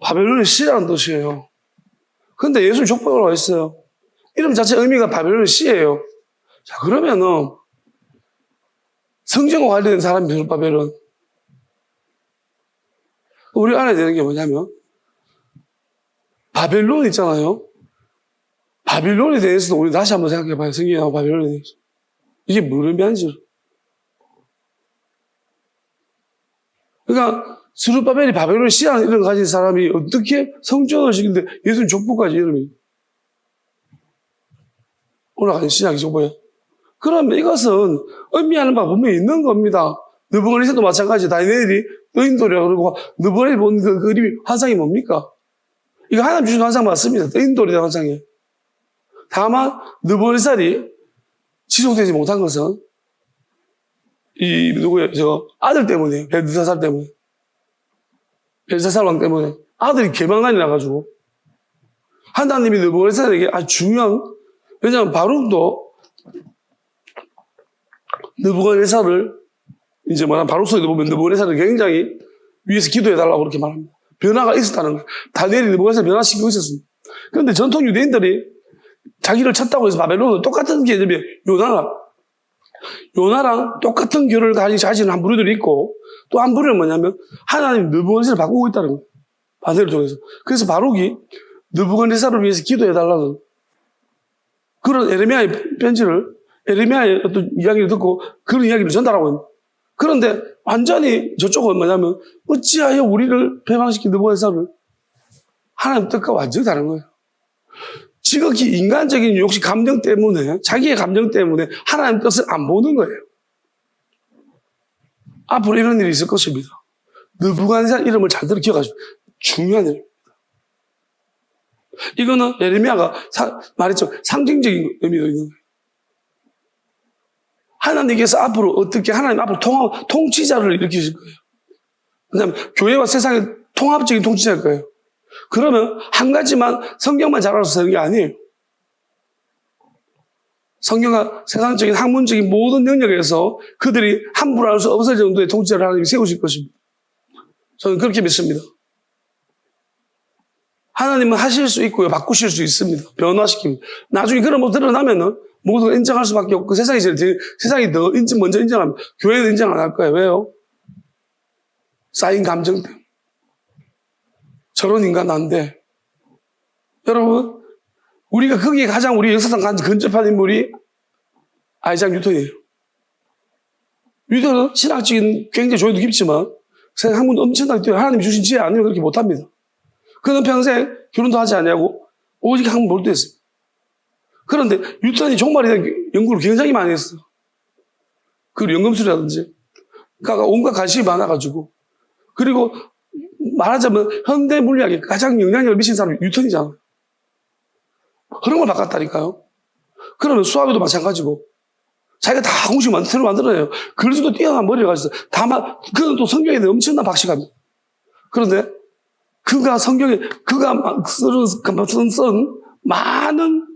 바벨론의 씨라는 뜻이에요. 근데 예수 족보가 와 있어요. 이름 자체 의미가 바벨론의 씨예요. 자, 그러면은, 성경과 관련된 사람이 스룹바벨은. 우리 알아야 되는 게 뭐냐면, 바벨론 있잖아요. 바빌론에 대해서도 우리 다시 한번 생각해 봐요. 성경하고 바벨론에 대해서. 이게 뭘 의미하는지. 그러니까, 스룹바벨이 바벨론의 씨라는 이름을 가진 사람이 어떻게 성전을 지키는데 예수님 족보까지 이름이 올라가는 신약이 족보예요. 그러면 이것은 의미하는 바가 분명히 있는 겁니다. 느부갓네살도 마찬가지. 다니엘이 떠인돌이라고 그러고 느부갓네살이 본 그 그림이 환상이 뭡니까? 이거 하나님 주신 환상 맞습니다. 떠인돌이라는 환상이에요. 다만 느부갓네살이 지속되지 못한 것은 누구예요? 아들 때문이에요. 벨사살 때문에. 벨사살 왕 때문에. 아들이 개망간이 나가지고. 하나님이 느부갓네살에게 아주 중요한, 왜냐하면 바룩도 느부갓네살을 이제 바룩 속에도 보면 느부갓네살을 굉장히 위에서 기도해달라고 그렇게 말합니다. 변화가 있었다는 거예요. 다니엘이 느부갓네살 변화시키고 있었습니다. 그런데 전통 유대인들이 자기를 쳤다고 해서 바벨론은 똑같은 개념이에요. 요나랑 똑같은 결을 가지는 한 부류들이 있고 또 한 부류는 뭐냐면 하나님 느부갓네살을 바꾸고 있다는 거예요. 바벨을 통해서. 그래서 바룩이 느부갓네살을 위해서 기도해달라는 그런 에레미야의 편지를 에레미야의 어떤 이야기를 듣고 그런 이야기를 전달하고 있는. 그런데 완전히 저쪽은 뭐냐면 어찌하여 우리를 패망시킨 느부갓네살을 하나님 뜻과 완전히 다른 거예요. 지극히 인간적인 욕심, 감정 때문에, 자기의 감정 때문에 하나님 뜻을 안 보는 거예요. 앞으로 이런 일이 있을 것입니다. 느부갓네살 이름을 잘 들어 기억하시고 중요한 일입니다. 이거는 예레미야가 말했죠. 상징적인 의미도 있는 거예요. 하나님께서 앞으로 어떻게 하나님 앞으로 통치자를 일으키실 거예요. 왜냐하면 교회와 세상의 통합적인 통치자일 거예요. 그러면 한 가지만 성경만 잘 알아서 되는 게 아니에요. 성경과 세상적인 학문적인 모든 영역에서 그들이 함부로 할 수 없을 정도의 통치자를 하나님이 세우실 것입니다. 저는 그렇게 믿습니다. 하나님은 하실 수 있고요. 바꾸실 수 있습니다. 변화시킵니다. 나중에 그런 모습 드러나면은 모두가 인정할 수밖에 없고 세상이 더 먼저 인정합니다. 교회는 인정 안 할 거예요. 왜요? 쌓인 감정 때문에. 저런 인간 안 돼. 여러분, 우리가 거기에 가장 우리 역사상 가장 근접한 인물이 아이작 뉴턴이에요. 뉴턴은 신학적인 굉장히 조예도 깊지만 세상 학문도 엄청나게 뛰어요. 하나님이 주신 지혜 아니면 그렇게 못합니다. 그는 평생 결혼도 하지 않냐고 오직 학문 몰두했습니다. 그런데 뉴턴이 종말에 대한 연구를 굉장히 많이 했어요. 그 연금술이라든지 그러니까 온갖 관심이 많아가지고 그리고 말하자면 현대 물리학에 가장 영향력을 미친 사람이 뉴턴이잖아요. 흐름을 바꿨다니까요. 그러면 수학에도 마찬가지고 자기가 다 공식 새로 만들어내요. 글수도 뛰어난 머리를 가지고 있어요. 다만 그는 또 성경에 대해 엄청난 박식합니다. 그런데 그가 성경에 그가 쓴 많은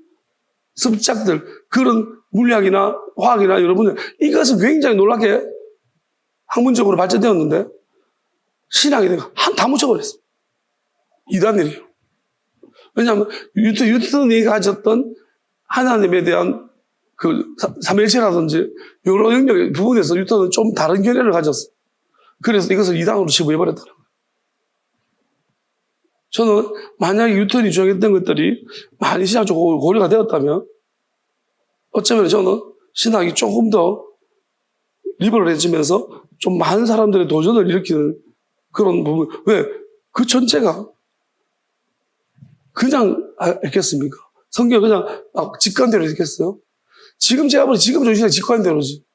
습작들 그런 물리학이나 화학이나 여러분들 이것은 굉장히 놀랍게 학문적으로 발전되었는데 신학에 대해 다 묻혀버렸어요. 이단일이에요. 왜냐하면 뉴턴이 가졌던 하나님에 대한 그 삼일체라든지 여러 영역의 부분에서 뉴턴은 좀 다른 견해를 가졌어요. 그래서 이것을 이단으로 치부해버렸다는 거예요. 저는 만약에 뉴턴이 주장했던 것들이 많이 신학적으로 고려가 되었다면 어쩌면 저는 신학이 조금 더 리버럴해지면서 좀 많은 사람들의 도전을 일으키는 그런 부분. 왜? 그 전체가 그냥 읽겠습니까? 성경 그냥 직관대로 읽겠어요? 지금 제가 보니 지금 정신이 직관대로지.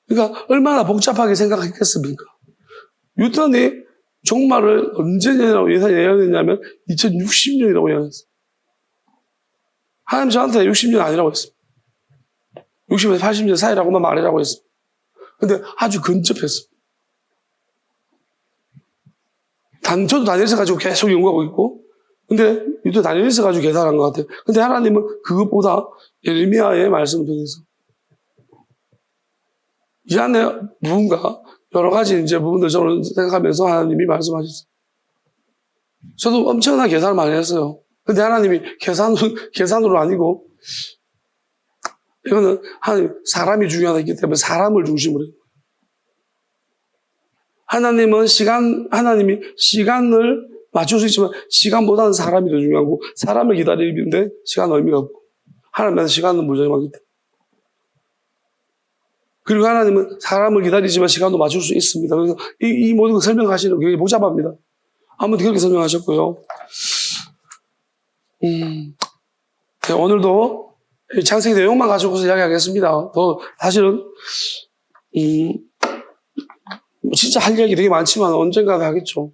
그러니까 얼마나 복잡하게 생각했겠습니까? 뉴턴이 종말을 언제 예언했냐면 2060년이라고 예언했어요. 하나님 저한테 60년 아니라고 했습니다. 60에서 80년 사이라고만 말이라고 했습니다. 근데 아주 근접했습니다. 저도 다니엘서 가지고 계속 연구하고 있고, 근데 유도 다니엘서 가지고 계산한 것 같아요. 근데 하나님은 그것보다 예레미야의 말씀을 통해서 이 안에 누군가 여러 가지 이제 부분들 저는 생각하면서 하나님이 말씀하셨어요. 저도 엄청난 계산을 많이 했어요. 근데 하나님이 계산으로 아니고, 이거는 하나님, 사람이 중요하기 때문에 사람을 중심으로 해요. 하나님이 시간을 맞출 수 있지만, 시간보다는 사람이 더 중요하고, 사람을 기다리는데 시간은 의미가 없고, 하나님한테 시간은 무정하기 때문에. 그리고 하나님은 사람을 기다리지만 시간도 맞출 수 있습니다. 그래서 이 모든 걸 설명하시는 게 굉장히 복잡합니다. 아무튼 그렇게 설명하셨고요. 오늘도 창세기 내용만 가지고서 이야기하겠습니다. 사실은 진짜 할 얘기 되게 많지만 언젠가 하겠죠.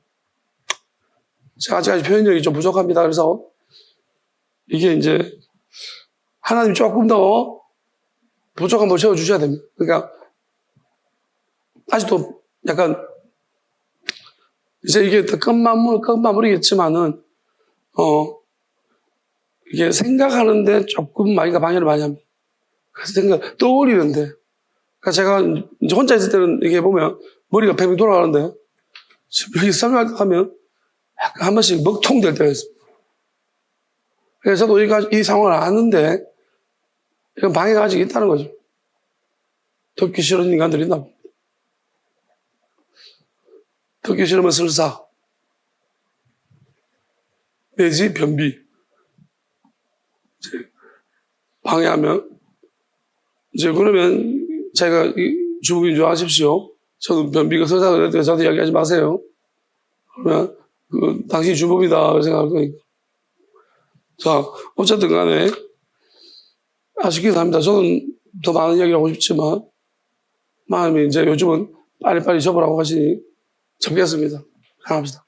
제가 아직까지 표현력이 좀 부족합니다. 그래서 이게 이제 하나님 조금 더 부족한 걸 채워주셔야 됩니다. 그러니까 아직도 약간 이제 이게 끝마무리겠지만은 이게 생각하는데 조금 방해를 많이 합니다. 그래서 떠올리는데. 그러니까 제가 이제 혼자 있을 때는 이게 보면 머리가 뱅뱅 돌아가는데 여기 설명하면 약간 한 번씩 먹통될 때가 있습니다. 그래서 저도 이 상황을 아는데 이건 방해가 아직 있다는 거죠. 듣기 싫은 인간들이 있나 봅니다. 듣기 싫으면 설사 내지 변비 방해하면 이제 그러면 제가 주부인 줄 아십시오. 저는 변비가 설사가 될 때 저한테 이야기하지 마세요. 그러면 당신이 주범이다 생각할 거니까. 자, 어쨌든 간에 아쉽긴 합니다. 저는 더 많은 이야기를 하고 싶지만 마음이 이제 요즘은 빨리빨리 접으라고 하시니 접겠습니다. 사랑합시다.